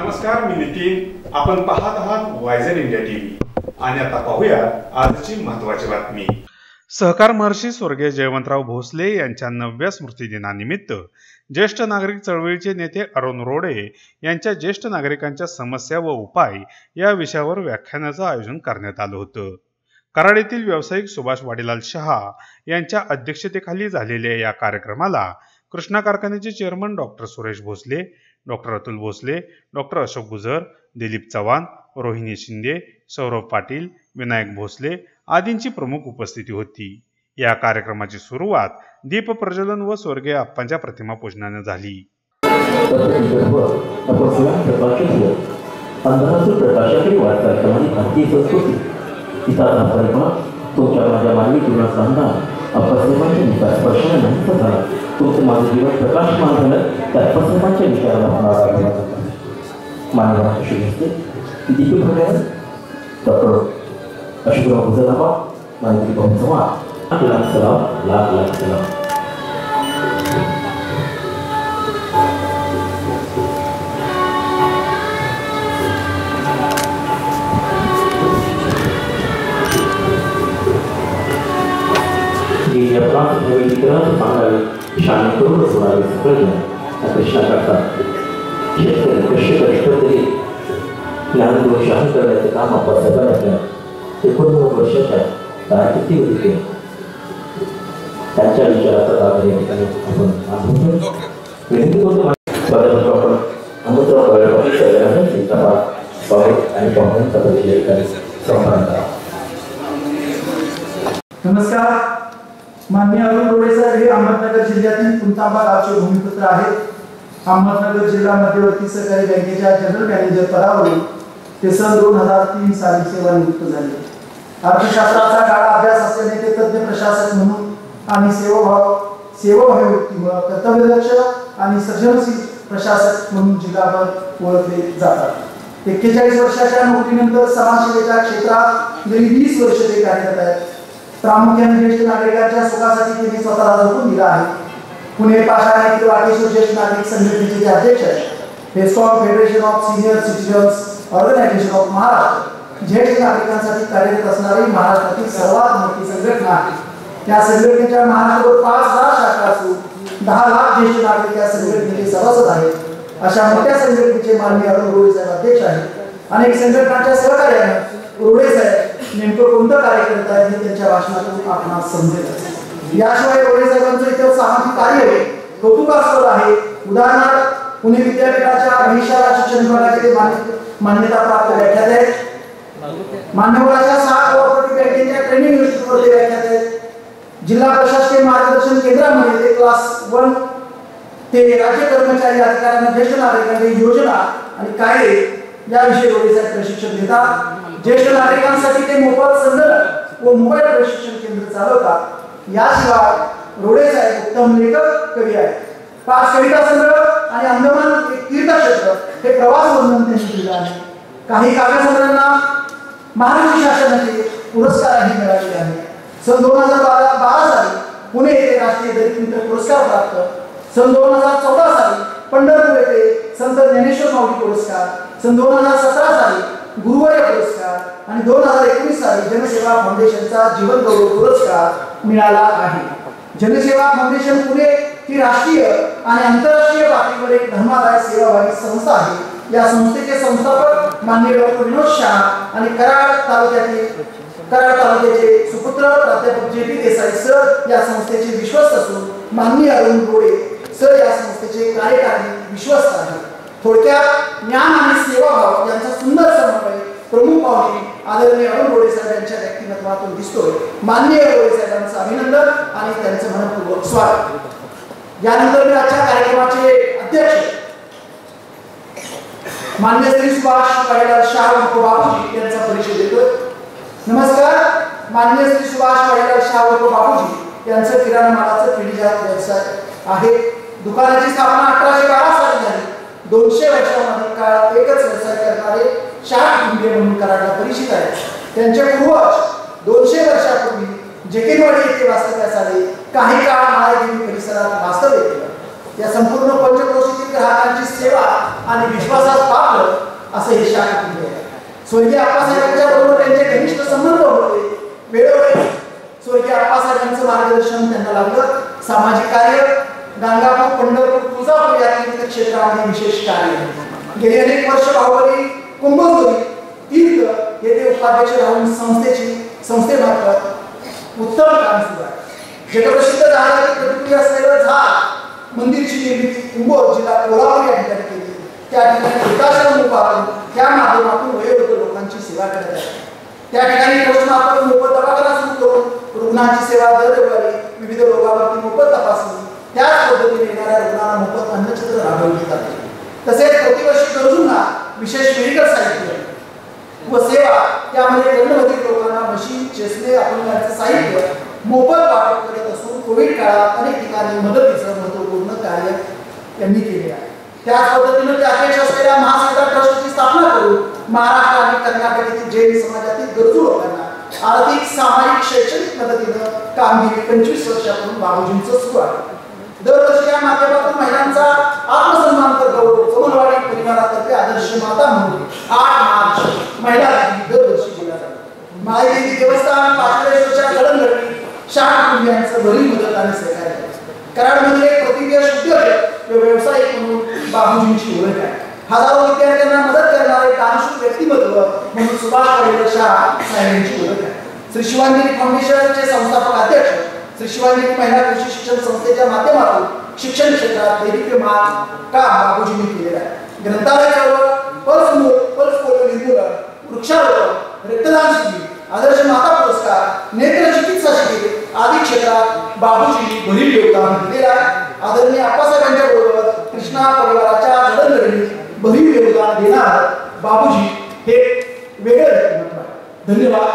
नमस्कार, मी नितीन. आपण पाहत आहात वायझन इंडिया टीव्ही आणि आता पाहूया आजची महत्त्वाची बातमी. सहकार महर्षी स्वर्गीय जयवंतराव भोसले यांच्या 9व्या स्मृतिदिनानिमित्त ज्येष्ठ नागरिक चळवळीचे नेते अरुण रोडे यांच्या ज्येष्ठ नागरिकांच्या समस्या व उपाय या विषयावर व्याख्यानाचं आयोजन करण्यात आलं होतं. कराड येथील व्यावसायिक सुभाष वाडीलाल शहा यांच्या अध्यक्षतेखाली झालेल्या या कार्यक्रमाला कृष्णा कारखान्याचे chairman doctor Suresh Bhosale, doctor Atul Bhosale, doctor Ashok Gujar, Dilip Chavan, Rohini Shinde, Saurabh Patil, Vinayak Bhosale आदींची प्रमुख उपस्थिती होती. या कार्यक्रमाची सुरुवात दीप प्रज्वलन व स्वर्गीय आप्पांच्या प्रतिमा पूजनाने झाली. तुमच्या माझ्या मानवी जीवनात सांगता अप्पासाहेबांच्या विचार स्पर्शाने नाहीच झाला. तुमचं माझं जीवन प्रकाशमान झालं त्या अप्पासाहेबांच्या विचाराला होणारा मानवाला कशी असते दीप प्रकाश डॉक्टर अशोकराव गुजराबा माहिती चव्हाण लाख सलाम, लाख लाख सलाम. शाने करून सोडावे सगळं कृष्णा करतात. शेतकरी कष्ट कष्ट तरी ज्ञान दोष शांत करण्याचं काम अप्पासाहेबांनी केलं. 89 वर्षाच्या कारकिर्दी होती. त्यांच्या विचाराचा आधार या ठिकाणी आपण विनंती करतो. आपण अमृतराव कळपाटी सगळ्यांना आणि पाहुण्यांचा परिचय ठिकाणी संपादन करा. नमस्कार. माननीय अरुण रोडे साहेब हे अहमदनगर जिल्ह्यातील कुंतांबा गावचे भूमिपुत्र आहेत. अहमदनगर जिल्हा मध्यवर्ती सहकारी बँकेच्या जनरल मॅनेजर पदावरून ते सन 2003 साली सेवानिवृत्त झाले. अर्थशास्त्राचा गाढा अभ्यास असल्याने ते तज्ञ प्रशासक म्हणून आणि सेवाभावी व्यक्तीमुळे कर्तव्यदक्ष आणि सर्जनशील प्रशासक म्हणून जिल्हाभर ओळखले जातात. 41 वर्षाच्या नोकरीनंतर समाजसेवेच्या क्षेत्रात गेली 20 वर्ष ते कार्यरत आहेत. प्रामुख्याने ज्येष्ठ नागरिकांच्या सुखासाठी त्यांनी स्वतःला झोकून दिला आहे. पुणे पाषाण येथील वाटेश्वर ज्येष्ठ नागरिक संघटनेचे अध्यक्ष आहेत. FESCOM federation of senior citizens organisation of Maharashtra ज्येष्ठ नागरिकांसाठी कार्यरत असणारी महाराष्ट्रातील सर्वात मोठी संघटना आहे. या संघटनेच्या महाराष्ट्रावर 5,000 शाखा असून 10 लाख ज्येष्ठ नागरिक या संघटनेचे सभासद आहेत. अशा मोठ्या संघटनेचे माननीय अरुण रोडे साहेब अध्यक्ष आहेत. अनेक संघटनांच्या सहकार्याने रोडे साहेब नेमकं कोणतं कार्य करत आहेत हे त्यांच्या भाषणातून आपणास समजेल. याशिवाय रोडे साहेबांचं इतर सामाजिक कार्य कौतुकास्पद आहे. उदाहरणार्थ पुणे विद्यापीठाच्या महिशाला शिक्षण विभागाचे मान्यता प्राप्त व्याख्याते आहेत. मान्यवराच्या 6 कोऑपरेटिव्ह बँकेच्या ट्रेनिंग इन्स्टिट्यूटवर व्याख्याते आहेत. जिल्हा प्रशासकीय मार्गदर्शन केंद्रामध्ये ते क्लास 1 ते राज्य कर्मचारी अधिकाऱ्यांना ज्येष्ठ नागरिकांची योजना आणि कायदे याविषयी रोडे साहेब प्रशिक्षण देतात. ज्येष्ठ नागरिकांसाठी ते मोफत संगणक व मोबाईल प्रशिक्षण केंद्र चालवतात. याशिवाय रोडे साहेब उत्तम लेखक कवी आहेत. 5 कविता संग्रह आणि अंदमान एक तीर्थक्षेत्र हे प्रवास वर्णन त्यांनी दिलं आहे. काही काव्यसंग्रहांना महाराष्ट्र शासनाचे पुरस्कारही मिळालेले आहेत. सन 2012 साली पुणे येथे राष्ट्रीय दलित मित्र पुरस्कार प्राप्त. सन 2014 साली पंढरपूर येथे संत ज्ञानेश्वर माऊली पुरस्कार. सन 2017 साली गुरुवर्य पुरस्कार आणि 2019 साली जनसेवा फाउंडेशनचा जीवन गौरव पुरस्कार मिळाला आहे. जनसेवा फाउंडेशन पुणे ही राष्ट्रीय आणि आंतरराष्ट्रीय पातळीवर एक धर्मादाय सेवाभावी संस्था आहे. या संस्थेचे संस्थापक माननीय डॉक्टर विनोद शाह आणि कराड तालुक्याचे सुपुत्र प्राध्यापक JP देसाई सर या संस्थेचे विश्वस्त असून माननीय अरुण रोडे सर या संस्थेचे कार्यकारी विश्वस्त आहेत. थोडक्यात ज्ञान आणि सेवाभाव यांचा सुंदर समन्वय प्रमुख पाहुणे आदरणीय अरुण रोडे साहेब यांच्या व्यक्तिमत्वातून दिसतोय. माननीय रोडे साहेबांचं अभिनंदन आणि त्यांचं मनपूर्वक स्वागत. यानंतर मी आजच्या कार्यक्रमाचे अध्यक्ष माननीय श्री सुभाष वाडीलाल शहा उर्फ बापूजी यांचा परिचय देतो. नमस्कार. माननीय श्री सुभाष वाडीलाल शहा उर्फ बापूजी यांचं किराणा मालाचं पिढीजात व्यवसाय आहे. दुकानाची स्थापना 1812 साली झाली. 200 वर्षांमध्ये काळात एकच व्यवसाय करणारे शाह कुटुंबीय म्हणून कराडला परिचित आहेत. त्यांचे पूर्वज 200 वर्षापूर्वी जेकेनवाडी येथे वास्तव्यास आले. काही काळ माळादेवी परिसरात वास्तव्य केलं. या संपूर्ण पंचक्रोशीतील ग्राहकांची सेवा आणि विश्वासास पात्र असं हे शाळा केले आहे. स्वर्गीय आप्पासाहेबांच्या बरोबर त्यांचे घनिष्ठ संबंध होते. वेळोवेळी स्वर्गीय आप्पासाहेबांचं मार्गदर्शन त्यांना लागलं. सामाजिक कार्य, गाणगापूर, पंढरपूर, तुळजापूर या तीर्थक्षेत्रामध्ये विशेष कार्य. गेली अनेक वर्ष बाहुबली, कुंभोजरी, तीर्थ येथे उपाध्यक्ष राहून संस्थेमार्फत उत्तम काम सुरू आहे. जगप्रसिद्ध झाडाची प्रतिक्रिया असलेलं झाड मंदिरची निर्मिती कुंभोज जिल्हा कोल्हापूर या ठिकाणी केली. त्या ठिकाणी वृद्धाश्रम उभारून त्या माध्यमातून वयोवृद्ध लोकांची सेवा करत आहे. त्या ठिकाणी ट्रस्टमार्फत मोफत दवाखाना सुरू करून रुग्णांची सेवा दर रविवारी, विविध रोगावरती मोफत तपासणी, त्याच पद्धतीने येणाऱ्या रुग्णांना मोफत अन्नछत्र राबवले जाते. तसेच प्रतिवर्षी गरजूंना विशेष मेडिकल साहित्य व सेवा, त्यामध्ये दंडमधील लोकांना मशीन, चष्मे, अपंगांचे साहित्य मोफत वाटप करत असून कोविड काळात अनेक ठिकाणी मदतीचं महत्त्वपूर्ण कार्य त्यांनी केले आहे. त्याच पद्धतीने ते अध्यक्ष असलेल्या महासेवा ट्रस्टची स्थापना करून महाराष्ट्र आणि कर्नाटक येथील जैन समाजातील गरजू लोकांना आर्थिक, सामाजिक, शैक्षणिक मदतीनं कामगिरी 25 वर्षापासून बाबूजींचं सुरू आहे. दरवर्षी या माध्यमातून महिलांचा आत्मसन्मान कर गौरव समलवाडी परिवारातर्फे आदर्श माता म्हणून 8 मार्च महिला दिन दरवर्षी केला जातो. मायदेवी देवस्थान, पाचलेश्वरच्या जडणघडणी, शाळा कुटुंबियांचं भरीव मदत आणि सहकार्य. कराडमधील एक प्रतिक्रिया उद्योजक व व्यावसायिक म्हणून बाबूजींची ओळख आहे. हजारो विद्यार्थ्यांना मदत करणारे दानशूर व्यक्तिमत्व म्हणून सुभाष पाटील साहेबांची ओळख आहे. श्री शिवांगिनी फाउंडेशनचे संस्थापक अध्यक्ष, श्री शिवांगिनी महिला कृषी शिक्षण संस्थेच्या माध्यमातून शिक्षण क्षेत्रात दैदिप्यमान काम बाबूजींनी केलेलं आहे. ग्रंथालय चळवळ, पल्स पोलिओ निर्मूलन, वृक्षारोपण, रक्तदान शिबिर, आदर्श माता पुरस्कार, नेत्र चिकित्सा शिबिर आदी क्षेत्रात बाबूजींनी भरीव योगदान दिलेलं आहे. आदरणीय आप्पासाहेबांच्या बरोबर कृष्णा परिवाराच्या जडणघडणीत भरीव योगदान देणार बाबूजी हे वेगळं व्यक्तिमत्व आहे. धन्यवाद.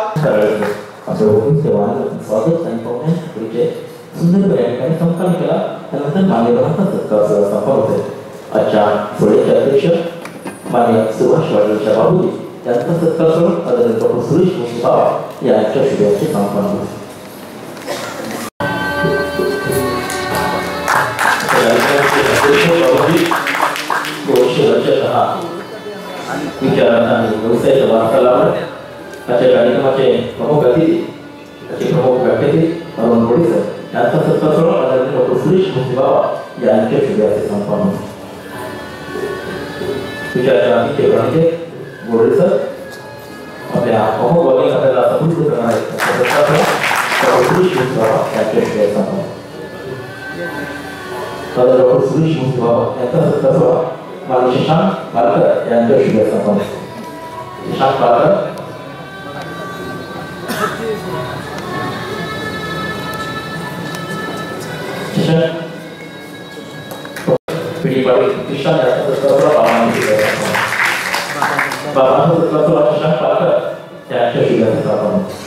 स्वागत आणि पाहुण्यांचे सुंदर बयान संपन्न केला. त्यानंतर मान्यवरांचा सत्कार संपन्न होते. आजच्या सोहळ्याचे अध्यक्ष मान्य सुभाष पाटील बाबूजी यांचा सत्कार करून आदरणीय डॉक्टर सुरेश मुंडे यांच्या शुभेच्छा संपन्न होते. विचारांना आणि व्यवसायाच्या वार्तालावर त्याच्या कार्यक्रमाचे प्रमुख अतिथी, त्याचे प्रमुख व्याख्याते अरुण गोडे सर यांचा सत्कार करून आदरणीय डॉक्टर सुरेश मुंडे यांच्या शुभेच्छा संपन्न होते. विचारांचे प्रणिते गोडे सर आपल्या प्रमुख वाणी आपल्याला संपूर्ण करणार आहेत. डॉक्टर सुरेश मुंडे यांच्या शुभेच्छा संपन्न होते. डॉक्टर सुरेश मुंडे यांचा सत्कार करून माननीय शशांक पालकर यांच्या शुभेच्छा संपन्न होते. शशांक पालकर पिढी पाडी कृष्णा यांचा सत्कार बाबांचा सत्कार करून शशांक पालकर यांच्या शुभेच्छा संपन्न होते.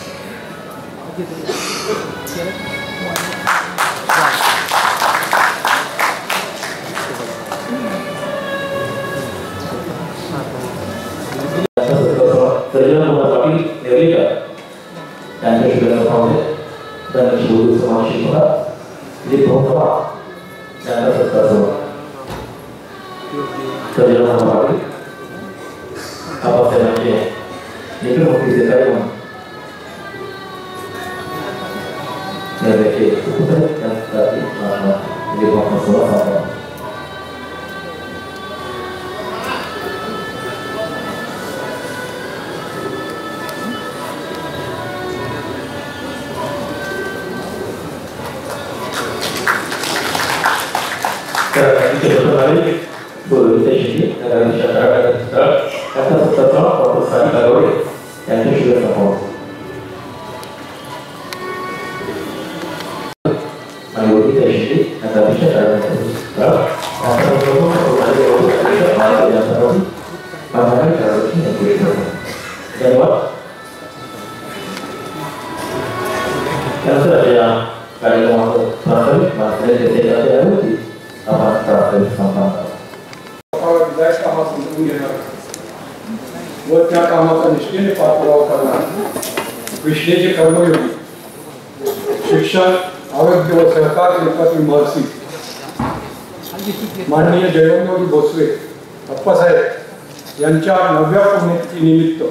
व त्या कामाचा निष्ठेने पाठपुरावा करणार विश्लेचे कर्मयोगी शिक्षण आरोग्य व सहकार क्षेत्रातील महर्षी माननीय जयवंतरावजी भोसले अप्पासाहेब यांच्या 9व्या पुण्यतिथीनिमित्त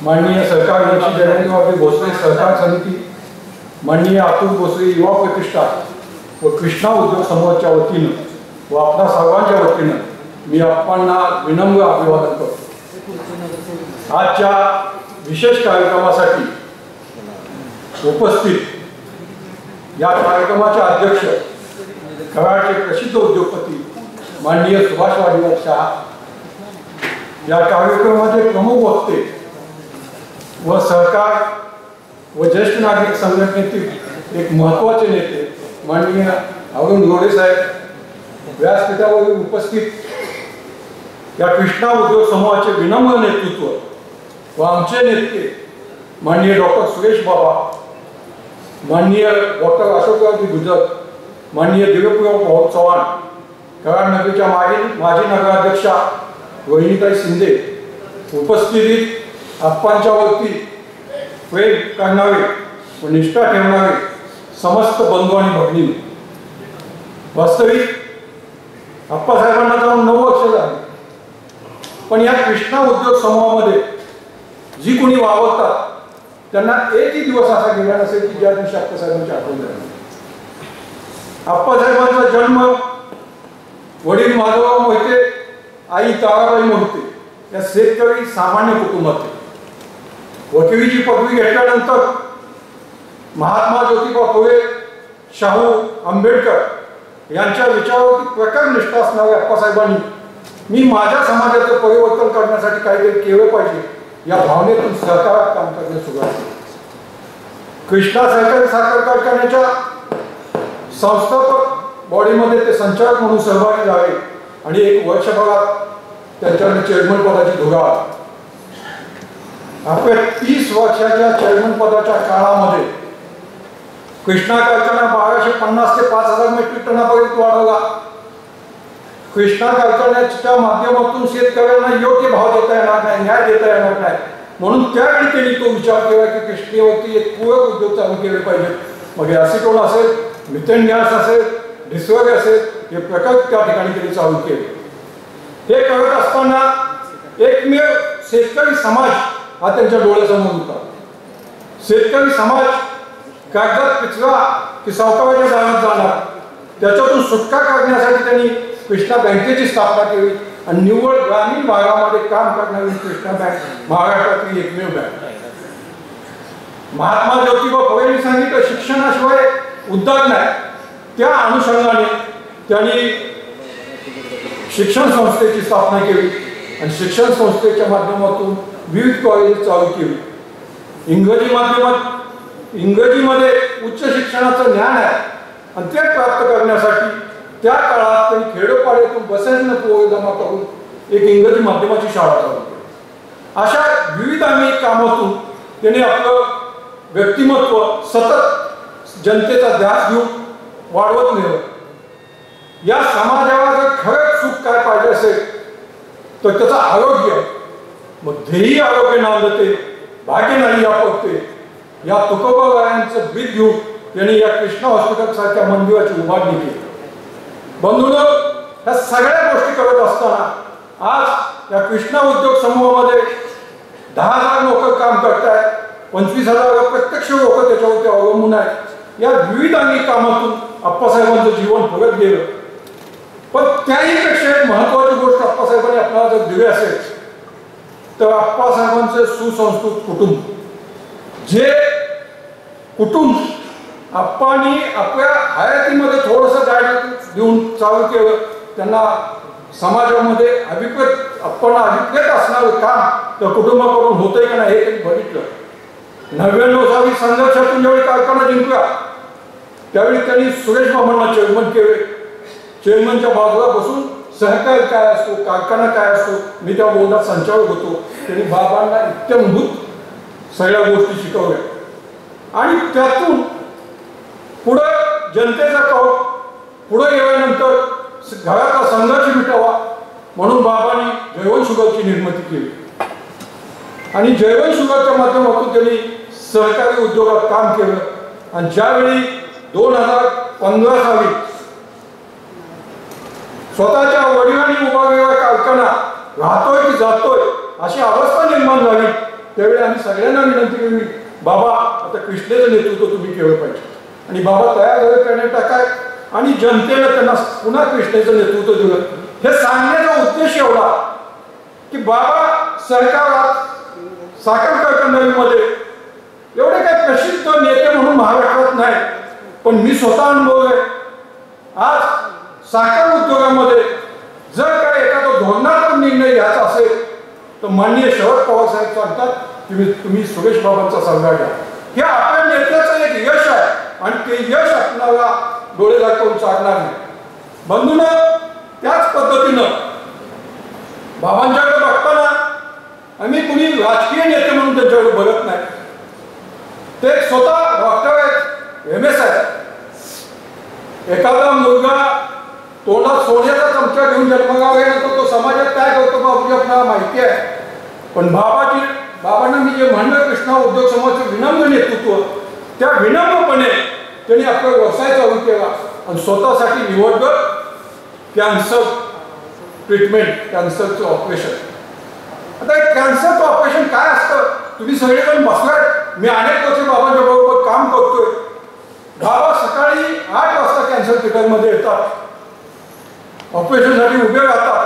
माननीय सहकार मंत्री जयवंतराव भोसले सहकार समिती, माननीय अतुल भोसले युवा प्रतिष्ठान व कृष्णा उद्योग समूहाच्या वतीनं व आपल्या सर्वांच्या वतीनं मी आपणांना विनम्र अभिवादन करतो। आजच्या विशेष कार्यक्रमासाठी उपस्थित या कार्यक्रमाचे अध्यक्ष कराडचे प्रसिद्ध उद्योगपती माननीय सुभाष वाडीवार शाह, या कार्यक्रमाचे प्रमुख वक्ते व सहकार व ज्येष्ठ नागरिक संघटनेतील एक महत्त्वाचे नेते माननीय अरुण गोरे साहेब, व्यासपीठावर उपस्थित या कृष्णा उद्योग समूहाचे विनम्र नेतृत्व व आमचे नेते माननीय डॉक्टर सुरेश बाबा, माननीय डॉक्टर अशोकराव गुजर, माननीय दिव्यप्रभाऊ चव्हाण, कराड नगरीच्या माजी नगराध्यक्षा रोहिणीताई शिंदे, उपस्थितीत आप्पांच्यावरती प्रेम करणारे व निष्ठा ठेवणारे समस्त बंधू आणि भगिनी, वास्तविक आप्पासाहेबांना जाऊन 9 वर्ष झाली, पण या कृष्णा उद्योग समूहामध्ये जी कोणी वावरतात त्यांना एकही दिवस असा गेला नसेल की ज्या दिवशी आप्पासाहेबांची आठवण झाली। आप्पासाहेबांचा जन्म वडील माधवराव मोहिते, आई ताराबाई मोहिते या शेतकरी सामान्य कुटुंबात। वकिलीची पदवी घेतल्यानंतर महात्मा ज्योतिबा फुले, शाहू आंबेडकर यांच्या विचारावरती प्रखर निष्ठा असणाऱ्या आप्पासाहेबांनी मी माझ्या समाजाचं परिवर्तन करण्यासाठी काहीतरी केलं पाहिजे या भावनेतून सहकारात काम करण्यास सुरुवात केली। कृष्णा सहकारी साखर कारखान्याच्या संस्थापक बॉडीमध्ये ते संचालक म्हणून सहभागी झाले आणि 1 वर्षभरात त्यांच्याकडे चेअरमन पदाची धुरा। आपल्या 30 वर्षाच्या चेअरमन पदाच्या काळामध्ये कृष्णा कारखाना 1250 ते 5000 मेट्रिक टनापर्यंत वाढवला। कृष्णा कारखान्याच्या माध्यमातून शेतकऱ्यांना योग्य भाव देता येणार नाही, न्याय देता येणार नाही, म्हणून त्यावेळी त्यांनी तो विचार केला की कृष्णेवरती एक पूरक उद्योग चालू केले पाहिजेत। मग ॲसिटोन असेल, मिथेन गॅस असेल, डिस्लरी असेल, हे प्रकल्प त्या ठिकाणी त्यांनी चालू केले। हे करत असताना एकमेव शेतकरी समाज हा त्यांच्या डोळ्यासमोर होता। शेतकरी समाज कागदात पिचला की सावकाराच्या दारात जाणार, त्याच्यातून सुटका काढण्यासाठी त्यांनी कृष्णा बँकेची स्थापना केली आणि निव्वळ ग्रामीण भागामध्ये काम करणारी कृष्णा बँक महाराष्ट्रातील एकमेव बँक। महात्मा ज्योतिबा फुलेंनी सांगितलं शिक्षणाशिवाय उद्धार नाही, त्या अनुषंगाने त्यांनी शिक्षण संस्थेची स्थापना केली आणि शिक्षण संस्थेच्या माध्यमातून विविध कॉलेज चालू केली। इंग्रजीमध्ये उच्च शिक्षणाचं ज्ञान आहे आणि ते प्राप्त करण्यासाठी त्या काळात त्यांनी खेडोपाड्यातून बसायला पोहे जमा करून एक इंग्रजी माध्यमाची शाळा चालू केली। अशा विविध अनेक कामातून त्यांनी आपलं व्यक्तिमत्व सतत जनतेचा ध्यास घेऊन वाढवत नेलं। या समाजाला जर खरंच सुख काय पाहिजे असेल तर त्याचं आरोग्य, मग ध्येयी आरोग्य नांदते भाग्य नाही आपते, या तुकोबारायांचं बीज घेऊन त्यांनी या कृष्णा हॉस्पिटल सारख्या मंदिराची उभारणी केली। बंधूंनो, या सगळ्या गोष्टी करत असताना आज या कृष्णा उद्योग समूहामध्ये 10,000 लोक काम करतायत, 25,000 प्रत्यक्ष लोक त्याच्यावरती अवलंबून आहेत। या विविध अनेक कामातून आप्पासाहेबांचं जीवन फुलत गेलं, पण त्याहीपेक्षा एक महत्वाची गोष्ट आप्पासाहेबांनी आपल्याला जर दिली असेल तर आप्पासाहेबांचे सुसंस्कृत कुटुंब, जे कुटुंब आप्पांनी आपल्या हयातीमध्ये थोडंसं गाईडन्स देऊन चालू केलं, त्यांना समाजामध्ये आप्पांना अभिप्रेत असणारं काम त्या कुटुंबाकडून होतंय का नाही हे त्यांनी बघितलं। 99 साली संघर्षातून ज्यावेळी कारखाना जिंकला त्यावेळी त्यांनी सुरेश बाबांना चेअरमन केले। चेअरमनच्या बाजूला बसून सहकार काय असतो, कारखाना काय असतो, मी त्या बोर्डात संचालक होतो, त्यांनी बाबांना इत्यंभूत सगळ्या गोष्टी शिकवल्या आणि त्यातून पुढं जनतेचा कौल पुढे गेल्यानंतर घराचा संघर्ष मिटावा म्हणून बाबांनी जयवंत शुगरची निर्मिती केली आणि जयवंत शुगरच्या माध्यमातून त्यांनी सहकारी उद्योगात काम केलं आणि ज्यावेळी 2015 साली स्वतःच्या वडिलांनी उभारलेला कारखाना राहतोय की जातोय अशी अवस्था निर्माण झाली, त्यावेळी आम्ही सगळ्यांना विनंती केली, बाबा आता कृष्णेचं नेतृत्व तुम्ही केलं पाहिजे. आणि बाबा तयार झाले कर्नाटक काय, आणि जनतेला त्यांना पुन्हा कृष्णेचं नेतृत्व दिलं. हे सांगण्याचा उद्देश एवढा की बाबा सरकारात साखर कारखानदारीमध्ये एवढे काही प्रसिद्ध नेते म्हणून महाराष्ट्रात नाही, पण मी स्वतः अनुभवलंय. आज साखर उद्योगामध्ये जर काय एखादा धोरणात्मक निर्णय घ्यायचा असेल तर माननीय शरद पवार साहेब सांगतात की तुम्ही सुरेश बाबांचा सल्ला घ्या. हे आपल्या नेत्याचं एक यश आहे आणि ते यश आपल्याला डोळे दाखवून चालणार नाही. बंधूंनो, त्याच पद्धतीनं बाबांच्याकडे बघताना आम्ही कुणी राजकीय नेते म्हणून त्यांच्याकडे बघत नाही. ते स्वतः डॉक्टर आहेत, MS आहेत. एखादा मुलगा तोंडात सोन्याचा चमचा घेऊन जन्मगाव गेल्यानंतर तो समाजात काय करतो बाबूजी आपल्याला माहिती आहे. पण बाबांना मी जे म्हणलं कृष्णा उद्योग समूहाचं विनम्र नेतृत्व, त्या विनम्रपणे त्यांनी आपला व्यवसाय चालू केला आणि स्वतःसाठी निवडलं कॅन्सर ट्रीटमेंट, कॅन्सरचं ऑपरेशन. आता कॅन्सरचं ऑपरेशन काय असतं तुम्ही सगळेजण बसलाय. मी अनेक वर्ष बाबांच्या बरोबर काम करतोय. बाबा सकाळी 8 वाजता कॅन्सर थिएटरमध्ये येतात, ऑपरेशनसाठी उभे राहतात.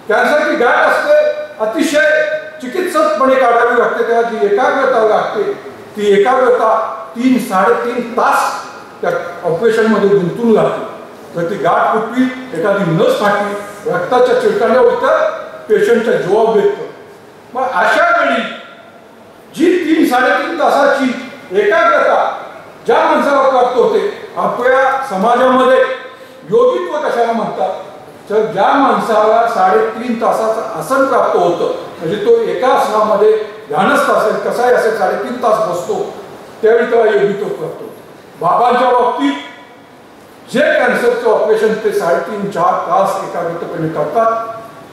कॅन्सरची गाठ असते, अतिशय चिकित्सकपणे काढावी लागते, तेव्हा जी एकाग्रता लागते ती एकाग्रता 3-3.5 तास त्या ऑपरेशनमध्ये गुंतून लागते. तर ती गाठ फुटली, एखादी नस फाटली, रक्ताच्या चिरकांड्या उठतात, पेशंटच्या जीवावर बेततं. मग अशा वेळी जी 3-3.5 तासाची एकाग्रता ज्या माणसाला प्राप्त होते, आपल्या समाजामध्ये योगित्व कशाला म्हणतात, तर ज्या माणसाला 3.5 तासाचं आसन प्राप्त होतं, म्हणजे तो एका आसनामध्ये ध्यानस्थ असेल, कसाही असेल 3.5 तास बसतो, त्यावेळी त्याला योगित्व प्राप्त होतं. बाबांच्या बाबतीत जे कॅन्सरचं ऑपरेशन ते 3.5-4 तास एकाग्रतेपणे करतात,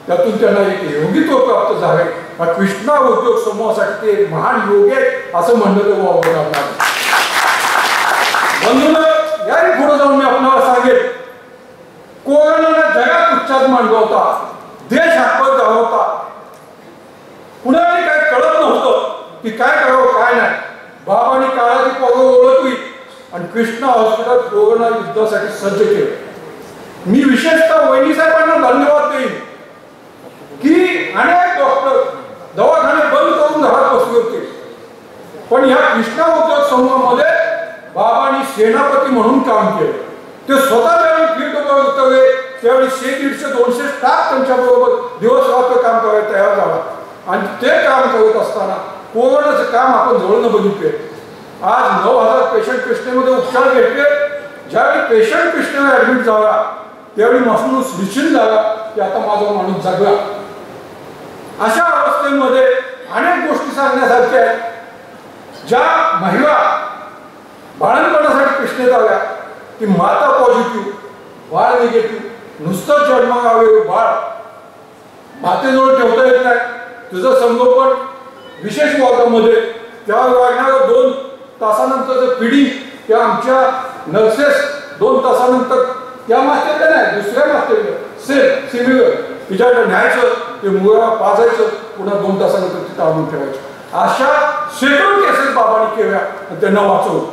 त्यातून त्यांना एक योगित्व प्राप्त झाले. हा कृष्णा उद्योग समूहासाठी ते महान योग आहे असं म्हणलं तर वावरणार नाही. बंधूंनो, याही पुढे जाऊन मी आपल्याला सांगेन, कोरोनाने जगात उच्चार मांडला होता, देश हातपाय झाला होता, कुणालाही काय कळत नव्हतं की काय करावं काय नाही. बाबांनी काळाची पावलं ओळखली आणि कृष्णा हॉस्पिटल कोरोना युद्धासाठी सज्ज केलं. मी विशेषतः वैनी साहेबांना धन्यवाद देईन की अनेक डॉक्टर दवाखाने बंद करून घरात बसले होते, पण या कृष्णा उद्योग समूहामध्ये बाबांनी सेनापती म्हणून काम केलं. ते स्वतः ज्यावेळी फील्डवर उतरले त्यावेळी 100-150-200 स्टाफ त्यांच्या बरोबर दिवस रात्र काम करायला तयार झाला आणि ते काम करत असताना कोरोनाचं काम आपण जवळनं बघितले. आज 9,000 पेशंट कृष्णेमध्ये उपचार घेतले. ज्यावेळी पेशंट कृष्णेला ऍडमिट झाला त्यावेळी माणूस निश्चिंत झाला की आता माझा माणूस जगला. अशा अवस्थेमध्ये अनेक गोष्टी सांगण्यासारख्या आहेत. ज्या महिला बाळंतपणासाठी कृष्णेत आल्या की माता पॉझिटिव्ह, बाळ निगेटिव्ह, नुसतं जन्मावे बाळ मातेजवळ ठेवता येत नाही, तुझं संगोपन विशेष वार्डामध्ये त्यावर लागणारं 2 तासानंतरचं पिढी त्या आमच्या नर्सेस 2 तासानंतर त्या मातेला नाही दुसऱ्या मातेला सिमिलर तिच्याकडे न्यायचं, ते मुलाला पाजायचं, पुन्हा 2 तासानंतर तिथं आणून ठेवायचं. अशा शेकडो केसेस बाबांनी केल्या आणि त्यांना वाचवलं.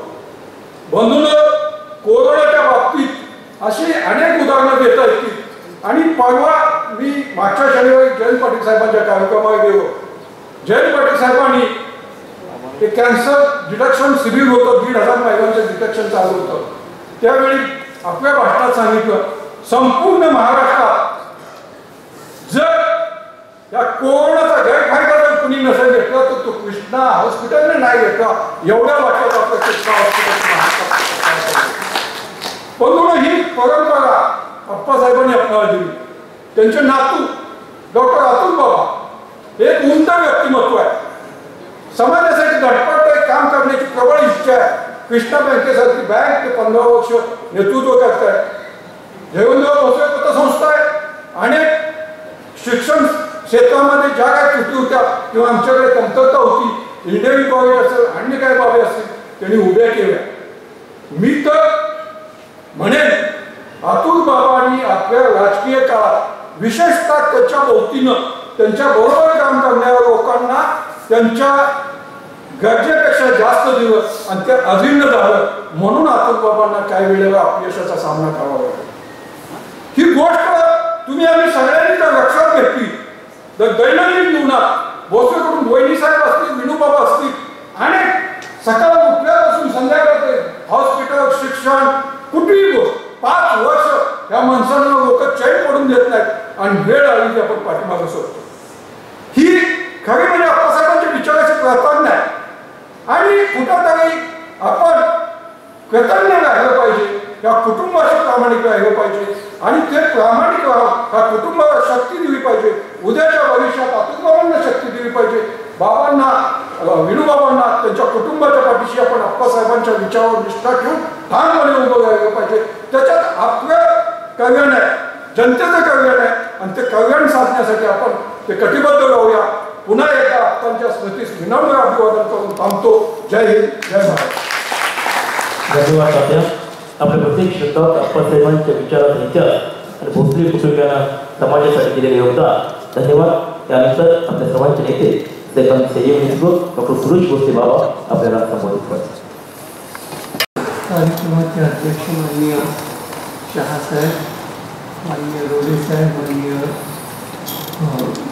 बंधूंनो, कोरोनाच्या बाबतीत अशी अनेक उदाहरणं देता येतील. आणि परवा मी मागच्या शनिवारी जयंत पाटील साहेबांच्या कार्यक्रमाला गेलो. जयंत पाटील साहेबांनी ते कॅन्सर डिटेक्शन शिबिर होतं, 1,500 महिलांचं डिटेक्शन चालू होतं. त्यावेळी आपल्या भाषणात सांगितलं, संपूर्ण महाराष्ट्रात जर या कोरोनाचा गैरफायदा जर कुणी नसेल घेतला तर तो कृष्णा हॉस्पिटलने नाही घेतला. एवढ्या वाटत आपलं कृष्णा हॉस्पिटल. पण ही परंपरा अप्पासाहेबांनी आपल्याला दिली. त्यांचे नातू डॉक्टर अतुल बाबा एक उंच व्यक्तिमत्व आहे. समाजासाठी धडपडत काम करण्याची प्रबळ इच्छा आहे. कृष्णा बँकेसारखी बँक ते 15 वर्ष नेतृत्व करत आहे. जयवंतराव भोसले पतसंस्था आहे. अनेक शिक्षण क्षेत्रामध्ये ज्या काय त्रुटी होत्या किंवा आमच्याकडे कमतरता होती, इंडियन कॉलेज असेल, अन्य काही बाबी असतील, त्यांनी उभ्या केल्या. मी तर म्हणेन अतुल बाबांनी आपल्या राजकीय काळात विशेषतः त्याच्या भोवतीनं त्यांच्या बरोबर काम करणाऱ्या लोकांना त्यांच्या गरजेपेक्षा जास्त दिवस आणि ते अभिन्न झालं म्हणून अतुल बाबांना काही वेळेला अपयशाचा सामना करावा लागला. ही गोष्ट तुम्ही आम्ही सगळ्यांनी जर लक्षात घेतली तर दैनंदिन जीवनात भोसलेकडून वहिनी साहेब असतील, विनोबाबा असतील, अनेक सकाळ उठल्यापासून संध्याकाळपर्यंत हॉस्पिटल, शिक्षण, कुठलीही गोष्ट 5 वर्ष या माणसांना लोक चैन पडून देत नाहीत आणि वेळ आली की आपण पाठीमागे सोडतो. ही खरी म्हणजे आप्पासाहेबांच्या विचाराची प्राधान्य आहे आणि कुठंतरी आपण कृतज्ञ राहिलं पाहिजे, या कुटुंबाशी प्रामाणिक राहिलं पाहिजे आणि ते प्रामाणिक ह्या कुटुंबाला शक्ती दिली पाहिजे. उद्याच्या भविष्यात अतुलबाबांना शक्ती दिली पाहिजे. बाबांना, विनोबाबांना, त्यांच्या कुटुंबाच्या पाठीशी आपण आप्पासाहेबांच्या विचारावर निष्ठा ठेवून ठामपणे उभं राहिलं पाहिजे. त्याच्यात आपलं कल्याण आहे, जनतेचं कल्याण आहे आणि ते कल्याण साधण्यासाठी आपण ते कटिबद्ध राहूया. पुन्हा एकदा आप्पांच्या स्मृतीस विनम्र अभिवादन करून थांबतो. जय हिंद, जय महाराष्ट्र. धन्यवाद तात्या. आपल्या प्रत्येक शब्दात आप्पासाहेबांच्या विचारात ह्याच्या आणि भोसले कुटुंबियांना समाजासाठी दिलेले योगदान. धन्यवाद. त्यानंतर आपल्या सर्वांचे नेते सेकंद संजीव नेतृत्व डॉक्टर सुरेश भोसले बाबा आपल्याला संबोधित करतात. कार्यक्रमाचे अध्यक्ष माननीय शहासाहेब, माननीय रोडे साहेब, माननीय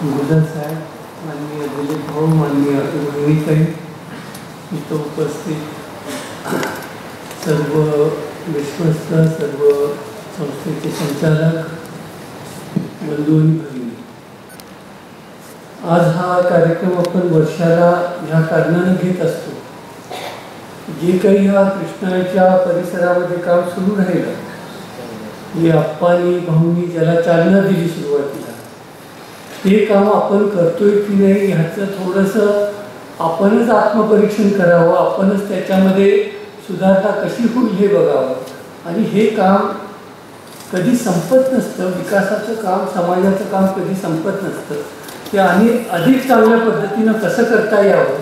गुजर साहेब, माननीय दिलीप भाऊ, माननीय रोहिणीताई, इथं उपस्थित सर्व विश्वस्त, सर्व संस्थेचे संचालक, बंधू आणि भगिनी, आज हा कार्यक्रम आपण वर्षाला ह्या कारणाने घेत असतो. जे काही ह्या कृष्णाच्या परिसरामध्ये काम सुरू राहिलं, जे आप्पांनी भाऊंनी ज्याला चालना दिली सुरुवातीला, ते काम आपण करतोय की नाही ह्याचं थोडंसं आपणच आत्मपरीक्षण करावं, आपणच त्याच्यामध्ये सुधारणा कशी होईल हे बघावं. आणि हे काम कधी संपत नसतं. विकासाचं काम, समाजाचं काम कधी संपत नसतं. ते अधिक चांगल्या पद्धतीनं कसं करता यावं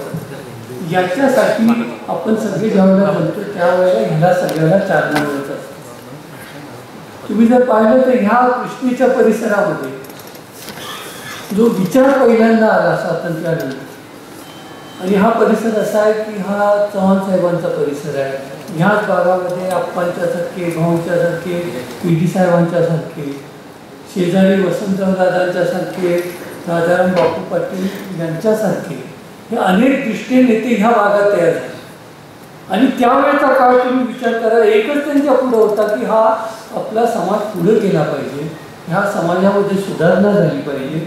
याच्यासाठी आपण सगळे ज्यावेळेला बोलतो त्यावेळेला ह्याला सगळ्याला चालना मिळत असते. तुम्ही जर पाहिलं तर ह्या कृष्णेच्या परिसरामध्ये जो विचार पहिल्यांदा आला स्वातंत्र्यानंतर, आणि हा परिसर असा आहे की हा चव्हाण साहेबांचा परिसर आहे. ह्याच भागामध्ये आप्पांच्या सारखे, भाऊंच्या सारखे, पीडी साहेबांच्या सारखे, शेजारी वसंतराव दादांच्या सारखे, राजाराम बापू पाटील यांच्यासारखे हे अनेक दृष्टी नेते ह्या भागात तयार झाले. आणि त्यावेळेचा काळ तुम्ही विचार करा, एकच त्यांच्या पुढे होता की हा आपला समाज पुढे गेला पाहिजे, ह्या समाजामध्ये सुधारणा झाली पाहिजे,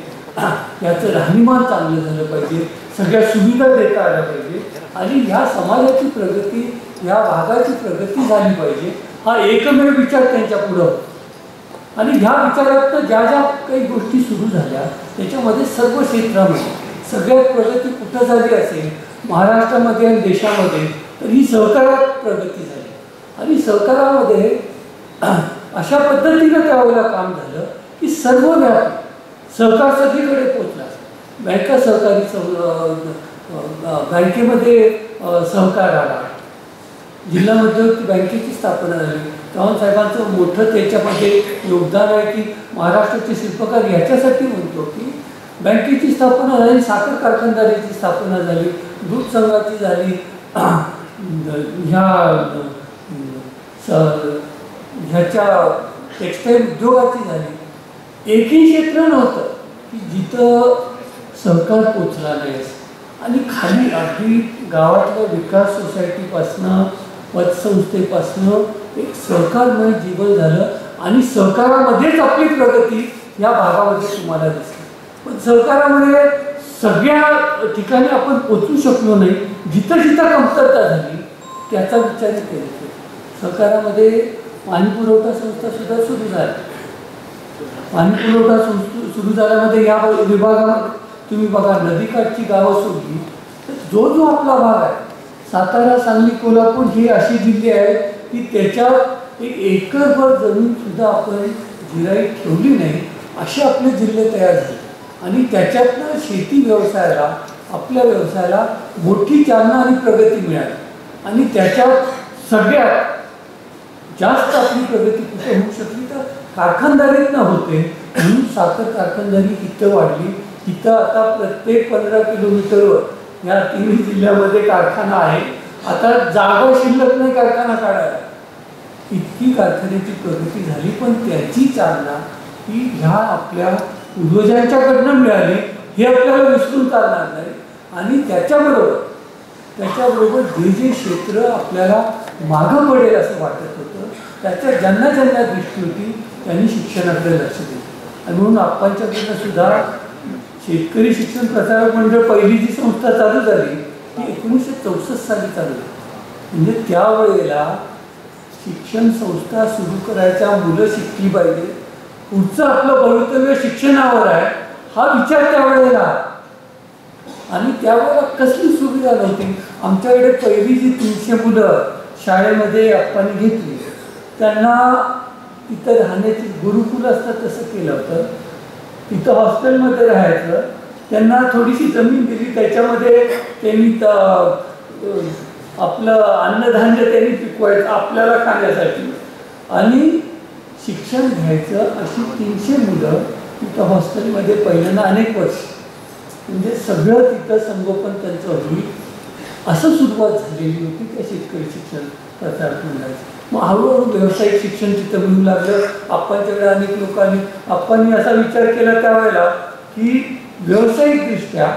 याचं राहणीमान चांगलं झालं पाहिजे, सगळ्या सुविधा देता आल्या पाहिजे आणि ह्या समाजाची प्रगती, ह्या भागाची प्रगती झाली पाहिजे. हा एकमेव विचार त्यांच्या पुढं होता. आणि ह्या विचारात ज्या ज्या काही गोष्टी सुरू झाल्या त्याच्यामध्ये सर्व क्षेत्रामध्ये सगळ्यात प्रगती कुठं झाली असेल महाराष्ट्रामध्ये आणि देशामध्ये तर ही सहकारात प्रगती झाली. आणि सहकारामध्ये अशा पद्धतीनं त्यावेळेला काम झालं की सर्वव्यापी सहकार सगळीकडे पोचला. बँका सहकारी बँकेमध्ये सहकार आला, जिल्हा मध्यवर्ती बँकेची स्थापना झाली. चव्हाण साहेबांचं मोठं त्याच्यामध्ये योगदान आहे की महाराष्ट्राचे शिल्पकार याच्यासाठी म्हणतो की बँकेची स्थापना झाली, साखर कारखानदारीची स्थापना झाली, दूध संघाची झाली, ह्याच्या टेक्स्टाईल उद्योगाची झाली. एकही क्षेत्र नव्हतं की जिथं सहकार पोचला नाही. आणि खाली अगदी गावातल्या विकास सोसायटीपासनं, पतसंस्थेपासनं एक सहकारमय जीवन झालं आणि सहकारामध्येच आपली प्रगती या भागामध्ये तुम्हाला दिसते. पण सहकारामध्ये सगळ्या ठिकाणी आपण पोचू शकलो नाही. जिथं जिथं कमतरता झाली त्याचा विचार केला. सहकारामध्ये पाणी पुरवठा संस्था सुद्धा सुरू झाल्या. पाणी पुरवठा सुरू झाल्यामध्ये या विभागामध्ये तुम्ही बघा, नदीकाठची गावं सोडली तर जो आपला भाग आहे सातारा, सांगली, कोल्हापूर ही अशी जिल्हे आहेत की त्याच्यात एक एकरभर जमीन सुद्धा आपण जिराईत ठेवली नाही असे आपले जिल्हे तयार झाले. आणि त्याच्यातनं शेती व्यवसायाला, आपल्या व्यवसायाला मोठी चालना आणि प्रगती मिळाली. आणि त्याच्यात सगळ्यात जास्त आपली प्रगती कुठे होऊ शकली तर कारखानदारीत न होते म्हणून साखर कारखानदारी इथं वाढली. इथं आता प्रत्येक 15 किलोमीटरवर या तिन्ही जिल्ह्यामध्ये कारखाना आहे. आता जागा शिल्लक नाही कारखाना काढायला, इतकी कारखान्याची प्रगती झाली. पण त्याची चालना ही ह्या आपल्या पूर्वजांच्याकडनं मिळाली हे आपल्याला विसरून चालणार नाही. आणि त्याच्याबरोबर जे जे क्षेत्र आपल्याला मागं पडेल असं वाटत होतं, त्याच्या ज्यांना दृष्टी होती त्यांनी शिक्षणाकडे लक्ष दिलं. आणि म्हणून आप्पांच्याकडनं सुद्धा शेतकरी शिक्षण प्रसारक मंडळ पहिली जी संस्था चालू झाली ती 1964 साली चालू झाली. म्हणजे त्यावेळेला शिक्षण संस्था सुरू करायच्या, मुलं शिकली पाहिजे, पुढचं आपलं भवितव्य शिक्षणावर आहे हा विचार त्यावेळेला. आणि त्यावेळेला कसली सुविधा नव्हती. आमच्याकडे पहिली जी 300 मुलं शाळेमध्ये आपण घेतली त्यांना तिथं राहण्याची गुरुकुल असतं तसं केलं होतं. तिथं हॉस्टेलमध्ये राहायचं, त्यांना थोडीशी जमीन दिली, त्याच्यामध्ये त्यांनी आपलं अन्नधान्य त्यांनी पिकवायचं आपल्याला खाण्यासाठी आणि शिक्षण घ्यायचं. अशी 300 मुलं तिथं हॉस्टेलमध्ये पहिल्यांदा अनेक वर्ष म्हणजे सगळं तिथं संगोपन त्यांचं होईल असं सुरुवात झालेली होती त्या शेतकरी शिक्षण प्रसारक मंडळाची. मग हळूहळू व्यावसायिक शिक्षण तिथं मिळू लागलं. आपणच्याकडे अनेक लोकांनी आपण असा विचार केला त्यावेळेला की व्यावसायिकदृष्ट्या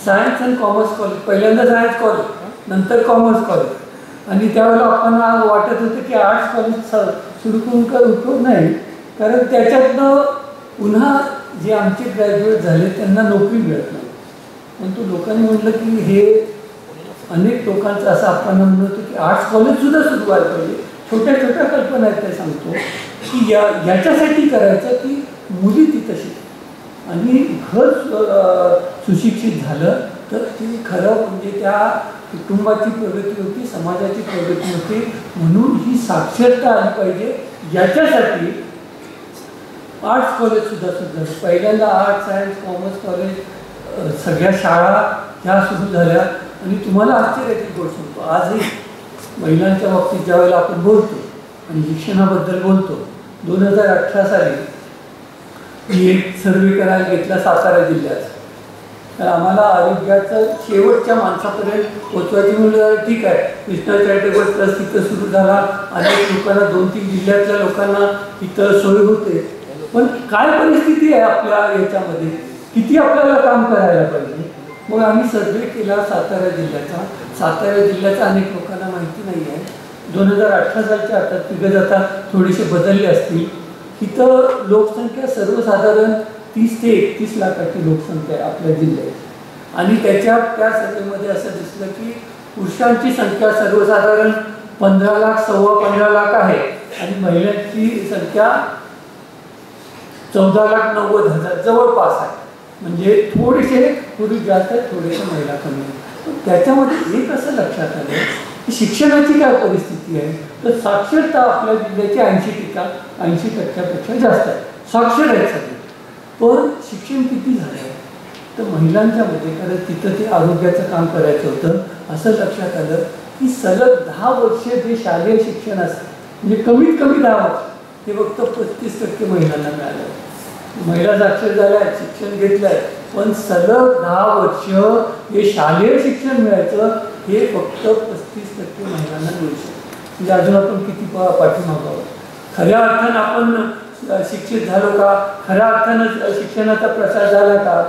सायन्स अँड कॉमर्स कॉलेज, पहिल्यांदा सायन्स कॉलेज नंतर कॉमर्स कॉलेज, आणि त्यावेळेला आपण वाटत होतं की आर्ट्स कॉलेज सुरू करून काही उपयोग नाही, कारण त्याच्यातनं पुन्हा जे आमचे ग्रॅज्युएट झाले त्यांना नोकरी मिळत नाही. परंतु लोकांनी म्हटलं की हे अनेक लोकांचं असं आपण म्हणत होतो की आर्ट्स कॉलेजसुद्धा सुरू व्हायला पाहिजे. छोट्या छोट्या कल्पना आहेत त्या सांगतो की याच्यासाठी करायचं की मुली तिथं शिक आणि घर सुशिक्षित झालं तर ती खरं म्हणजे त्या कुटुंबाची प्रगती होती, समाजाची प्रगती होती. म्हणून ही साक्षरता आली पाहिजे. याच्यासाठी आर्ट्स कॉलेजसुद्धा सुरू झालं. पहिल्यांदा आर्ट्स सायन्स कॉमर्स कॉलेज सगळ्या शाळा ह्या सुरू झाल्या. आणि तुम्हाला आश्चर्याची गोष्ट सांगतो, आजही महिलांच्या बाबतीत ज्यावेळेला आपण बोलतो आणि शिक्षणाबद्दल बोलतो, 2018 साली मी एक सर्वे करायला घेतला सातारा जिल्ह्यात. तर आम्हाला आरोग्याचं शेवटच्या माणसापर्यंत पोचवायची म्हणलं ठीक आहे, कृष्णा चॅरिटेबल ट्रस्ट तिथं सुरू झाला, अनेक लोकांना 2-3 जिल्ह्यातल्या लोकांना तिथं सोय होते. पण काय परिस्थिती आहे आपल्या याच्यामध्ये, किती आपल्याला काम करायला पाहिजे. मग आम्ही सर्वे केला सातारा जिल्ह्याचा. सातारा जिल्ह्याचा अनेक लोकांना माहिती नाही आहे. 2018 सालच्या आता तिघं जाता थोडेसे बदलले असतील. इथं लोकसंख्या सर्वसाधारण 30 ते 31 लाखाची लोकसंख्या आहे आपल्या जिल्ह्यात. आणि त्या सर्वेमध्ये असं दिसलं की पुरुषांची संख्या सर्वसाधारण 15 लाख, 15.25 लाख आहे आणि महिलांची संख्या 14,90,000 जवळपास आहे. म्हणजे थोडेसे पुरुष जास्त आहेत, थोडेसे महिला कमी आहेत. त्याच्यामध्ये एक असं लक्षात आलं की शिक्षणाची काय परिस्थिती आहे, तर साक्षरता आपल्या जिल्ह्याची 80%पेक्षा जास्त आहे. साक्षर आहेत सगळे. पण शिक्षण किती झालं आहे तर महिलांच्यामध्ये, कारण तिथं ते आरोग्याचं काम करायचं होतं, असं लक्षात आलं की सलग 10 वर्ष जे शालेय शिक्षण असतं म्हणजे कमीत कमी 10 वर्ष, ते फक्त 35% महिलांना मिळालं. महिला साक्षर झाल्या आहेत, शिक्षण घेतलं आहे, पण सलग 10 वर्ष हे शालेय शिक्षण मिळायचं हे फक्त 35% महिलांना मिळू शकतं. म्हणजे अजून आपण किती पाठीमागं आहोत. खऱ्या अर्थानं आपण शिक्षित झालो का, खऱ्या अर्थानं शिक्षणाचा प्रसार झाला का,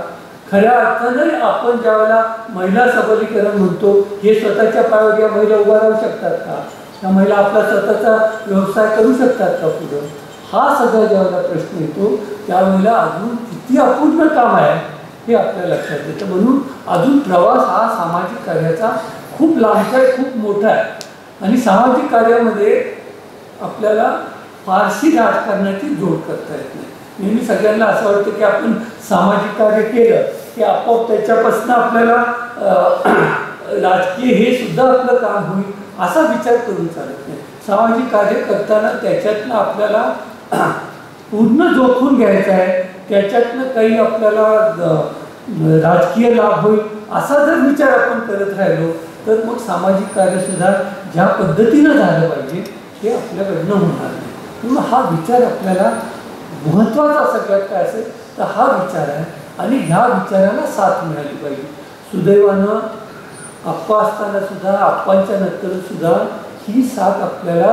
खऱ्या अर्थानं आपण ज्यावेळेला महिला सबलीकरण म्हणतो हे स्वतःच्या पायावर या महिला उभा राहू शकतात का, त्या महिला आपला स्वतःचा व्यवसाय करू शकतात का पुढं, हा सगळा ज्यावेळेला प्रश्न येतो त्यावेळेला अजून किती अपूर्ण काम आहे हे आपल्या लक्षात येतं. म्हणून अजून प्रवास हा सामाजिक कार्याचा खूप लांबचा आहे, खूप मोठा आहे. आणि सामाजिक कार्यामध्ये आपल्याला फारशी राजकारणाची जोड करता येत नाही. नेहमी सगळ्यांना असं वाटतं की आपण सामाजिक कार्य केलं की आपोआप त्याच्यापासून आपल्याला राजकीय हे सुद्धा आपलं काम होईल असा विचार करून चालत नाही. सामाजिक कार्य करताना त्याच्यातनं आपल्याला पूर्ण जोखून घ्यायचं आहे, त्याच्यातनं काही आपल्याला राजकीय लाभ होईल असा जर विचार आपण करत राहिलो तर मग सामाजिक कार्यसुद्धा ज्या पद्धतीनं झालं पाहिजे ते आपल्याकडनं होणार नाही. म्हणून हा विचार आपल्याला महत्त्वाचा सगळ्यात काय असेल तर हा विचार आहे आणि ह्या विचाराला साथ मिळाली पाहिजे. सुदैवानं आप्पा असताना सुद्धा, आप्पांच्या नंतर सुद्धा ही साथ आपल्याला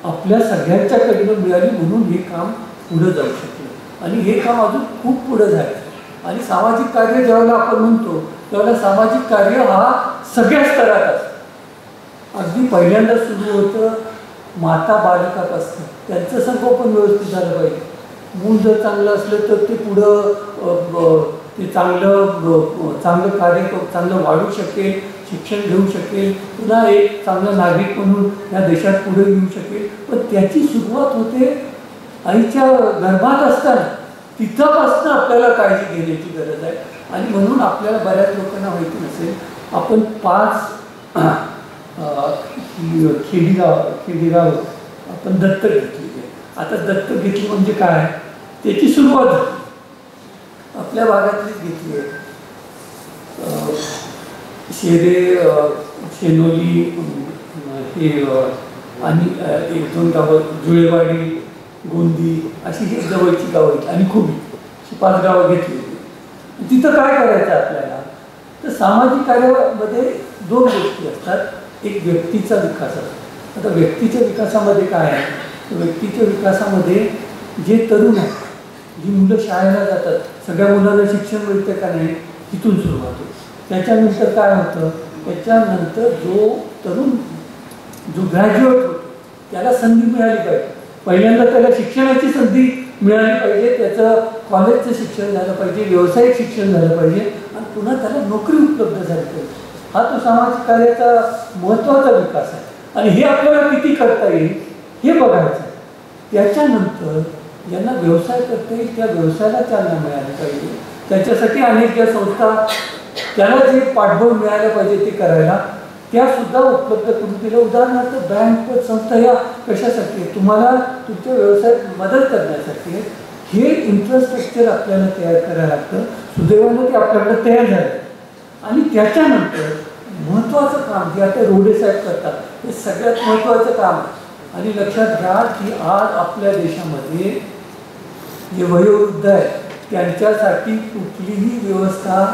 आपल्या सगळ्यांच्याकडनं मिळाली, म्हणून हे काम पुढं जाऊ शकलं आणि हे काम अजून खूप पुढं जायचं. आणि सामाजिक कार्य ज्यावेळेला आपण म्हणतो त्यावेळेला सामाजिक कार्य हा सगळ्या स्तरात असतं. अगदी पहिल्यांदा सुरू होतं माता बालकापासून, त्यांचं संगोपन व्यवस्थित झालं पाहिजे. मूल जर चांगलं असलं तर ते पुढं ते चांगलं कार्य चांगलं वाढू शकेल, शिक्षण घेऊ शकेल, पुन्हा एक चांगलं नागरिक म्हणून या देशात पुढे येऊ शकेल. पण त्याची सुरुवात होते आईच्या गर्भात असताना, तिथंपासून आपल्याला काळजी घेण्याची गरज आहे. आणि म्हणून आपल्याला बऱ्याच लोकांना माहिती नसेल, आपण 5 खेडेगाव आपण दत्तक घेतली. आता दत्तक घेतली म्हणजे काय, त्याची सुरुवात आपल्या भागातलीच घेतली आहे. शेनोली हे आणि 1-2 गावं, जुळेवाडी, गोंदी अशी ही जवळची गावं आहेत आणि खूप 5 गावं घेतली. तिथं काय करायचं आपल्याला, तर सामाजिक कार्यामध्ये 2 गोष्टी असतात. एक व्यक्तीचा विकास असतो. आता व्यक्तीच्या विकासामध्ये काय आहे, तर व्यक्तीच्या विकासामध्ये जे तरुण आहेत, जी मुलं शाळेला जातात, सगळ्या मुलांना शिक्षण मिळतं का नाही, तिथून सुरुवात होते. त्याच्यानंतर काय होतं, त्याच्यानंतर जो तरुण जो ग्रॅज्युएट होतो त्याला संधी मिळाली पाहिजे. पहिल्यांदा त्याला शिक्षणाची संधी मिळाली पाहिजे, त्याचं कॉलेजचं शिक्षण झालं पाहिजे, व्यावसायिक शिक्षण झालं पाहिजे आणि पुन्हा त्याला नोकरी उपलब्ध झाली पाहिजे. हा तो सामाजिक कार्याचा महत्त्वाचा विकास आहे आणि हे आपल्याला किती करता येईल हे बघायचं आहे. त्याच्यानंतर ज्यांना व्यवसाय करता येईल त्या व्यवसायाला चालना मिळाली पाहिजे. त्याच्यासाठी अनेक ज्या संस्था त्याला जे पाठबळ मिळालं पाहिजे ते करायला त्यासुद्धा उपलब्ध करून दिलं. उदाहरणार्थ बँक संस्था या कशासाठी आहे, तुम्हाला तुमच्या व्यवसायात मदत करण्यासाठी. हे इन्फ्रास्ट्रक्चर आपल्याला तयार करायला लागतं. सुदैवानं ते आपल्याकडे तयार झालं आणि त्याच्यानंतर महत्त्वाचं काम जे आता रोडे साहेब करतात हे सगळ्यात महत्त्वाचं काम आहे. आणि लक्षात घ्या की आज आपल्या देशामध्ये जे वयोवृद्ध आहेत त्यांच्यासाठी कुठलीही व्यवस्था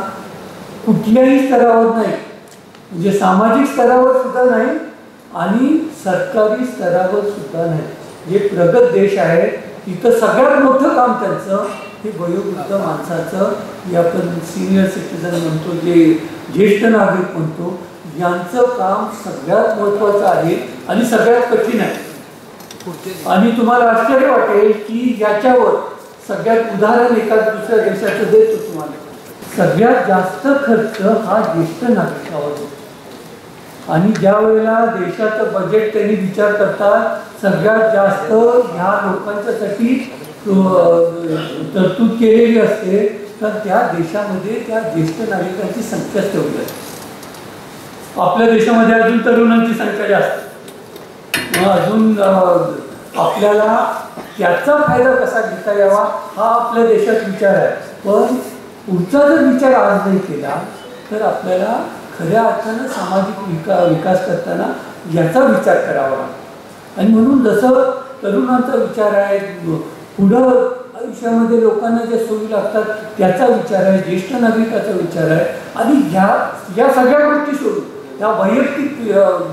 कुठल्याही स्तरावर नाही, म्हणजे सामाजिक स्तरावर सुद्धा नाही आणि सरकारी स्तरावर सुद्धा नाही. जे प्रगत देश आहे तिथं सगळ्यात मोठं काम त्यांचं हे वयोवृद्ध माणसाचं, जे आपण सिनियर सिटीजन म्हणतो, जे ज्येष्ठ नागरिक म्हणतो, यांचं काम सगळ्यात महत्त्वाचं आहे आणि सगळ्यात कठीण आहे. आणि तुम्हाला आश्चर्य वाटेल की याच्यावर सगळ्यात उदाहरण एका दुसऱ्या देशाचं देतो तुम्हाला. सगळ्यात जास्त खर्च हा ज्येष्ठ नागरिकावर होतो आणि ज्या वेळेला देशाचं बजेट त्यांनी विचार करतात सगळ्यात जास्त ह्या लोकांच्यासाठी तरतूद केलेली असते, तर त्या देशामध्ये त्या ज्येष्ठ नागरिकांची संख्याच तेवढी असते. आपल्या देशामध्ये अजून तरुणांची संख्या जास्त, मग अजून आपल्याला त्याचा फायदा कसा घेता यावा हा आपल्या देशात विचार आहे. पण पुढचा जर विचार आज नाही केला तर आपल्याला खऱ्या अर्थानं सामाजिक विकास करताना याचा विचार करावा. आणि म्हणून जसं तरुणांचा विचार आहे, पुढं आयुष्यामध्ये लोकांना ज्या सोयी लागतात त्याचा विचार आहे, ज्येष्ठ नागरिकाचा विचार आहे आणि या सगळ्या गोष्टी सोडून, या वैयक्तिक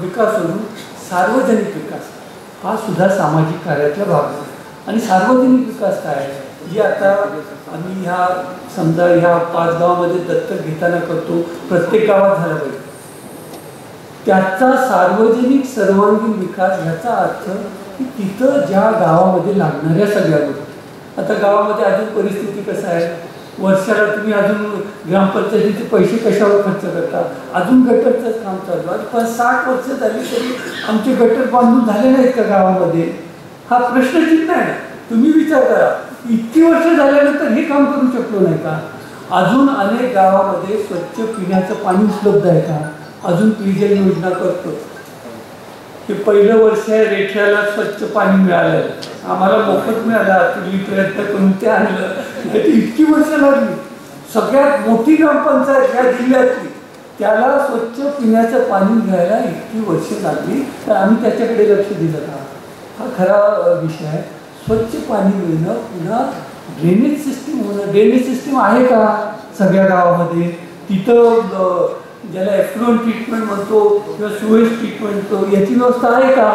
विकास सोडून सार्वजनिक विकास हा सुद्धा सामाजिक कार्यातला भाग आहे. आणि सार्वजनिक विकास काय आहे, जे आता आम्ही ह्या समजा ह्या 5 गावामध्ये दत्तक घेताना करतो, प्रत्येक गावात झाला पाहिजे, त्याचा सार्वजनिक सर्वांगीण विकास ह्याचा अर्थ की तिथं ज्या गावामध्ये लागणाऱ्या सगळ्या गोष्टी. आता गावामध्ये अजून परिस्थिती कसं आहे, वर्षाला तुम्ही अजून ग्रामपंचायतीचे पैसे कशावर खर्च करता, अजून गटरचंच काम चालू आहे. पण 60 वर्ष झाली तरी आमचे गटर बांधून झाले नाहीत का गावामध्ये, हा प्रश्नचिन्ह आहे. तुम्ही विचार करा, इतकी वर्ष झाल्यानंतर हे काम करू शकलो नाही का? अजून अनेक गावामध्ये स्वच्छ पिण्याचं पाणी उपलब्ध आहे का? अजून पेयजल योजना करतो. हे पहिलं वर्ष आहे, रेठ्याला स्वच्छ पाणी मिळालं, आम्हाला मोफत मिळालं, तुम्ही प्रयत्न करून ते आणलं. इतकी वर्ष लागली. सगळ्यात मोठी ग्रामपंचायत ह्या जिल्ह्यातली, त्याला स्वच्छ पिण्याचं पाणी घ्यायला इतकी वर्ष लागली, तर आम्ही त्याच्याकडे लक्ष दिलं का? हा खरा विषय आहे. स्वच्छ पाणी मिळणं, पुन्हा ड्रेनेज सिस्टीम होणं. ड्रेनेज सिस्टीम आहे का सगळ्या गावामध्ये? तिथं ज्याला एफ्लुएंट ट्रीटमेंट म्हणतो किंवा सुएज ट्रीटमेंट म्हणतो, याची व्यवस्था आहे का?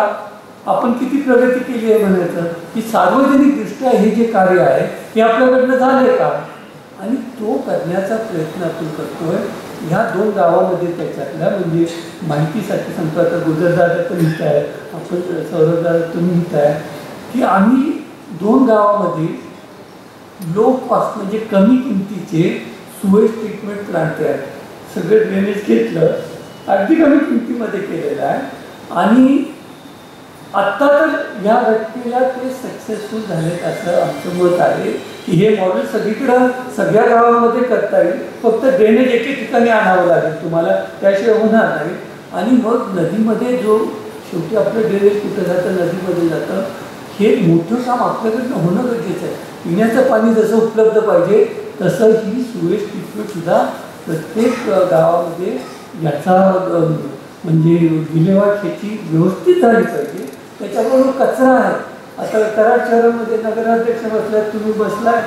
आपण किती प्रगती केली आहे म्हणायचं की सार्वजनिकदृष्ट्या हे जे कार्य आहे हे आपल्याकडनं झाले का? आणि तो करण्याचा प्रयत्न आपण करतोय. ह्या 2 गावामध्ये त्याच्यातल्या म्हणजे माहितीसाठी सांगतो, आता गुजरदादा पण इथं आहे, आपण सौरभदादा तुम्ही इथं आहे, की आम्ही 2 गावामध्ये लो कॉस्ट म्हणजे कमी किमतीचे सुएज ट्रीटमेंट प्लांट तयार, सगळं ड्रेनेज घेतलं, अगदी कमी किमतीमध्ये केलेलं आहे. आणि आत्ता तर ह्या घटनेला ते सक्सेसफुल झालेत असं आमचं मत आहे की हे मॉडेल सगळीकडं सगळ्या गावामध्ये करता येईल. फक्त ड्रेनेज एके ठिकाणी आणावं लागेल तुम्हाला, त्याशिवाय होणार नाही. आणि मग नदीमध्ये जो शेवटी आपलं ड्रेनेज कुठं जातं, नदीमध्ये जातं, हे मोठं काम आपल्याकडनं होणं गरजेचं आहे. पिण्याचं पाणी जसं उपलब्ध पाहिजे तसं ही सुएज ट्रीटमेंटसुद्धा प्रत्येक गावामध्ये याचा म्हणजे विल्हेवाट ह्याची व्यवस्थित झाली पाहिजे. त्याच्याबरोबर कचरा आहे. आता कराड शहरामध्ये नगराध्यक्ष बसलाय, तुम्ही बसलाय,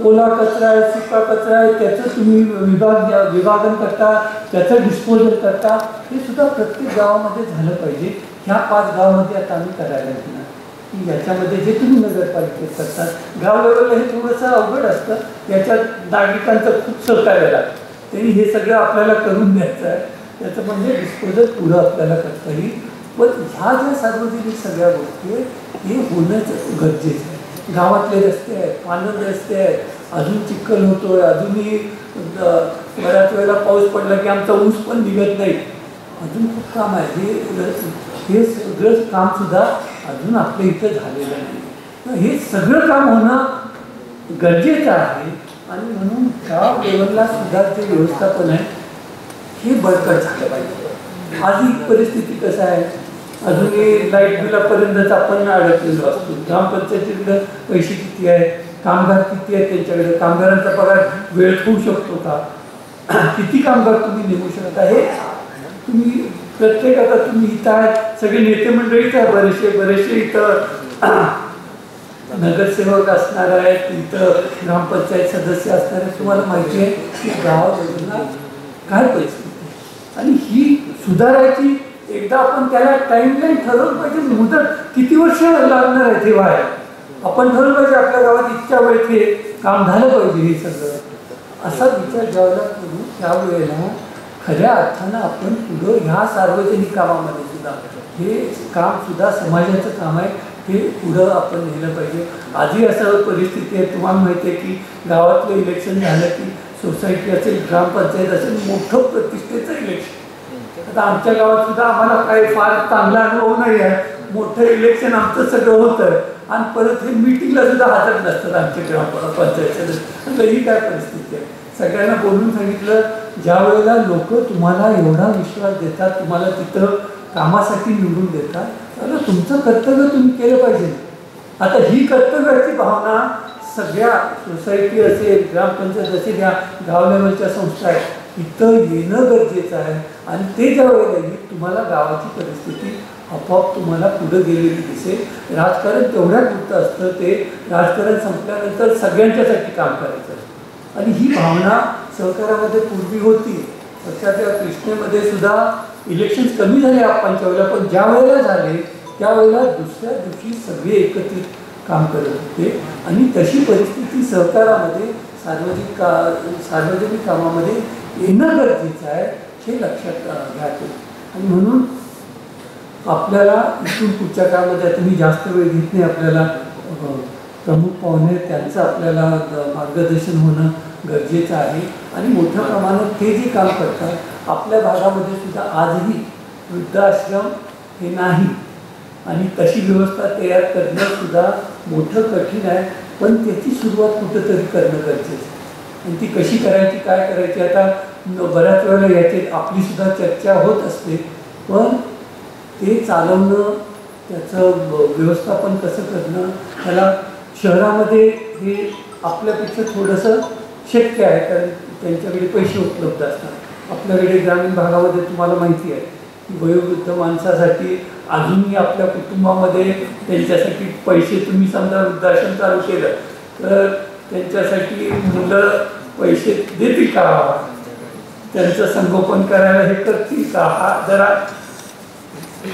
ओला कचरा आहे, सुका कचरा आहे, त्याचं तुम्ही विभागन करता, त्याचं डिस्पोजल करता, हे सुद्धा प्रत्येक गावामध्ये झालं पाहिजे. ह्या 5 गावामध्ये आता आम्ही करायला लागणार की याच्यामध्ये जे तुम्ही नगरपालिकेत करतात, गाव लेवलला हे थोडंसं अवघड असतं, याच्यात नागरिकांचं खूप सहकार्य लागतं. तरी हे सगळं आपल्याला करून द्यायचं आहे. त्याचं म्हणजे डिस्पोजल पुढं आपल्याला करता येईल. पण ह्या ज्या सार्वजनिक सगळ्या गोष्टी आहेत हे होणंच गरजेचं आहे. गावातले रस्ते आहेत, पाणंद रस्ते आहेत, अजून चिखल होतोय, अजूनही बऱ्याच वेळेला पाऊस पडला की आमचा ऊस पण निघत नाही. अजून खूप काम आहे. हे सगळं कामसुद्धा अजून आपल्या इथं झालेलं नाही. हे सगळं काम होणं गरजेचं आहे. आणि म्हणून गाव लेवलला सुद्धा जे व्यवस्थापन आहे हे बळकट झालं पाहिजे. आज ही परिस्थिती कसं आहे, अजूनही लाईट बिलापर्यंतच आपण अडकलेलो असतो. ग्रामपंचायतीकडे पैसे किती आहेत, कामगार किती आहेत त्यांच्याकडे, कामगारांचा पगार वेळेत होऊ शकतो का, किती कामगार तुम्ही नेमू शकता, हे तुम्ही प्रत्येक आता तुम्ही इथं आहेत सगळे नेते मंडळीच आहे, बरेचसे इथं नगरसेवक असणार आहेत, इथं ग्रामपंचायत सदस्य असणार आहेत. तुम्हाला माहिती आहे की गावाला काय परिस्थिती आणि ही सुधारायची. एकदा आपण त्याला टाइमलाईन ठरवलं पाहिजे, मुदत किती वर्ष लागणार आहे तेव्हा आहे आपण ठरवलं पाहिजे. आपल्या गावात इतक्या वेळेत हे काम झालं पाहिजे. हे सगळं असा विचार ज्यावेळेला करू त्यावेळेला खऱ्या अर्थानं आपण पुढं ह्या सार्वजनिक कामामध्ये सुद्धा हे काम सुद्धा समाजाचं काम आहे, हे पुढं आपण नेलं पाहिजे. आधी असं परिस्थिती आहे, तुम्हाला माहिती आहे की गावातलं इलेक्शन झालं की सोसायटी असेल, ग्रामपंचायत असेल, मोठं प्रतिष्ठेचं इलेक्शन. आता आमच्या गावात सुद्धा आम्हाला काही फार चांगला अनुभव नाही आहे. मोठं इलेक्शन आमचं सगळं होतं आणि परत हे मीटिंगला सुद्धा हजर नसतात आमच्या ग्रामपंचायत. ही काय परिस्थिती आहे. सगळ्यांना बोलून सांगितलं, ज्या वेळेला लोक तुम्हाला एवढा विश्वास देतात, तुम्हाला तिथं कामासाठी निवडून देतात, तर तुमचं कर्तव्य तुम्ही केलं पाहिजे. आता ही कर्तव्याची भावना सगळ्या सोसायटी असेल, ग्रामपंचायत असेल, या गाव लेवलच्या संस्था आहेत, इथं येणं गरजेचं आहे. आणि ते ज्या वेळेला येईल तुम्हाला गावाची परिस्थिती आपोआप तुम्हाला पुढं गेलेली दिसेल. राजकारण तेवढ्याच पुरतं असतं, ते राजकारण संपल्यानंतर सगळ्यांच्यासाठी काम करायचं असतं. आणि ही भावना सहकारामध्ये पूर्वी होती. पक्षाच्या कृष्णेमध्ये सुद्धा इलेक्शन्स कमी झाले आपांच्या वेळेला, पण ज्या वेळेला झाले त्यावेळेला दुसऱ्या दिवशी सगळे एकत्रित काम करत होते. आणि तशी परिस्थिती सहकारामध्ये सार्वजनिक कामामध्ये येणं गरजेचं आहे, हे लक्षात घ्यायचं. आणि म्हणून आपल्याला इथून पुढच्या काळामध्ये आता मी जास्त वेळ घेत नाही, आपल्याला प्रमुख पाहुणे त्यांचं आपल्याला मार्गदर्शन होणं गरजेचं आहे. आणि मोठ्या प्रमाणात ते जे काम करतात आपल्या भागामध्ये सुद्धा आजही वृद्धाश्रम हे नाही आणि तशी व्यवस्था तयार करणं सुद्धा मोठं कठीण आहे. पण त्याची सुरुवात कुठंतरी करणं गरजेचं आहे. आणि ती कशी करायची, काय करायची, आता बऱ्याच वेळेला याची आपली सुद्धा चर्चा होत असते. पण ते चालवणं, त्याचं व्यवस्थापन कसं करणं, त्याला शहरामध्ये हे आपल्यापेक्षा थोडंसं शक्य आहे, कारण त्यांच्याकडे पैसे उपलब्ध असतात. आपल्याकडे ग्रामीण भागामध्ये तुम्हाला माहिती आहे वयोवृद्ध माणसासाठी अजूनही आपल्या कुटुंबामध्ये त्यांच्यासाठी पैसे, तुम्ही समजा वृद्धाश्रम चालू केलं तर त्यांच्यासाठी मुलं पैसे देतील का, त्यांचं संगोपन करायला हे करतील का, हा जरा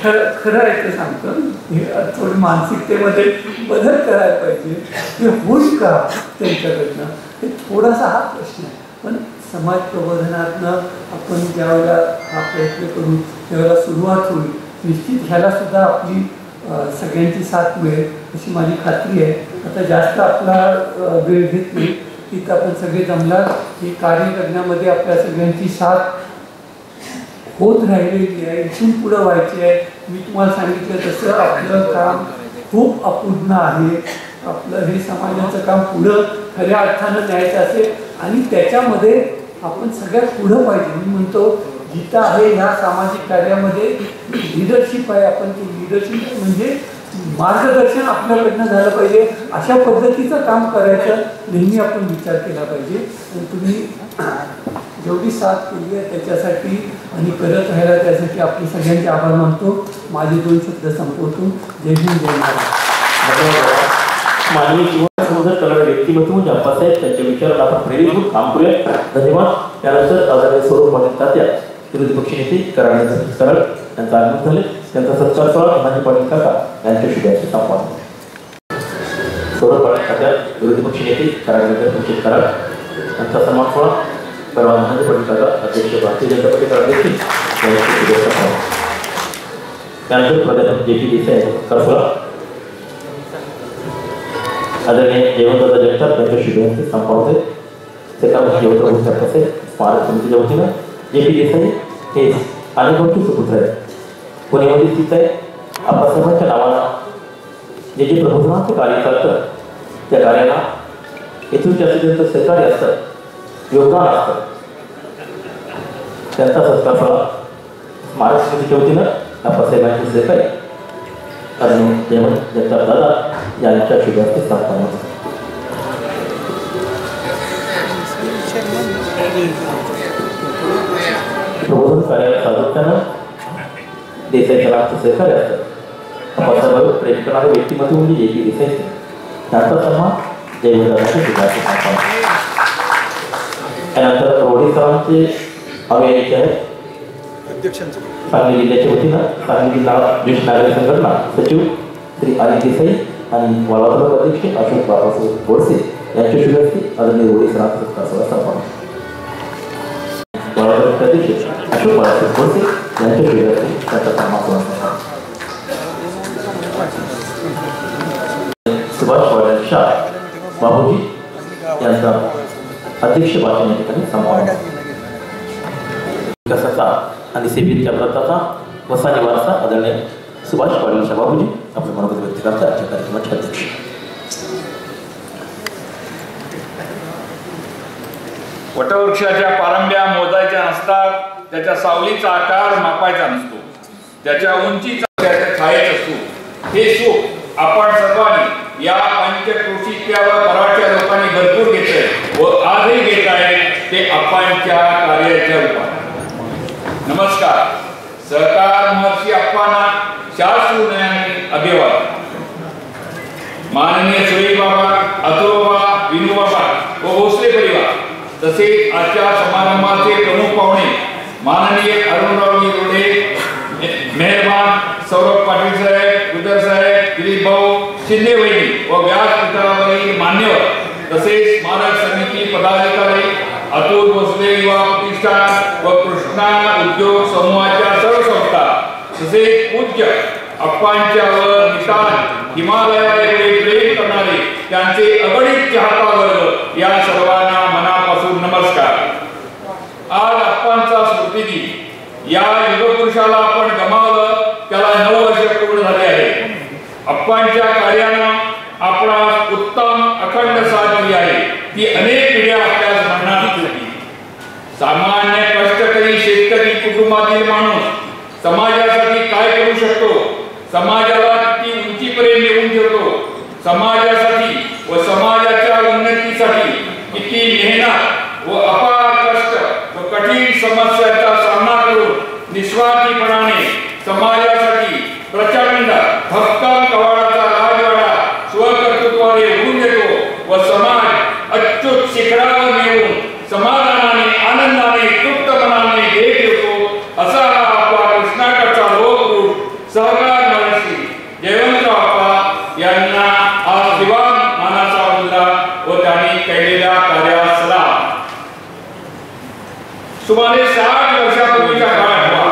खरं आहे ते सांगतो. हे थोडी मानसिकतेमध्ये बदल करायला पाहिजे. हे होईल का त्यांच्याकडनं, हे थोडासा हा प्रश्न आहे. पण समाज प्रबोधनातनं आपण ज्यावेळेला हा प्रयत्न करू त्यावेळेला सुरुवात होईल. निश्चित ह्याला सुद्धा आपली सगळ्यांची साथ मिळेल अशी माझी खात्री आहे. आता जास्त आपला वेळ घेत नाही, तिथं आपण सगळे जमणार. हे कार्य करण्यामध्ये आपल्या सगळ्यांची साथ होत राहिलेली आहे, इथून पुढं व्हायची आहे. मी तुम्हाला सांगितलं तसं आपलं काम खूप अपूर्ण आहे. आपलं हे समाजाचं काम पुढं खऱ्या अर्थानं न्यायचं असेल आणि त्याच्यामध्ये आपण सगळ्यात पुढं पाहिजे. मी म्हणतो गीता आहे ह्या सामाजिक कार्यामध्ये लिडरशिप आहे. आपण ती लिडरशिप म्हणजे मार्गदर्शन आपल्याकडनं झालं पाहिजे. अशा पद्धतीचं काम करायचं नेहमी आपण विचार केला पाहिजे. आणि तुम्ही जेवढी साथ केली आहे त्याच्यासाठी आणि करत राहिला त्यासाठी आपले सगळ्यांचे आभार मानतो. माझे 2 शब्द संपवतो. जय हिंद, जय महाराष्ट्र. मानवी जीवन समजत करणारे व्यक्तिमत्व म्हणजे अप्पासाहेब, त्यांच्या विचाराला आपण प्रेरित होऊन काम करूया. धन्यवाद. त्यानंतर आदरणीय स्वरूप पाटील तात्या, विरोधी पक्षनेते कराड यांचं आगमन झाले. त्यांचा सत्कार सोहळा धनाजी पाटील काका यांच्या शुभाचे संपन्न. स्वरूप पाटील तात्या, विरोधी पक्षनेते कराड यांचा सन्मान सोहळा परवा धनाजी पाटील काका अध्यक्ष भारतीय जनता पार्टी कराड देखील यांच्या शुभेच्छा सोहळा. त्यानंतर प्राध्यापक JP देसाई यांचा सत्कार सोहळा आदरणीय जयवंतदादा जगताप यांच्या शुभेच्छा संपवते. सेकामध्ये जयवंतराव असे स्मारक समितीच्या वतीनं JP देसाई हे अनेकांचे सुपुत्र आहेत. पुण्यामध्ये स्थित आहे. आप्पासाहेबांच्या नावानं जे प्रबोधनाचं कार्य करतं त्या कार्याला येथून जास्तीत जास्त सहकार्य असतं, योगदान असतं. त्यांचा सत्कार सोहळा स्मारक समितीच्या वतीनं आप्पासाहेबांचे सहकार्य आणि जयवंत जगताप दादा यांच्या शुभार्थी संपन्न. प्रबोधन कार्याला सातत्यानं देसाई सरांचं सहकार्य असतं. आप्पासाहेबांवर प्रेम करणारे व्यक्तिमत्व म्हणजे JP देसाई. त्यांचा सन्मान जयवंतदादांच्या शुभार्थी संपन्न. त्यानंतर रोहित सरांचे अभियानाचे आहेत. सांगली जिल्ह्याच्या वतीनं सांगली जिल्हा ज्येष्ठ नागरिक संघटना सचिव श्री अनिल देसाई आणि वाळवा तालुका अध्यक्ष अशोक बाबासाहेब बोरसे यांच्या शुभार्थी आदरणीय रोहित सरांचा सत्कार सोहळा संपन्न. वाळवा तालुका अध्यक्ष अशोक बाबासाहेब बोरसे यांच्या शुभार्थी त्यांचा सन्मान सोहळा. सुभाष वाडल शाह बाबूजी यांचा अध्यक्ष भाषण या ठिकाणी संपन्न. विकासाचा आणि सेवेच्या व्रताचा वसानी वारसा आदरणीय सुभाष पाटील शाह बाबूजी आपल्या मनोगत व्यक्त करतात. आजच्या कार्यक्रमाचे अध्यक्ष. वटवृक्षाच्या पारंब्या मोजायच्या नसतात, त्याच्या सावलीचा आकार मापायचा नसतो, त्याच्या उंचीचा त्याच्या छायेत असतो. हे सुख आपण सर्वांनी या पंचक्रोशीत्यावर मराठ्या लोकांनी भरपूर घेतलंय व आजही घेत आहे ते आप्पांच्या कार्याच्या रूपाने. नमस्कार. सहकार महर्षी अप्पांना शास्त्रज्ञानी अभिवादन. माननीय सुरेश बाबा, अतुल बाबा, विनू बाबा व भोसले परिवार तसेच आजच्या समारंभाचे प्रमुख पाहुणे माननीय अरुणरावजी रोडे, मेहरबान सौरभ पाटील साहेब, गुजर साहेब, दिलीप भाऊ, शिंदे वहिनी व व्यासपीठावरील मान्यवर तसेच स्मारक समिती पदाधिकारी, अतुल भोसले युवा प्रतिष्ठान व कृष्णा उद्योग समूहाच्या सर्व संस्था तसेच पूज्य अप्पांच्यावर नितांत हिमालया एवढे प्रेम करणारे त्यांचे अगणित चाहता वर्ग या सर्वांना मनापासून नमस्कार. आज अप्पांचा स्मृतिदिन. या युगपुरुषाला आपण गमावलं त्याला 9 वर्ष पूर्ण झाले आहे. अप्पांच्या कार्यानं आपणास उत्तम अखंड साथ दिली आहे. ती अनेक पिढ्या आपल्यास म्हणणार होती. सामान्य कष्टकरी शेतकरी कुटुंबातील माणूस समाजासाठी काय करू शकतो, समाजाला किती उंचीपर्यंत नेऊन ठेवतो, समाजासाठी व समाजाच्या उन्नतीसाठी किती मेहनत व अपार कष्ट व कठीण समस्यांचा सामना करून निस्वार्थीपणाने सुख शिखरावर नेऊन समाधानाने आनंदाने तृप्त मनाने भेट देतो असा हा आपला कृष्णाकडचा लोकरूप सहकार महर्षी जयवंतराव अप्पा यांना आज दिवाण मानाचा मुलगा व त्यांनी केलेल्या कार्यास सलाम. सुमारे 60 वर्षापूर्वीचा काळ होता.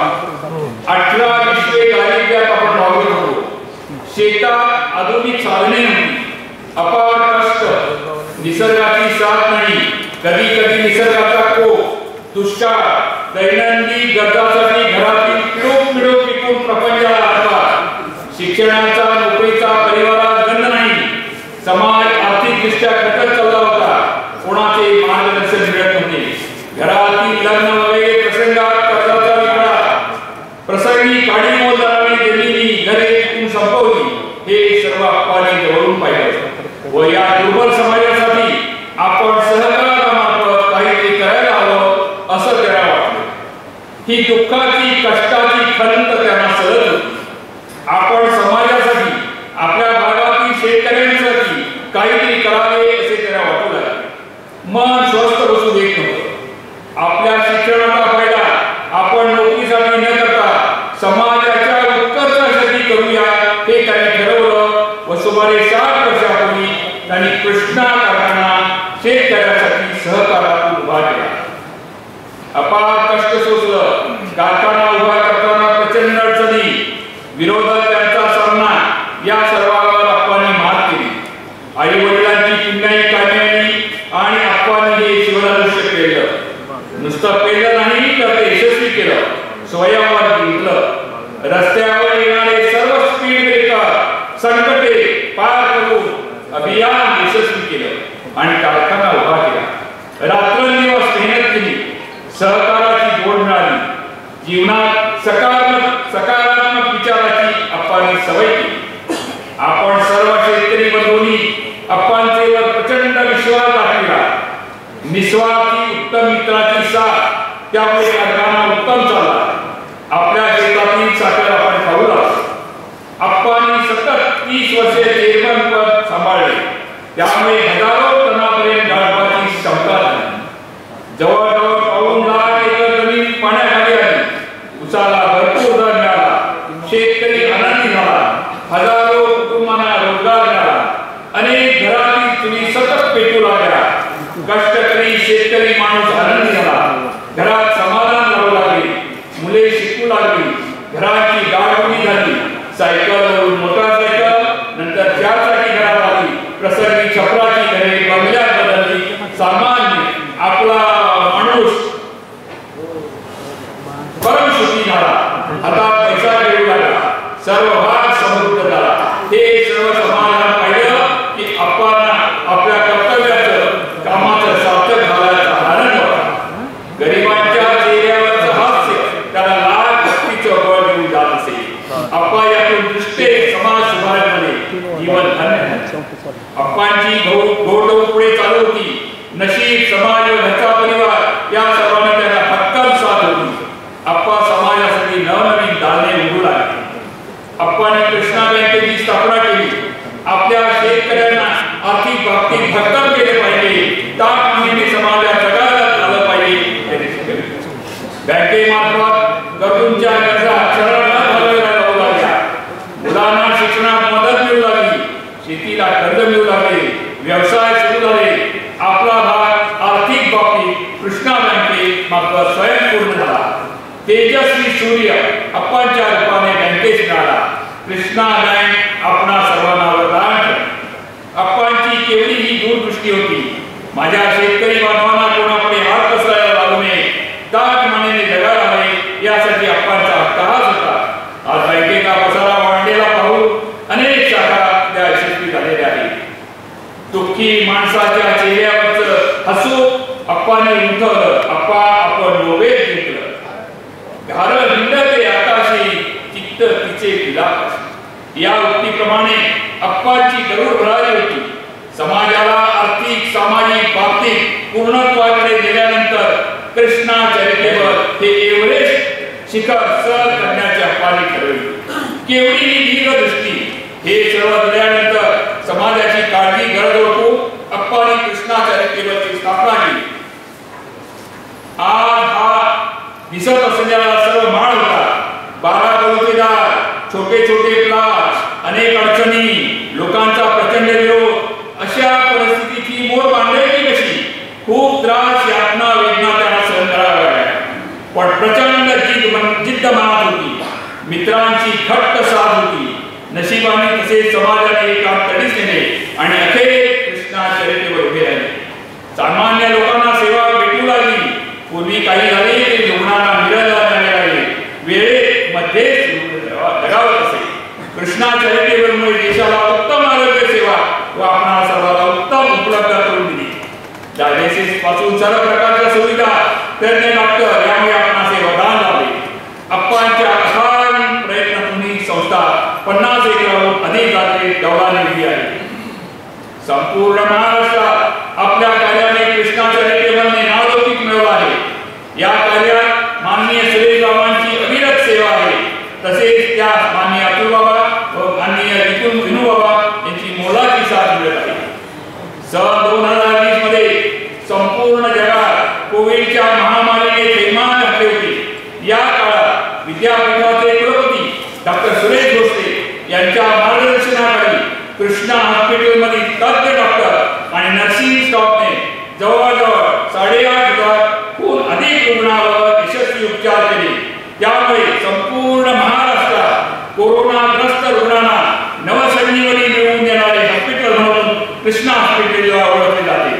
18 विश्वे दारिद्र्यात आपण वावरत होतो. शेतात आधुनिक साधने नव्हती. अपार कष्ट, निसर्गाची साथ नाही, कधी कधी निसर्गाचा कोप, दुष्काळ, दैनंदिन गरजासाठी घरातील पिढो पिकून प्रपंचाला हातभार, शिक्षणाचा नोकरीचा परिवारात गंध नाही, समाज आर्थिकदृष्ट्या खचत चालला होता, कोणाचे मार्गदर्शन मिळत नव्हते. घरातील लग्न वगैरे प्रसंगात कर्जाचा विकडा, प्रसंगी काढी मोलदाराने जमिनी घरे विकून संपवली. हे सर्व अप्पाने जवळून पाहिलं व या दुर्बल समाजासाठी आपण सहकारामार्फत काहीतरी करायला हवं असं त्यांना वाटलं. ही दुःखाची कष्टाची खंत त्यांना सलत होती. आपण समाजासाठी, आपल्या भागातील शेतकऱ्यांसाठी काहीतरी करावे असे त्यांना वाटू लागले. मन स्वस्थ बसू देत नव्हतं. आपल्या शिक्षणाचा फायदा आपण नोकरीसाठी न करता समाजाच्या उत्कर्षासाठी करूया हे त्यांनी ठरवलं व सुमारे 60 वर्षापूर्वी त्यांनी कृष्णा कारखाना शेतकऱ्यासाठी सहकारातून उभा केला. अपार कष्ट सोसलं. कारखाना उभा करताना प्रचंड अडचणी, विरोधात त्यांचा सामना, या सर्वांवर अप्पांनी मात केली. आई वडिलांची पुण्याई काढण्यानी आणि अप्पांनी हे शिवधनुष्य केलं. नुसतं पेलं नाही तर ते यशस्वी केलं. स्वयंवर जिंकलं. रस्त्यावर येणारे सर्व स्पीड ब्रेकर, संकटे पार करून अभियान यशस्वी केलं आणि कारखाना उभा केला. रात्रंदिवस मेहनत केली. सहकाराची जोड मिळाली. जीवनात सकारात्मक विचाराची अप्पांनी सवय केली. आपण सर्व शेतकरी बंधूंनी अप्पांचेवर प्रचंड विश्वास दाखविला. निस्वार्थी उत्तम मित्राची साथ, त्यामुळे कारखाना उत्तम चालला. आपल्या शेतातील साखर आपण खाऊ लागलो. अप्पांनी सतत 30 वर्षे चेअरमन पद सांभाळले. त्यामुळे हजारो टनापर्यंत गाळपाची क्षमता झाली. जवळजवळ 2 लाख एकर जमीन पाण्याखाली आली. उसाला भरपूर दर मिळाला. शेतकरी आनंदी झाला. हजारो कुटुंबांना रोजगार मिळाला. अनेक घरातील चुली सतत पेटू लागल्या. कष्टकरी शेतकरी माणूस आनंदी झाला. घरात समाधान राहू लागले. मुले शिकू लागली. घराची गाडगुडी झाली. सायकलवरून मोटारसायकल, नंतर 4 चाकी घरात आली. प्रसंगी छपराची घरे बंगल्यात बदलली. सामान्य आपला माणूस परम सुखी झाला. हातात पैसा मिळू लागला. सर्व भाग समृद्ध झाला. हे सर्व समाधान पाहिलं की अप्पांना आपल्या कर्तव्याचं, कामाचं सार्थक झाल्याचा आनंद होता. गरिबांच्या चेहऱ्यावरचं हास्य त्याला लाख भक्तीचं बळ देऊन जात असे. अप्पा यातून दृष्टे समाज सुधारणारे जीवन धन्य. अप्पांची घोडदौड पुढे चालू होती. नशीब, समाज व घरचा परिवार या सर्वांना त्यांना भक्कम साथ होती. अप्पा समाजासाठी नवनवीन दालने उघडू लागले. अप्पांनी कृष्णा बँकेची स्थापना केली. आपल्या शेतकऱ्यांना आर्थिक बाबतीत भक्कम केले पाहिजे. ताकदीने समाजात जगायला आलं पाहिजे. बँकेमार्फत गरजूंच्या गरजा जाऊ लागल्या. मुलांना शिक्षणात मदत मिळू लागली. शेतीला कर्ज मिळू लागले. व्यवसाय सुरू झाले. आपला भाग आर्थिक बाबतीत कृष्णा बँकेमार्फत स्वयंपूर्ण झाला. तेजस्वी सूर्य अप्पांच्या रूपाने बँकेत मिळाला. कृष्णा बँक आपणा सर्वांना वरदान ठरली. अप्पांची केवढी ही दूरदृष्टी होती. माझ्या शेतकरी बांधवांना कोणाकडे हात पसरायला लागू नये, ताक मानेने जगायला हवे यासाठी अप्पांचा अट्टहास होता. आज बँकेचा पसारा वाढलेला पाहून अनेक शाखा त्या यशस्वी झालेल्या आहेत. दुःखी माणसाच्या चेहऱ्यावरचं हसू अप्पाने उमटवलं. अप्पा आपण नोबेल जिंकलं. घारं हिंडते आकाशी, चित्त तिचे विलास. या उक्तीप्रमाणे अप्पांची गरुड भरारी होती. समाजाला आर्थिक सामाजिक बाबतीत पूर्णत्वाकडे गेल्यानंतर कृष्णा चॅरिटेबल हे एव्हरेस्ट शिखर सर करण्याचे अप्पांनी ठरवले. केवढी दीर्घदृष्टी. हे सर्व दिल्यानंतर समाजाची काळजी गरज ओळखून अप्पांनी कृष्णा चॅरिटेबलची स्थापना सर्वांची घट्ट साथ होती. नशिबाने तसेच समाजाने काम तडीस नेले आणि अखेर कृष्णा चरितेवर उभे राहिले. सामान्य लोकांना सेवा भेटू लागली. पूर्वी काही झाले ते रुग्णांना मिळायला लागले. वेळेत मध्येच जगावत असे. कृष्णा चरितेवरमुळे देशाला उत्तम आरोग्य सेवा व आपणाला सर्वांना उत्तम उपलब्ध करून दिली. डायलिसिस पासून सर्व प्रकारच्या सुविधा तज्ञ डॉक्टर यामुळे आपणास वरदान लाभले. अप्पांच्या अथाग प्रयत्नातून ही संस्था 50 एकराहून अधिक जागेत डौलाने दिली आहे. संपूर्ण महाराष्ट्रात आपल्या कार्याने कृष्णा चरितेवरने नावलौकिक मिळवला आहे. या कार्यात माननीय सुरेश बाबांची अविरत सेवा आहे. तसेच त्या माननीय अतुल बाबा व माननीय विनू बाबा यांची मोलाची साथ मिळत आहे. सन 2020 मध्ये संपूर्ण जगात कोविडच्या महामारीने थैमान घातले होते. या काळात विद्यापीठाचे कुलपती डॉक्टर सुरेश भोसले यांच्या मार्गदर्शनाखाली कृष्णा हॉस्पिटलमधील तज्ञ डॉक्टर आणि नर्सिंग स्टाफने जवळजवळ 8,500 अधिक रुग्णांवर यशस्वी उपचार केले. त्यामुळे संपूर्ण महाराष्ट्रात कोरोनाग्रस्त रुग्णांना नवसंजीवनी मिळवून देणारे हॉस्पिटल म्हणून कृष्णा हॉस्पिटलला ओळखले जाते.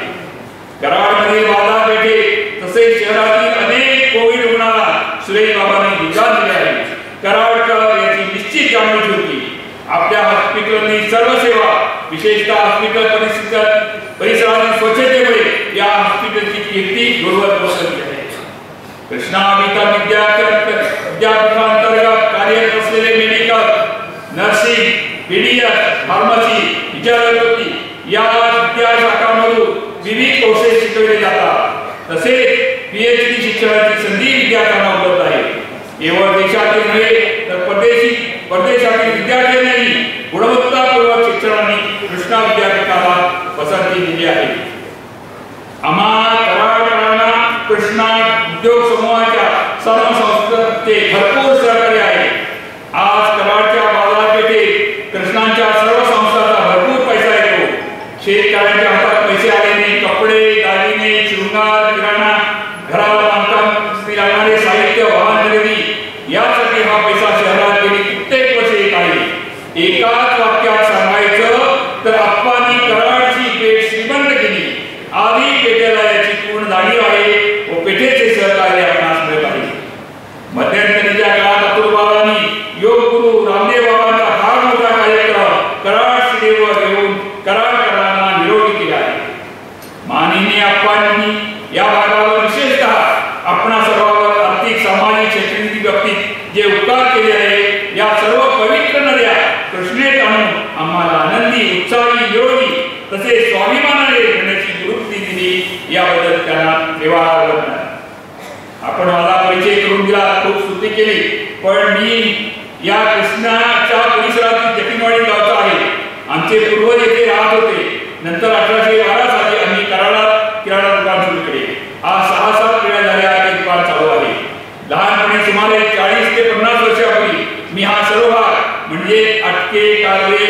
कराडमधील बाजारपेठे तसेच शहरातील अनेक कोविड रुग्णांना सुरेश बाबांनी दिग्गाज दिले आहे. कराडकर याची निश्चित जाणीव होती. आपल्या हॉस्पिटलनी सर्व सेवा विशेषतः हॉस्पिटल परिसरातील स्वच्छतेमुळे या हॉस्पिटलची कीर्ती गुरुवर बसवली आहे. कृष्णा विद्यापीठांतर्गत कार्यरत असलेले medical, nursing, PDS, pharmacy, physiotherapy या विद्याशाखांमधून विविध कोर्सेस शिकवले जातात. तसेच पीएचडी शिक्षणाची संधी विद्यार्थ्यांना उपलब्ध आहे. केवळ देशातील नव्हे तर परदेशातील विद्यार्थ्यांनाही गुणवत्तापूर्वक शिक्षणाने कृष्णा विद्यापीठाला पसंती दिली आहे. आम्हा कराडकरांना कृष्णा उद्योग समूहाच्या सर्व संस्थांचे भरपूर सहकार्य आहे. आज कराडच्या बाजारपेठेत कृष्णांच्या सर्व संस्थांचा भरपूर पैसा येतो. शेतकऱ्यांच्या हातात पैसे आलेने कपडे, दागिने, शृंगार, किराणा, घराला बांधकाम लागणारे साहित्य, वाहन खरेदी यासाठी हा पैसा शहरात गेली कित्येक वर्षे येत आहे. एकाच वाक्यात सांगायचं तर आप्पांनी कराडची पेठ श्रीमंत केली. आधी पेठेला याची पूर्ण जाणीव आहे व पेठेचे सहकार्य आपणास मिळत आहे. मध्यंतरीच्या काळात अतुल बाबांनी योग गुरु रामदेव बाबांचा फार मोठा कार्यक्रम कराड श्रीदेवर घेऊन कराडकरांना निरोगी केला आहे. माननीय आप्पांनी या भागावर विशेषतः आपणा सर्वांवर आर्थिक, सामाजिक, शैक्षणिक बाबतीत जे उपकार केले आहे या सर्व पवित्र नद्या कृष्णेत आणून आम्हाला आनंदी, उत्साही, निरोगी तसेच स्वाभिमानाने जगण्याची गुरुवृत्ती दिली. याबद्दल त्यांना देवाला वंदन. आपण मला परिचय करून दिला, खूप स्तुती केली, पण मी या कृष्णाच्या परिसरातील जटिनवाडी गावचा आहे. आमचे पूर्वज येथे राहत होते. नंतर 1812 साली आम्ही कराडात किराणा दुकान सुरू केले. आज 6-7 पिढ्या झाल्या ते दुकान चालू आहे. लहानपणी सुमारे 40 ते 50 वर्षापूर्वी मी हा सर्व भाग म्हणजे अटके, कालवे,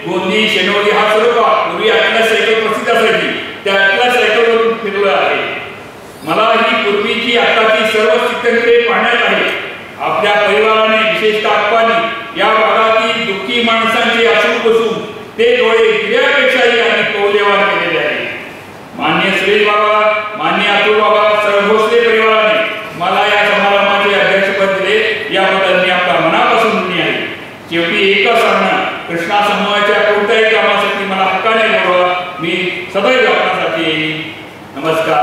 गोंदी, शेनोली हा सर्व भाग पूर्वी अटला सायकल प्रसिद्ध असायची त्या अटला सायकलवरून फिरलो आहे. मला ही पूर्वीची आताची सर्व चित्रपटे पाहण्यात आहे. आपल्या परिवाराने विशेषतः आप्पांनी या भागातील दुःखी माणसांचे अश्रू पुसून ते डोळे दिव्यापेक्षाही अधिक मौल्यवान केलेले आहे. माननीय सुरेश बाबा, माननीय अतुल बाबा, सर्व भोसले परिवाराने मला या समारंभाचे अध्यक्षपद दिले. याबद्दल मी आपल्या मनापासून ऋणी आहे. शेवटी एकच सांगणं, कृष्णा समूहाच्या कोणत्याही कामासाठी मला हक्काने बोलवा. मी सदैव आपल्यासाठी येईन. नमस्कार.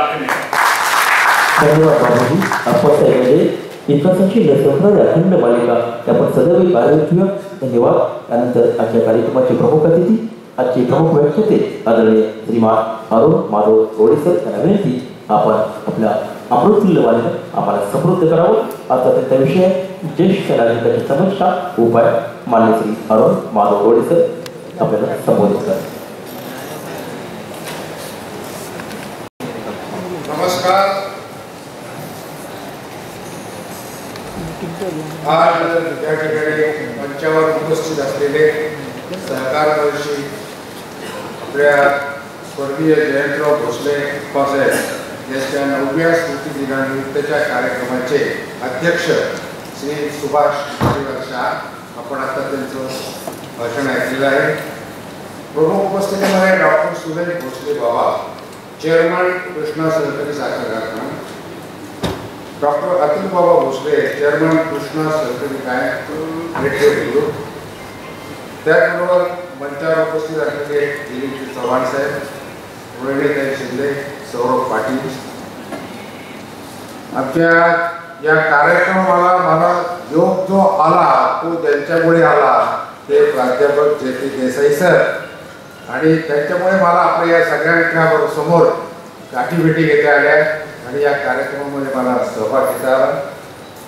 धन्यवाद बाबाजी. आप्पासाहेबांचे विकासाची लसंद्र अखंड मालिका आपण सदैव कार्यरत ठेवूया. धन्यवाद. त्यानंतर आजच्या कार्यक्रमाचे प्रमुख अतिथी, आजचे प्रमुख व्याख्याते आदरणीय श्रीमान अरुण माधव रोडेसर यांना विनंती, आपण आपल्या अमृतुल्य मालिका आम्हाला समृद्ध करावं. आता त्यांचा विषय ज्येष्ठ नागरिकांची समस्या उपाय. मान्य श्री अरुण माधव रोडेसर आपल्याला संबोधित करा. नमस्कार. आज त्या ठिकाणी मंचावर उपस्थित असलेले सहकार महर्षी आपल्या स्वर्गीय जयंतराव भोसले अप्पासाहेब यांच्या 9व्या स्मृतिदिनानिमित्तच्या कार्यक्रमाचे अध्यक्ष श्री सुभाष शाह आपण आता त्यांचं भाषण ऐकलेलं आहे. प्रमुख उपस्थितीमध्ये डॉक्टर सुरेश भोसले बाबा, चेअरमन कृष्णा सहकारी साखर कारखाना, डॉक्टर अतुल बाबा भोसले, चेअरमन कृष्णा सहकारी बँक ग्रुप, त्याचबरोबर मंचावर उपस्थित असलेले दिलीप चव्हाण साहेब, रोहिणीताई शिंदे, सौरभ पाटील. आमच्या या कार्यक्रमाला मला योग जो आला तो त्यांच्यामुळे आला, ते प्राध्यापक जे टी देसाई सर, आणि त्यांच्यामुळे मला आपल्या या सगळ्यांच्या समोर गाठीभेटी घेता आल्या आणि या कार्यक्रमामध्ये मला सहभाग घेता आला.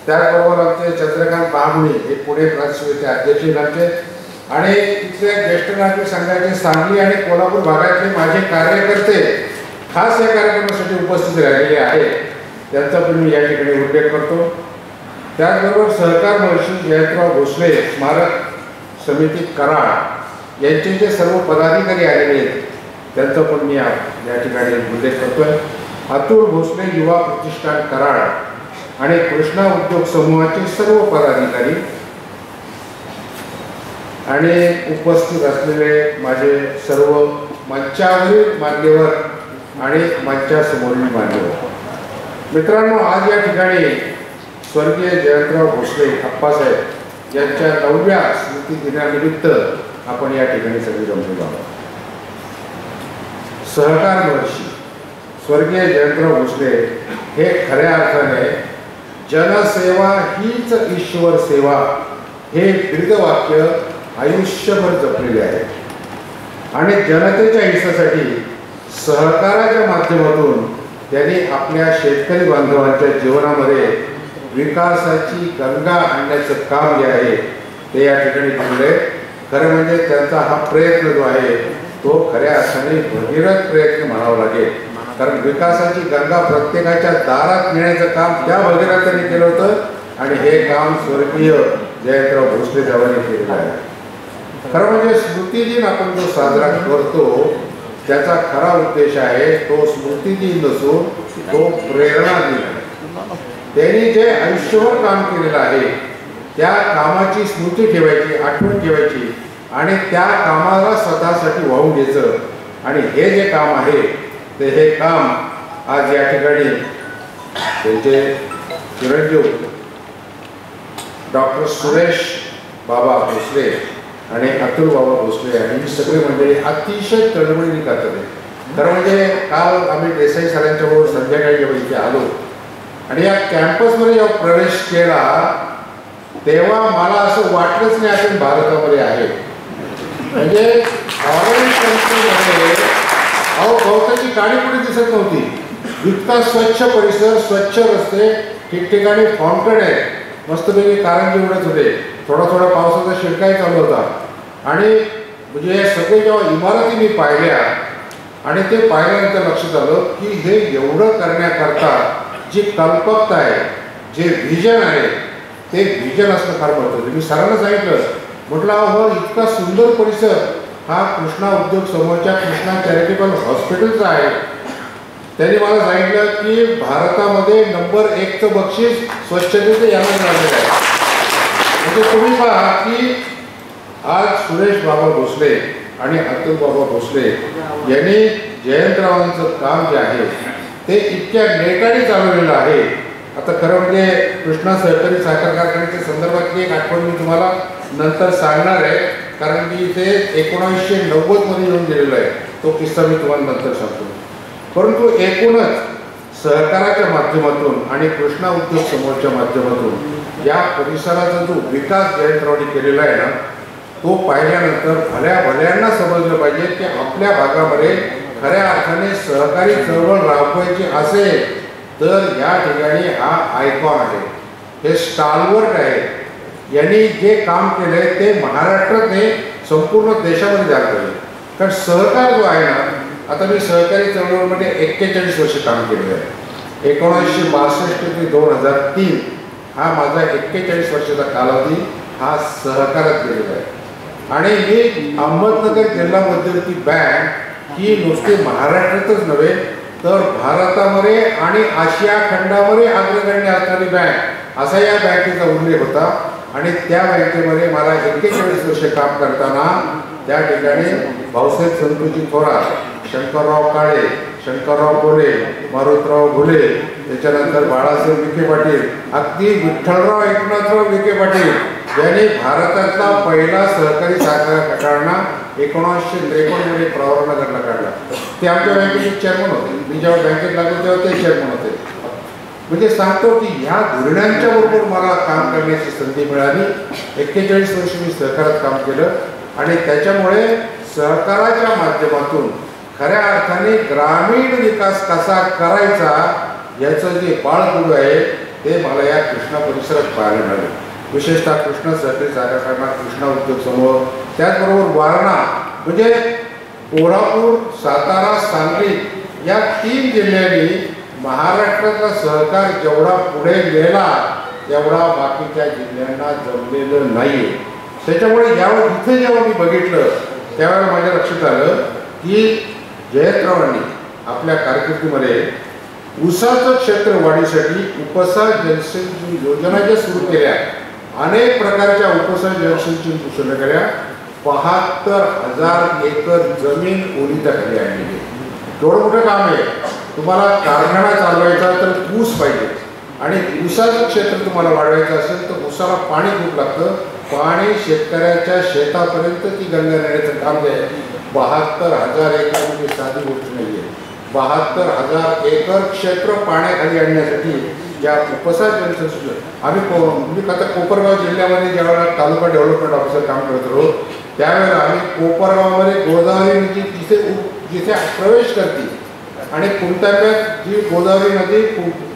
त्याचबरोबर आमचे चंद्रकांत महामुनी हे पुणे प्रांतचे अध्यक्ष आमचे, आणि तिथले ज्येष्ठ नागरिक संघाचे सांगली आणि कोल्हापूर भागातले माझे कार्यकर्ते खास या कार्यक्रमासाठी उपस्थित राहिलेले आहेत, त्यांचा पण मी या ठिकाणी उल्लेख करतो. त्याचबरोबर सहकार महर्षी जयंतराव भोसले स्मारक समिती कराड यांचे जे सर्व पदाधिकारी आलेले आहेत त्यांचा पण मी या ठिकाणी उल्लेख करतोय. अतुल भोसले युवा प्रतिष्ठान कराड आणि कृष्णा उद्योग समूहाचे सर्व पदाधिकारी आणि उपस्थित असलेले माझे सर्व मंचावरील मान्यवर आणि मंचासमोरील मान्यवर मित्रांनो, आज या ठिकाणी स्वर्गीय जयंतराव भोसले अप्पासाहेब यांच्या 9व्या स्मृती दिनानिमित्त आपण या ठिकाणी सगळे जमलेलो आहोत. सहकार महर्षी स्वर्गीय जयंतराव भोसले हे खऱ्या अर्थाने जनसेवा हीच ईश्वर सेवा हे ब्रीदवाक्य आयुष्यभर जपलेले आहे आणि जनतेच्या हितासाठी सहकाराच्या माध्यमातून त्यांनी आपल्या शेतकरी बांधवांच्या जीवनामध्ये विकासाची गंगा आणण्याचं काम जे आहे ते या ठिकाणी केले. खरं म्हणजे त्यांचा हा प्रयत्न जो आहे तो खऱ्या अर्थाने भगीरथ प्रयत्न म्हणावा लागेल, कारण विकासाची गंगा प्रत्येकाच्या दारात नेण्याचं काम त्या भगीरथांनी केलं होतं आणि हे काम स्वर्गीय जयंतराव भोसले साहेबांनी केलेलं आहे. खरं म्हणजे स्मृतिदिन आपण जो साजरा करतो त्याचा खरा उद्देश आहे तो स्मृतिदिन नसून तो प्रेरणा दिन आहे. त्यांनी जे आयुष्यभर काम केलेलं आहे त्या कामाची स्मृती ठेवायची, आठवण ठेवायची आणि त्या कामाला स्वतःसाठी वाहून घ्यायचं. आणि हे जे काम आहे ते हे काम आज या ठिकाणी त्यांचे चिरंजीव डॉक्टर सुरेश बाबा भोसले आणि अतुल बाबा भोसले आणि ही सगळी मंडळी अतिशय तळमळीने करतात. खरं म्हणजे काल आम्ही देसाई सरांच्या बरोबर संध्याकाळी जेव्हा इथे आलो आणि या कॅम्पसमध्ये जेव्हा प्रवेश केला तेव्हा मला असं वाटलंच नाही आपण भारतामध्ये आहे. म्हणजे गवताची गाडी पुढे दिसत नव्हती, इतका स्वच्छ परिसर, स्वच्छ रस्ते, ठिकठिकाणी फाउंटन आहे, मस्तपैकी कारंजी उडत होते, थोडा थोडा पावसाचा शिडकाही चालू होता. आणि म्हणजे हे सगळे जेव्हा इमारती मी पाहिल्या आणि ते पाहिल्यानंतर लक्षात आलं की हे एवढं करण्याकरता जी कल्पकता आहे, जे व्हिजन आहे ते व्हिजन असणं फार महत्त्वाचं. मी सरांना सांगितलं, म्हटलं अहो इतका सुंदर परिसर हा कृष्णा उद्योग समूहाच्या कृष्णा चॅरिटेबल हॉस्पिटलचा आहे. त्यांनी मला सांगितलं की भारतामध्ये नंबर 1चं बक्षीस स्वच्छतेचं याला मिळालेलं आहे. म्हणजे तुम्ही पहा की आज सुरेश बाबा भोसले आणि अतुल बाबा भोसले यांनी जयंतरावांचं काम जे आहे ते इतक्या नेटाने चालवलेलं आहे. आता खरं म्हणजे कृष्णा सहकारी साखर कारखान्याच्या संदर्भातली एक आठवण मी तुम्हाला नंतर सांगणार आहे, कारण की इथे 1990मध्ये येऊन गेलेलो आहे. तो किस्सा मी तुम्हाला नंतर सांगतो. परंतु एकूणच सहकाराच्या माध्यमातून आणि कृष्णा उद्योग समूहाच्या माध्यमातून या परिसराचा जो विकास जयंतरावांनी केलेला आहे ना तो पाहिल्यानंतर भल्यांना समजलं पाहिजे की आपल्या भागामध्ये खऱ्या अर्थाने सहकारी चळवळ राबवायची असेल तर या ठिकाणी हा आयकॉन आहे, हे स्टालवर्ट आहे. यांनी जे काम केले ते महाराष्ट्रात नाही संपूर्ण देशामध्ये झालं पाहिजे. कारण सहकार जो आहे ना, आता मी सहकारी चळवळीमध्ये 41 वर्ष काम केलेलं आहे. 1962 ते 2003 हा माझा 41 वर्षाचा कालावधी हा सहकारात गेलेला आहे. आणि ही अहमदनगर जिल्हा मध्यवर्ती बँक ही नुसती महाराष्ट्रातच नव्हे तर भारतामध्ये आणि आशिया खंडामध्ये अग्रगण्य असणारी बँक असा या बँकेचा उल्लेख होता. आणि त्या बँकेमध्ये मला 41 वर्ष काम करताना त्या ठिकाणी भाऊसाहेब संतोषी थोरात, शंकरराव काळे, शंकरराव गोले, मारुतराव घुले, त्याच्यानंतर बाळासाहेब विखे पाटील, अगदी विठ्ठलराव एकनाथराव विखे पाटील यांनी भारतातला पहिला सहकारी साखर कारखाना 1953 मध्ये प्रवरानगरला काढला. ते आमच्या बँकेचे चेअरमन होते. मी जेव्हा बँकेत लागलो तेव्हा ते चेअरमन होते. म्हणजे सांगतो की ह्या धोरणांच्या बरोबर मला काम करण्याची संधी मिळाली. 41 वर्ष मी सहकारात काम केलं आणि त्याच्यामुळे सहकाराच्या माध्यमातून खऱ्या अर्थाने ग्रामीण विकास कसा करायचा याचं जे बाळगुरू आहे ते मला या कृष्णा परिसरात पाहायला मिळालं. विशेषतः कृष्णा सहकारी साखर कारखाना, कृष्णा उद्योग समूह, त्याचबरोबर वारणा, म्हणजे कोल्हापूर, सातारा, सांगली या 3 जिल्ह्यांनी महाराष्ट्राचा सहकार जेवढा पुढे गेला तेवढा बाकीच्या जिल्ह्यांना जमलेलं नाही. त्याच्यामुळे इथे जेव्हा मी बघितलं त्यावेळेला माझ्या लक्षात आलं की जयंतरावांनी आपल्या कारकिर्दीमध्ये ऊसाचं क्षेत्र वाढीसाठी उपसा जलसिंचन योजना ज्या सुरू केल्या, अनेक प्रकारच्या उपसा जलसिंचन योजना केल्या, 72,000 एकर जमीन ओलिताखाली आणली. एवढं मोठं काम आहे. तुम्हाला कारखाना चालवायचा तर ऊस पाहिजे आणि ऊसाचं क्षेत्र तुम्हाला वाढवायचं असेल तर ऊसाला पाणी खूप लागतं. पाणी शेतकऱ्याच्या शेतापर्यंत ती गंगा नेण्याचं काम जे आहे 72,000 एकर म्हणजे साधी गोष्ट नाही आहे. 72,000 एकर क्षेत्र पाण्याखाली आणण्यासाठी ज्या उपसा जलसिंचन आम्ही आता कोपरगाव जिल्ह्यामध्ये ज्यावेळेला तालुका डेव्हलपमेंट ऑफिसर काम करत होतो त्यावेळेला आम्ही कोपरगावमध्ये गोदावरी नदी जिथे प्रवेश करते आणि पुणताब्यात जी गोदावरी नदी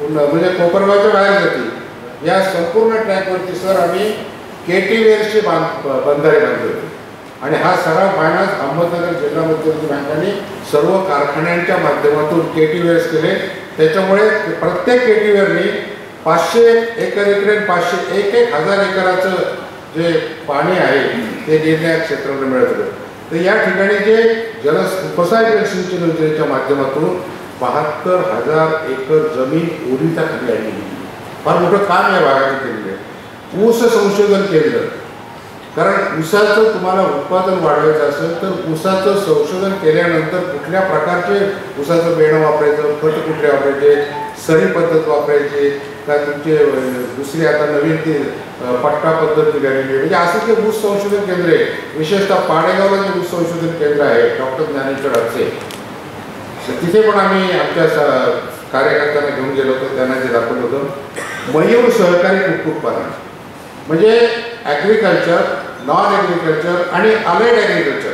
म्हणजे कोपरगावच्या बाहेर जाते या संपूर्ण ट्रॅकवरती सर आम्ही केटीवेअर्सचे बंधारे बांधले होते. आणि हा सगळा फायनान्स अहमदनगर जिल्हा मध्यवर्ती बँकांनी सर्व कारखान्यांच्या माध्यमातून केटीवेअर्स केले. त्याच्यामुळे प्रत्येक केटीवेअरनी 500 एकर इकडे 1,000 एकराचं जे पाणी आहे ते निर्णय क्षेत्राला मिळत होतं. तर या ठिकाणी जे उपसा जलसिंचन योजनेच्या माध्यमातून 72,000 एकर जमीन ओलिताखाली आणली. फार मोठं काम या भागात केलेलं आहे. ऊस संशोधन केंद्र, कारण ऊसाचं तुम्हाला उत्पादन वाढवायचं असेल तर ऊसाचं संशोधन केल्यानंतर कुठल्या प्रकारचे ऊसाचं बेणं वापरायचं, खत कुठले वापरायचे, सरी पद्धत वापरायची का तुमचे दुसरी आता नवीन ती पट्टा पद्धत निघालेली आहे. म्हणजे असं जे ऊस संशोधन केंद्र आहे, विशेषतः पाडेगावला जे ऊस संशोधन केंद्र आहे डॉक्टर ज्ञानेश्वर अडसे, तिथे पण आम्ही आमच्या कार्यकर्त्यांना घेऊन गेलो होतो. त्यांना जे दाखवलं होतं मयूर सहकारी कुक्कुटपालन म्हणजे ॲग्रिकल्चर, नॉन ॲग्रिकल्चर आणि अलाइड ॲग्रिकल्चर,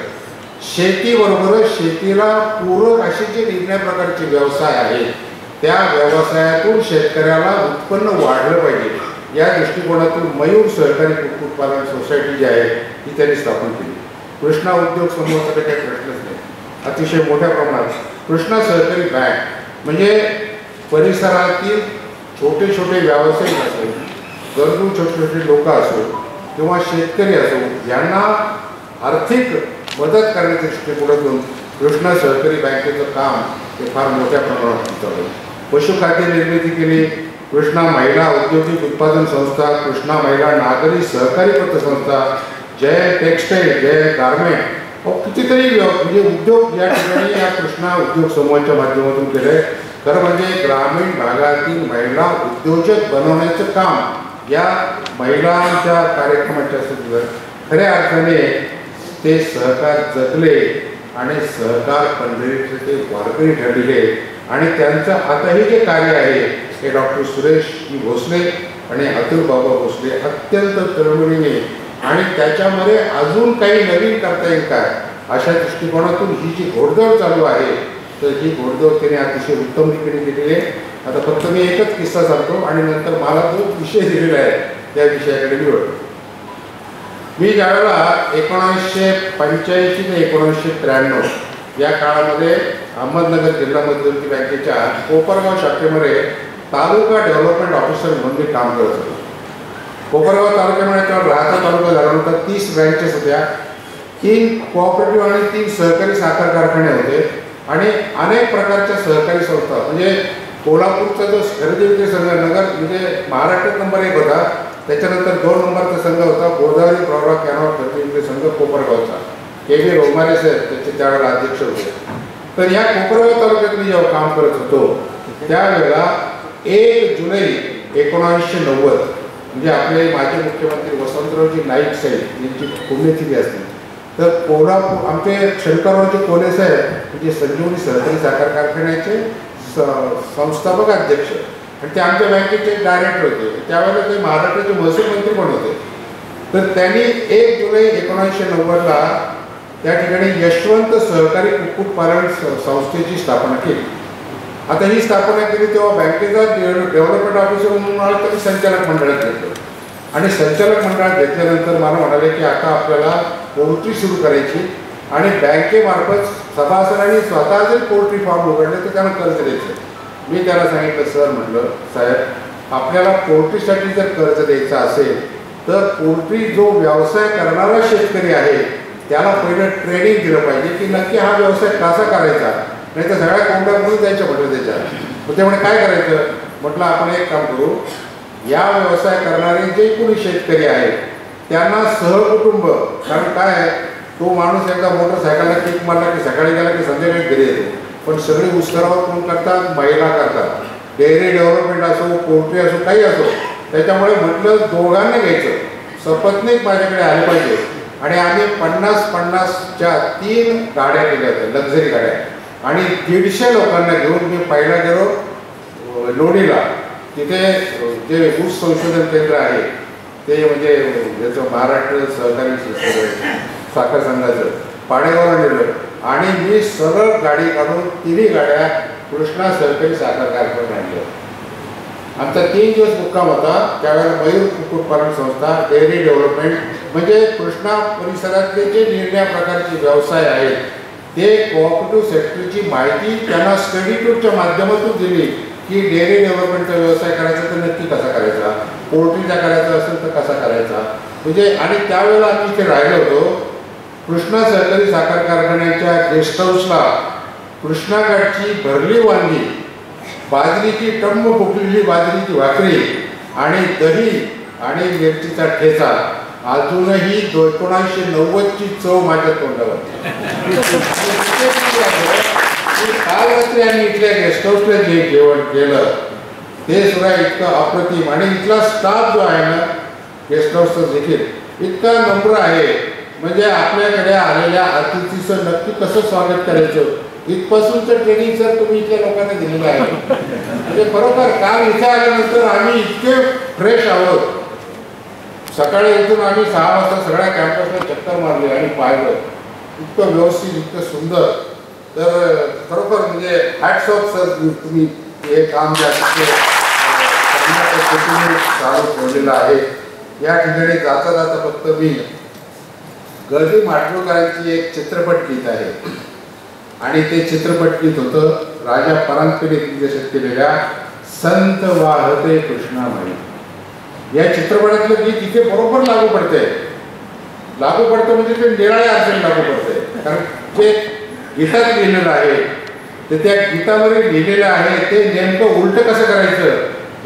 शेतीबरोबरच शेतीला पूरक असे जे वेगवेगळ्या प्रकारचे व्यवसाय आहेत त्या व्यवसायातून शेतकऱ्याला उत्पन्न वाढलं पाहिजे या दृष्टिकोनातून मयूर सहकारी कुक्कुटपालन सोसायटी जी आहे ती त्यांनी स्थापन केली. कृष्णा उद्योग समूहाचा काही प्रश्नच नाही. अतिशय मोठ्या प्रमाणात कृष्णा सहकारी बँक म्हणजे परिसरातील छोटे छोटे व्यावसायिक असेल, गरजू छोटे छोटे लोक असो किंवा शेतकरी असो यांना आर्थिक मदत करण्याच्या दृष्टिकोनातून कृष्णा सहकारी बँकेचं काम हे फार मोठ्या प्रमाणात चालू आहे. पशुखाद्य निर्मिती केली, कृष्णा महिला औद्योगिक उत्पादन संस्था, कृष्णा महिला नागरी सहकारी पतसंस्था, जय टेक्सटाईल, जय गारमेंट, कितीतरी म्हणजे उद्योग या ठिकाणी या कृष्णा उद्योग समूहाच्या माध्यमातून केले. खरं म्हणजे ग्रामीण भागातील महिला उद्योजक बनवण्याचं काम या महिलांच्या कार्यक्रमाच्या खऱ्या अर्थाने ते सहकार जगले आणि सहकार पंढरीचे ते वारकरी ठरले. आणि त्यांचं आताही जे कार्य आहे हे डॉक्टर सुरेश भोसले आणि अतुल बाबा भोसले अत्यंत तळमळीने आणि त्याच्यामध्ये अजून काही नवीन करता येईल काय अशा दृष्टिकोनातून ही जी घोडदौड चालू आहे तर ही घोडदौड त्याने अतिशय उत्तम रीतीने केलेली आहे. आता फक्त मी एकच किस्सा सांगतो आणि नंतर मला जो विषय दिलेला आहे त्या विषयाकडे मी वळतो. मी ज्यावेळेला 1985 ते 1993 या काळामध्ये अहमदनगर जिल्हा मध्यवर्ती बँकेच्या कोपरगाव शाखेमध्ये तालुका डेव्हलपमेंट ऑफिसर म्हणून मी काम करत होतो. कोपरगाव तालुक्यामध्ये तेव्हा राहता तालुका झाला होता. 30 ब्रँचेस होत्या, 3 कोऑपरेटिव्ह आणि 3 सहकारी साखर कारखाने होते आणि अनेक प्रकारच्या सहकारी संस्था. म्हणजे कोल्हापूरचा जो खरेदी विक्री संघ नगर म्हणजे महाराष्ट्रात नंबर 1 होता त्याच्यानंतर 2 नंबरचा संघ होता गोदावरी प्रवरा कॅनॉल प्रतिनिधी संघ कोपरगावचा, KV रोमारे साहेब त्याचे त्यावेळेला अध्यक्ष होते. तर या कोपरगाव तालुक्यात मी जेव्हा काम करत होतो त्यावेळेला 1 जुलै 1990 म्हणजे आपले माजी मुख्यमंत्री वसंतरावजी नाईक साहेब यांची पुण्यतिथी असते. तर कोल्हापूर आमचे शंकररावजी कोले साहेब म्हणजे संजीवनी सहकारी साखर कारखान्याचे संस्थापक अध्यक्ष आणि ते आमच्या बँकेचे डायरेक्टर होते. त्यावेळेला ते महाराष्ट्राचे महसूल मंत्री पण होते. तर त्यांनी 1 जुलै 1990ला त्या ठिकाणी यशवंत सहकारी कुक्कुटपालन संस्थेची स्थापना केली. आता ही स्थापना केली तेव्हा बँकेचा डेव्हलपमेंट ऑफिसर म्हणून मला त्यांनी संचालक मंडळात घेतलं आणि संचालक मंडळात घेतल्यानंतर मला म्हणाले की आता आपल्याला पोल्ट्री सुरू करायची आणि बँकेमार्फत सभासदांनी स्वतः जर पोल्ट्री फार्म उघडले तर त्यांना कर्ज द्यायचं. मी त्याला सांगितलं सर म्हटलं साहेब आपल्याला पोल्ट्रीसाठी जर कर्ज द्यायचं असेल तर पोल्ट्री जो व्यवसाय करणारा शेतकरी आहे त्याला पहिलं ट्रेनिंग दिलं पाहिजे की नक्की हा व्यवसाय कसा करायचा, नाही तर सगळ्या कोंबड्या जायच्या म्हटलं त्याच्यात. मग त्यामुळे काय करायचं म्हटलं आपण एक काम करू, या व्यवसाय करणारे जे कोणी शेतकरी आहेत त्यांना सहकुटुंब, कारण काय तो माणूस एकदा मोटरसायकलला किक मारला की सकाळी गेला की संध्याकाळी घरी येतो, पण सगळी उस्तरावर कोण करतात, महिला करतात. डेअरी डेव्हलपमेंट असो पोल्ट्री असो काही असो, त्याच्यामुळे म्हटलं दोघांना घ्यायचं, सपत्नीक माझ्याकडे आले पाहिजे. आणि आम्ही 50-50च्या 3 गाड्या केल्या होत्या लक्झरी गाड्या आणि 150 लोकांना घेऊन मी पहिला गेलो लोणीला. तिथे जे ऊस संशोधन केंद्र आहे ते म्हणजे ज्याचं महाराष्ट्र सहकारी साखर संघाचं पाडेगावला नेलं आणि मी सरळ गाडी काढून 3 गाड्या कृष्णा सहकारी साखर कारखान्यात आणल्या. आमचा 3 दिवस मुक्काम होता. त्यावेळेला मयूर कुक्कुटपालन संस्था, डेअरी डेव्हलपमेंट म्हणजे कृष्णा परिसरातले जे निरनिळ्या प्रकारचे व्यवसाय आहेत ते कोऑपरेटिव्ह सेक्टरची माहिती त्यांना स्टडी टूरच्या माध्यमातून दिली की डेअरी डेव्हलपमेंटचा व्यवसाय करायचा तर नक्की कसा करायचा, पोल्ट्रीचा करायचा असेल तर कसा करायचा. म्हणजे आणि त्यावेळेला आम्ही इथे राहिलो होतो कृष्णा सहकारी साखर कारखान्याच्या गेस्ट हाऊसला कृष्णाघाटची भरली वांगी, बाजरीची टम्म फुकलेली बाजरीची भाकरी आणि दही आणि मिरचीचा ठेचा अजूनही 1990ची चव माझ्या तोंडावर. काल रात्री आम्ही इथल्या गेस्ट हाऊसला जे जेवण केलं ते सुद्धा इतकं अप्रतिम आणि इथला स्टाफ जो आहे ना गेस्ट हाऊसचा देखील इतका नम्र आहे. म्हणजे आपल्याकडे आलेल्या अतिथीचं नक्की कसं स्वागत करायचं इथपासूनचं ट्रेनिंग सर तुम्ही इथल्या लोकांना दिलेलं आहे. म्हणजे खरोखर काल इथे आल्यानंतर आम्ही इतके फ्रेश आहोत. सकाळी इथून आम्ही 6 वाजता सगळ्या कॅम्पसला चक्कर मारली आणि पाहिलं इतकं व्यवस्थित इतकं सुंदर. तर खरोखर म्हणजे हॅट्स ऑफ सर तुम्ही हे काम जे चालू ठेवलेलं आहे. या ठिकाणी जाता जाता फक्त मी गदी माडगूळकरांची एक चित्रपट गीत आहे आणि ते चित्रपट गीत होतं राजा परांजपेने दिग्दर्शित केलेल्या संत वाहते कृष्णामाई. या चित्रपटातलं गीत इथे बरोबर लागू पडतं म्हणजे ते निराळ्या अर्थाने लागू पडते. कारण जे गीतात लिहिलेलं आहे तर त्या गीतामध्ये लिहिलेलं आहे ते नेमकं उलट कसं करायचं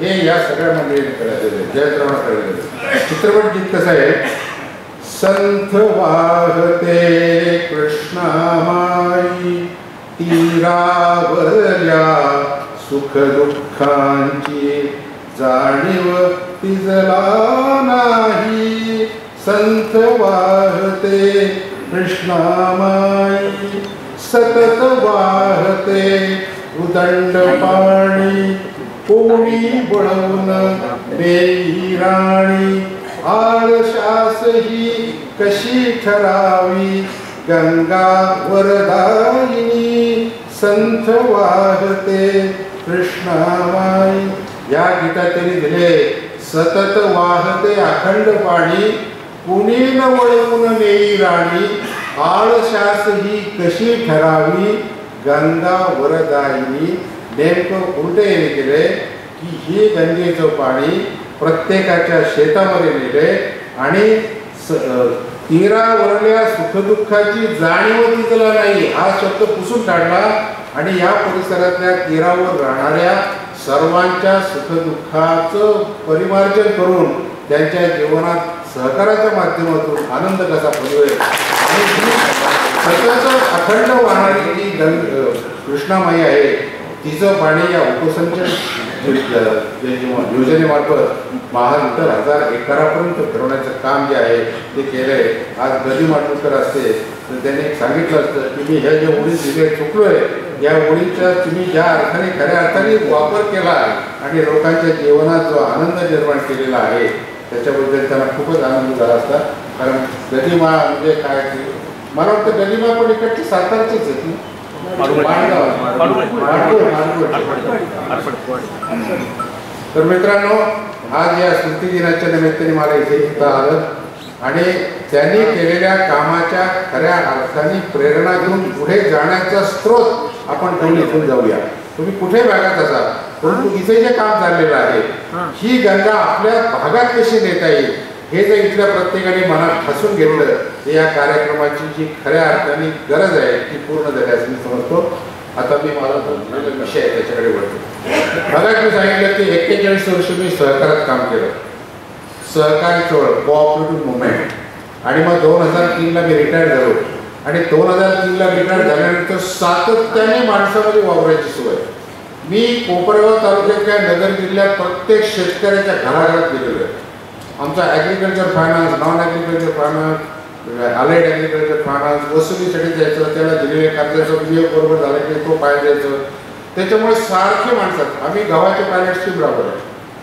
हे या सगळ्या मंडळीने कळलेलं, जयंतरावला कळलेलं. चित्रपट गीत कसं आहे, संत वाहते कृष्णामाई तीरावरल्या सुख दुःखांची जाणीव तिजला नाही. संत वाहते कृष्णामाई सतत वाहते उदंड पाणी कोणी बळवून देई राणी. आळशास ही कशी ठरावी गंगा वरदायिनी. संत वाहते कृष्णामाई. या गीतात त्यांनी दिले सतत वाहते अखंड पाणी कुणी न वळवून नेई राणी. आळशास ही कशी ठरावी गंगा वरदायिनी. नेमकं उलटे केले की हे गंगेचं पाणी प्रत्येकाच्या शेतामध्ये नेले आणि तीरावरल्या सुखदुःखाची जाणीव तिथला नाही हा शब्द पुसून काढला आणि या परिसरातल्या तीरावर राहणाऱ्या सर्वांच्या सुखदुःखाचं परिमार्जन करून त्यांच्या जीवनात सहकाराच्या माध्यमातून आनंद कसा फुलवेल आणि सतत अखंड वाहणारी जी कृष्णामाई आहे तिचं पाणी या उपसंचन योजनेमार्फत 1000 एकरापर्यंत फिरवण्याचं काम जे आहे ते केलं आहे. आज गदी माटुरकर असते तर त्यांनी सांगितलं असतं की मी ह्या ज्या ओळी दिले चुकलो आहे, या ओळीचा तुम्ही ज्या अर्थाने खऱ्या अर्थाने वापर केला आणि लोकांच्या जीवनात जो आनंद निर्माण केलेला आहे त्याच्याबद्दल त्यांना खूपच आनंद झाला असता. कारण गदिमा म्हणजे काय, मला वाटतं गदिमा पण इकडची सातारचीच आहे ती. तर मित्रांनो, आज या स्मृती दिनाच्या निमित्ताने मला इथे सुद्धा आलं आणि त्यांनी केलेल्या कामाच्या खऱ्या अर्थाने प्रेरणा घेऊन पुढे जाण्याचा स्रोत आपण घेऊन इथून जाऊया. तुम्ही कुठे भागात असाल, परंतु इथे जे काम चाललेलं आहे ही गंगा आपल्या भागात कशी नेता येईल हे जर इथल्या प्रत्येकाने मनात ठसून घेतलं तर या कार्यक्रमाची जी खऱ्या अर्थाने गरज आहे ती पूर्ण झाली असं मी समजतो. आता मी माझा जो विषय आहे त्याच्याकडे वळतो. बघा, मी सांगितलं की 41 वर्ष मी सहकारात काम केलं, सहकारी चळवळ कोऑपरेटिव्ह मुवमेंट, आणि मग 2003ला मी रिटायर झालो आणि 2003ला रिटायर झाल्यानंतर सातत्याने माणसामध्ये वावरायची सोय. मी कोपरगाव तालुक्यातल्या नगर जिल्ह्यात प्रत्येक शेतकऱ्याच्या घराघरात गेलेलो आहे. आमचा agriculture finance, non agriculture finance, allied agriculture finance वसुलीसाठी जायचं, त्याला दिलेल्या कर्जाचं विनियोग बरोबर झालं की तो पाय द्यायचं. त्याच्यामुळे सारखे माणसात आम्ही गव्हाचे पायलट स्कीम राबवल्या,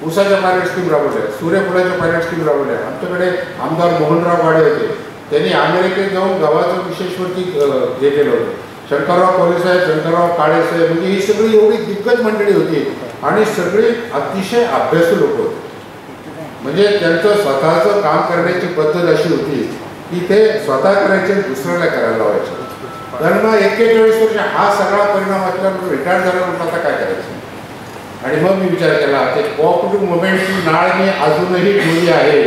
ऊसाच्या पायलट स्कीम राबवल्या, सूर्यफुलाच्या पायलट स्कीम राबवल्या. आमच्याकडे आमदार मोहनराव गाडे होते, त्यांनी अमेरिकेत जाऊन गव्हाचं विशेषवरती हे केलं होतं. शंकरराव कोले साहेब, शंकरराव काळे साहेब, म्हणजे ही सगळी एवढी दिग्गज मंडळी होती आणि सगळी अतिशय अभ्यासू लोक होते. म्हणजे त्यांचं स्वतःचं काम करण्याची पद्धत अशी होती की ते स्वतः करायचे, दुसऱ्याला करायला लावायचे. कारण मग 41 वर्ष हा सगळा परिणाम असल्यानंतर रिटायर झाल्यानंतर आता काय करायचं. आणि मग मी विचार केला ते कोऑपरेटिव्ह मुवमेंटची नाळ मी अजूनही ठेवली आहे.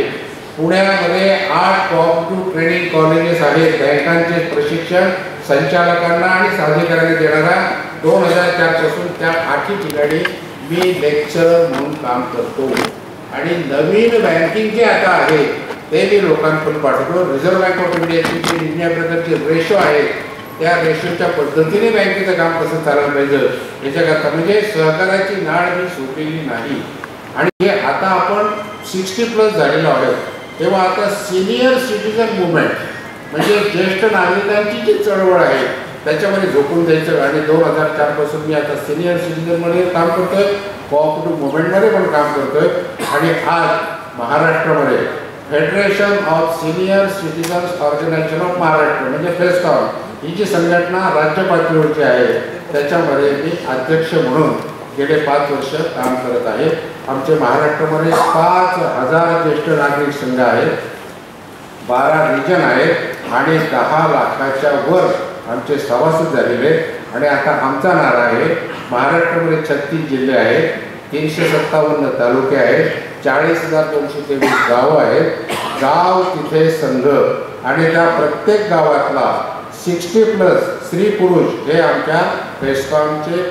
पुण्यामध्ये 8 कोऑपरेटिव्ह ट्रेनिंग कॉलेजेस आहेत, बँकांचे प्रशिक्षण संचालकांना आणि साधेकरांना देणारा. 2004 पासून त्या 8 ठिकाणी मी लेक्चरर म्हणून काम करतो आणि नवीन बँकिंग जे आता आहे ते मी लोकांकडून पाठवतो. रिझर्व्ह बँक ऑफ इंडियाची जी निम्या प्रकारचे रेशो आहेत त्या रेशोच्या पद्धतीने बँकेचं काम कसं चालायला पाहिजे याच्याकरता म्हणजे सहकाराची नाळ ही सोडलेली नाही. आणि हे आता आपण 60+ झालेलो आहोत, तेव्हा आता सिनियर सिटीजन मुवमेंट म्हणजे ज्येष्ठ नागरिकांची जी चळवळ आहे त्याच्यामध्ये झोकून द्यायचं. आणि 2004 पासून मी आता सिनियर सिटीजनमध्ये काम करतोय, कोऑपरेटिव्ह मुवमेंटमध्ये पण काम करतोय. आणि आज महाराष्ट्रामध्ये federation of senior citizens organisation of Maharashtra म्हणजे फेस्कॉन ही जी संघटना राज्य पातळीवरची आहे त्याच्यामध्ये मी अध्यक्ष म्हणून गेले 5 वर्ष काम करत आहे. आमचे महाराष्ट्रामध्ये 5000 ज्येष्ठ नागरिक संघ आहेत, 12 रिजन आहेत आणि 10 लाखाच्या वर आमचे सभासद झालेले. आणि आता आमचा नारा आहे, महाराष्ट्रामध्ये 36 जिल्हे आहेत, 357 तालुके आहेत, 40,223 गावं आहेत. गाव तिथे संघ आणि त्या प्रत्येक गावातला 60+ स्त्री पुरुष हे आमच्या फेस्कॉनचे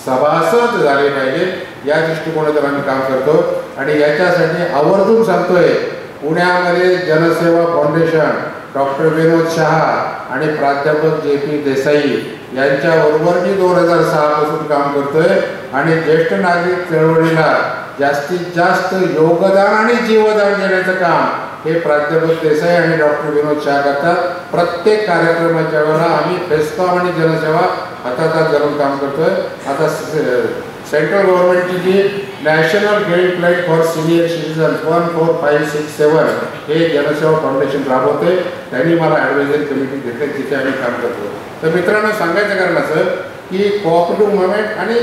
सभासद झाले पाहिजे या दृष्टिकोनातून आम्ही काम करतो. आणि याच्यासाठी आवर्जून सांगतोय, पुण्यामध्ये जनसेवा फाउंडेशन, डॉक्टर विनोद शहा आणि प्राध्यापक JP देसाई यांच्याबरोबर मी 2006 पासून काम करतोय. आणि ज्येष्ठ नागरिक चळवळीला जास्तीत जास्त योगदान आणि जीवदान देण्याचं काम हे प्राध्यापक देसाई आणि डॉक्टर विनोद शहा करतात. प्रत्येक कार्यक्रमाच्या वेळेला आम्ही फेस्कॉन आणि जनसेवा हातात घालून काम करतोय. आता सेंट्रल गव्हर्नमेंटची जी national guideline for senior citizen 14567 हे जनसेवा फाउंडेशन राबवते. त्यांनी मला ॲडवायझरी कमिटी घेतली, तिथे आम्ही काम करतो. तर मित्रांनो, सांगायचं कारण असं की कोऑपरेटिव्ह मुवमेंट आणि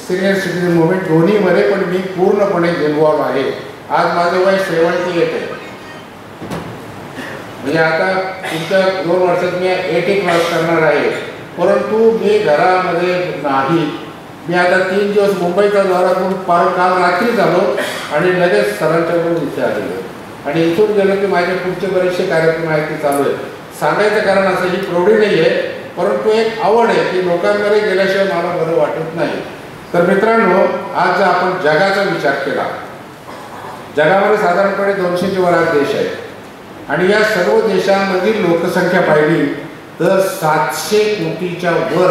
सिनियर सिटीजन मुवमेंट दोन्हीमध्ये पण मी पूर्णपणे इन्व्हॉल्व आहे. आज माझं वय 78 आहे, म्हणजे आता पुढच्या 2 वर्षात मी 80 क्रॉस करणार आहे. परंतु मी घरामध्ये नाही. मी आता 3 दिवस मुंबईचा दौरा करून काल रात्री झालो आणि लगेच सरांच्याकडून इथे आलेलो. आणि इथून गेलो की माझे पुढचे बरेचसे कार्यक्रम आहेत ते चालू आहेत. सांगायचं कारण असं ही प्रौढी नाही आहे, परंतु एक आवड आहे की लोकांमध्ये गेल्याशिवाय मला बरं वाटत नाही. तर मित्रांनो, आज जर आपण जगाचा विचार केला जगामध्ये साधारणपणे 200च्या वर आज देश आहेत आणि या सर्व देशांमधील लोकसंख्या पाहिली तर 700 कोटीच्या वर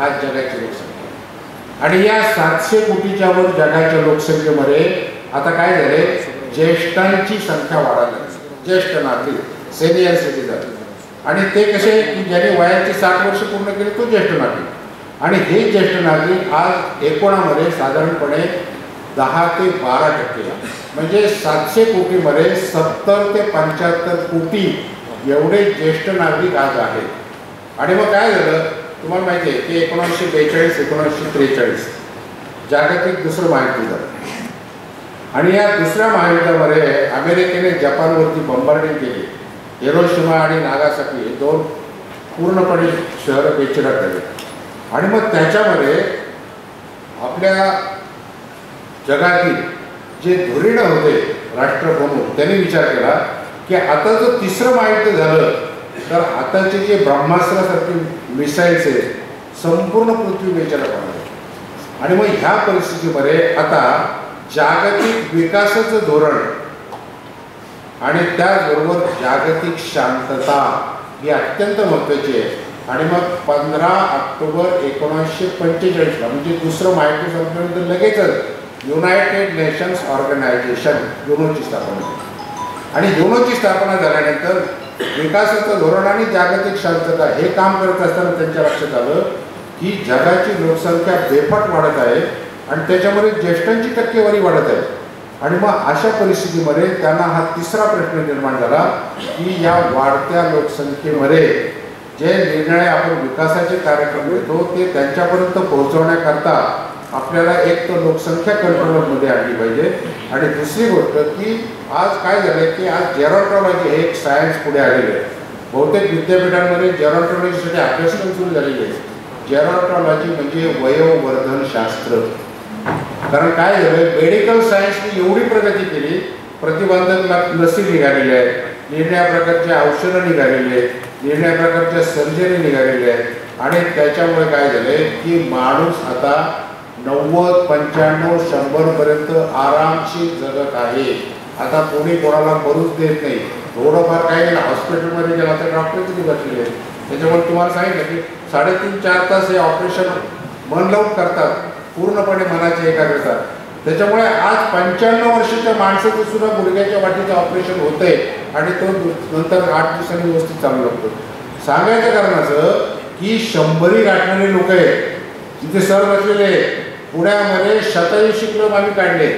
आज जगाची लोकसंख्या आणि या 700 कोटीच्या वर जगाच्या लोकसंख्येमध्ये आता काय झाले, ज्येष्ठांची संख्या वाढायला लागली. ज्येष्ठ नागरिक, सिनियर सिटीजन, आणि ते कसे की ज्याने वयाची 60 वर्ष पूर्ण केली तो ज्येष्ठ नागरिक. आणि हे ज्येष्ठ नागरिक आज एकूणामध्ये साधारणपणे 10 ते 12% म्हणजे 700 कोटीमध्ये 70 ते 75 कोटी एवढे ज्येष्ठ नागरिक आज आहेत. आणि मग काय झालं तुम्हाला माहिती आहे की 1942-1943 जागतिक दुसरं महायुद्ध झालं आणि या दुसऱ्या महायुद्धामध्ये अमेरिकेने जपानवरती बॉम्बार्डिंग केली. हिरोशिमा आणि नागासाकी हे 2 पूर्णपणे शहरं बेचिराख झाले. आणि मग त्याच्यामध्ये आपल्या जगातील जे धुरीण होते राष्ट्रप्रमुख त्यांनी विचार केला की आता जर तिसरं महायुद्ध झालं तर आताचे जे ब्रह्मास्त्रासारखे मिसाईल्स आहेत संपूर्ण पृथ्वी बेचिराख होणार. आणि मग ह्या परिस्थितीमध्ये आता जागतिक विकासाचं धोरण आणि त्याचबरोबर जागतिक शांतता ही अत्यंत महत्त्वाची आहे. आणि मग 15 ऑक्टोबर 1945 म्हणजे दुसरं महायुद्ध संपल्यानंतर लगेचच युनायटेड नेशन्स ऑर्गनायझेशन युनोची स्थापना झाली. आणि युनोची स्थापना झाल्यानंतर विकासाचं धोरण आणि जागतिक शांतता हे काम करत असताना त्यांच्या लक्षात आलं की जगाची लोकसंख्या बेफट वाढत आहे आणि त्याच्यामध्ये ज्येष्ठांची टक्केवारी वाढत आहे. आणि मग अशा परिस्थितीमध्ये त्यांना हा तिसरा प्रश्न निर्माण झाला की या वाढत्या लोकसंख्येमध्ये जे निर्णय आपण विकासाचे कार्यक्रम घेतो ते त्यांच्यापर्यंत पोहोचवण्याकरता आपल्याला एक तर लोकसंख्या कंट्रोलमध्ये आणली पाहिजे आणि दुसरी गोष्ट की आज काय झालं की आज जेरॉन्टॉलॉजी हे एक सायन्स पुढे आलेलं आहे. बहुतेक विद्यापीठांमध्ये जेरॉन्टॉलॉजीसाठी अभ्यासक्रम सुरू झालेले आहे. जेरॉन्टॉलॉजी म्हणजे वयोवर्धनशास्त्र. कारण काय झालं मेडिकल सायन्सने एवढी प्रगती केली, प्रतिबंधक लसी निघालेल्या आहेत, निरनिळ्या प्रकारच्या औषधं निघालेली आहेत, निरनिळ्या प्रकारच्या सर्जरी निघालेल्या आहेत आणि त्याच्यामुळे काय झालंय की माणूस आता 90, 95, 100 पर्यंत आरामशीर जगत आहे. आता कोणी कोणाला मरूच देत नाही. थोडंफार काय झालं हॉस्पिटलमध्ये गेला तर डॉक्टर किती बसलेले आहेत. त्याच्यामुळे तुम्हाला सांगितलं की 3.5-4 तास हे ऑपरेशन मन लावून करतात, पूर्णपणे मनाची एकाग्रता. त्याच्यामुळे आज 95 वर्षाच्या माणसाचं सुद्धा गुडघ्याच्या वाटीचं ऑपरेशन होतंय आणि तो नंतर 8 दिवसांनी व्यवस्थित चालू लागतो. सांगायचं कारणाचं की 100 गाठणारे लोक आहेत तिथे सर बसलेले. पुण्यामध्ये 87 क्लब आम्ही काढले,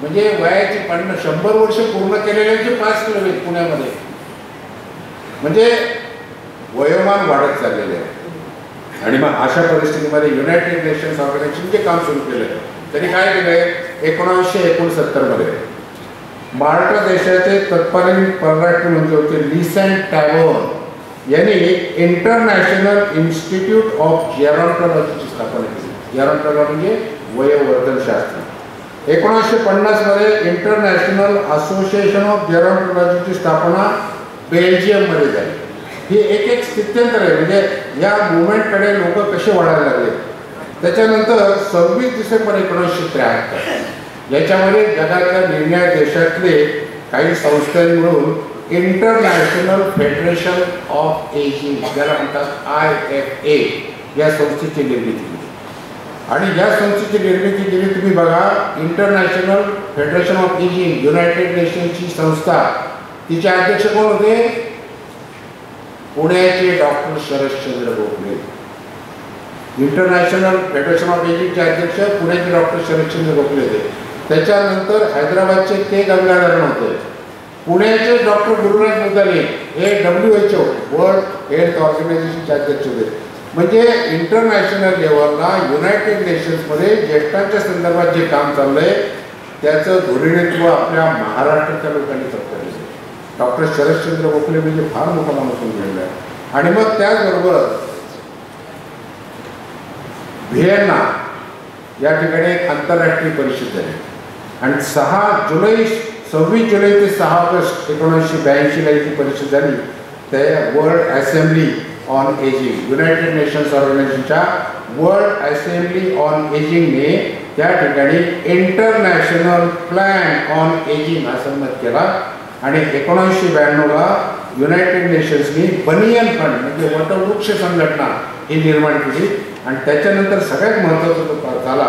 म्हणजे वयाची 100 वर्ष पूर्ण केलेल्यांचे 5 क्लब आहेत पुण्यामध्ये. म्हणजे वयोमान वाढत चाललेले आहे. आणि मग अशा परिस्थितीमध्ये युनायटेड नेशन्स ऑर्गनायझेशनचे काम सुरू केलं. त्यांनी काय केलंय 1969 मध्ये माल्टा देशाचे तत्कालीन परराष्ट्र मंत्री होते लिसॅन टॅबोन यांनी इंटरनॅशनल इन्स्टिट्यूट ऑफ जेरॉन्टॉलॉजीची स्थापना केली. जेरॉन्टॉलॉजी म्हणजे वयोवर्धनशास्त्र. 1950 मध्ये इंटरनॅशनल असोसिएशन ऑफ जेरॉन्टॉलॉजीची स्थापना बेल्जियममध्ये झाली. ही एक स्थित्यंतर आहे. म्हणजे या मुवमेंटकडे लोक कसे वाढायला लागले. त्याच्यानंतर 26 डिसेंबर 1973 याच्यामध्ये जगाच्या निरनिळ्या देशातले काही संस्थांनी मिळून इंटरनॅशनल फेडरेशन ऑफ एजिंग ज्याला म्हणतात IFA या संस्थेची निर्मिती केली. आणि या संस्थेची निर्मिती केली तुम्ही बघा. International federation of ageing united नेशन्सची संस्था, तिचे अध्यक्ष कोण होते? पुण्याचे doctor Sharadchandra Gokhale. International federation of एजिंगचे अध्यक्ष पुण्याचे डॉक्टर शरदचंद्र गोखले होते. त्याच्यानंतर हैदराबादचे के गंगाधरन होते. पुण्याचे डॉक्टर गुरुराज मुद्दाले हे WHO वर्ल्ड हेल्थ ऑर्गनायझेशनचे अध्यक्ष होते. म्हणजे इंटरनॅशनल लेवलला युनायटेड नेशन्समध्ये ज्येष्ठांच्या संदर्भात जे काम चाललंय त्याचं धोरणत्व आपल्या महाराष्ट्राच्या लोकांनी पत्करलं. डॉक्टर शरदचंद्र गोखले म्हणजे फार मोठा माणूस गेलेला आहे. आणि मग त्याचबरोबर व्हिएन्ना या ठिकाणी एक आंतरराष्ट्रीय परिषद झाली आणि 26 जुलै ते 6 ऑगस्ट 1982 ही परिषद झाली. ते world assembly on ageing United nations ऑर्गनायझेशनच्या वर्ल्ड असेंब्ली ऑन एजिंगने त्या ठिकाणी इंटरनॅशनल प्लॅन ऑन एजिंग हा संमत केला आणि 1992ला युनायटेड नेशन्सनी बनियन फंड म्हणजे वटवृक्ष संघटना ही निर्माण केली आणि त्याच्यानंतर सगळ्यात महत्त्वाचा जो झाला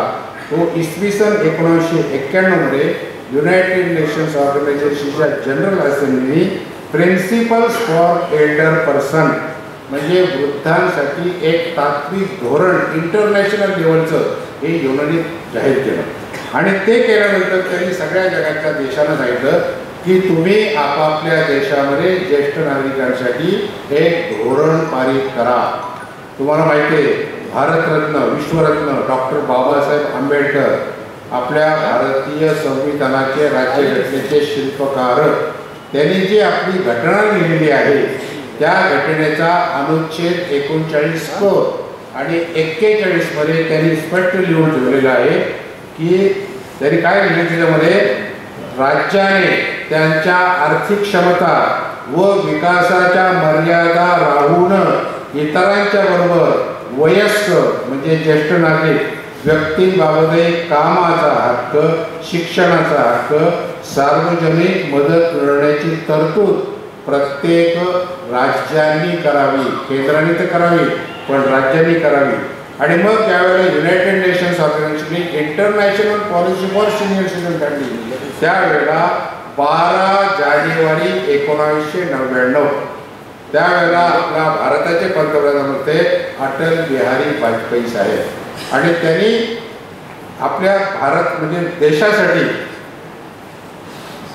तो इसवी सन 1991मध्ये युनायटेड नेशन्स ऑर्गनायझेशनच्या जनरल असेंब्लीनी प्रिन्सिपल्स फॉर एल्डर पर्सन म्हणजे वृद्धांसाठी एक तात्विक धोरण इंटरनॅशनल लेवलचं हे युनानी जाहीर केलं आणि ते केल्यानंतर त्यांनी सगळ्या जगातल्या देशांना सांगितलं की तुम्ही आपापल्या देशामध्ये ज्येष्ठ नागरिकांसाठी एक धोरण पारित करा. तुम्हाला माहिती आहे भारतरत्न विश्वरत्न डॉक्टर बाबासाहेब आंबेडकर आपल्या भारतीय संविधानाचे राज्यघटनेचे शिल्पकार त्यांनी जी आपली घटना लिहिलेली आहे त्या घटनेचा अनुच्छेद 39 क आणि 41 मध्ये त्यांनी स्पष्ट लिहून ठेवलेलं आहे की त्यांनी काय लिहिले त्याच्यामध्ये राज्याने त्यांच्या आर्थिक क्षमता व विकासाच्या मर्यादा राहून इतरांच्या बरोबर वयस्क म्हणजे ज्येष्ठ नागरिक व्यक्तींबाबत कामाचा हक्क शिक्षणाचा हक्क सार्वजनिक मदत मिळवण्याची तरतूद प्रत्येक राज्यांनी करावी. केंद्राने तर करावी पण राज्यांनी करावी. आणि मग त्यावेळेला युनायटेड नेशन्स ऑर्गनायझेशनने international policy for senior citizen काढली. त्यावेळेला 12 जानेवारी 1999 त्यावेळेला आपला भारताचे पंतप्रधान होते अटल बिहारी वाजपेयी साहेब आणि त्यांनी आपल्या भारत म्हणजे देशासाठी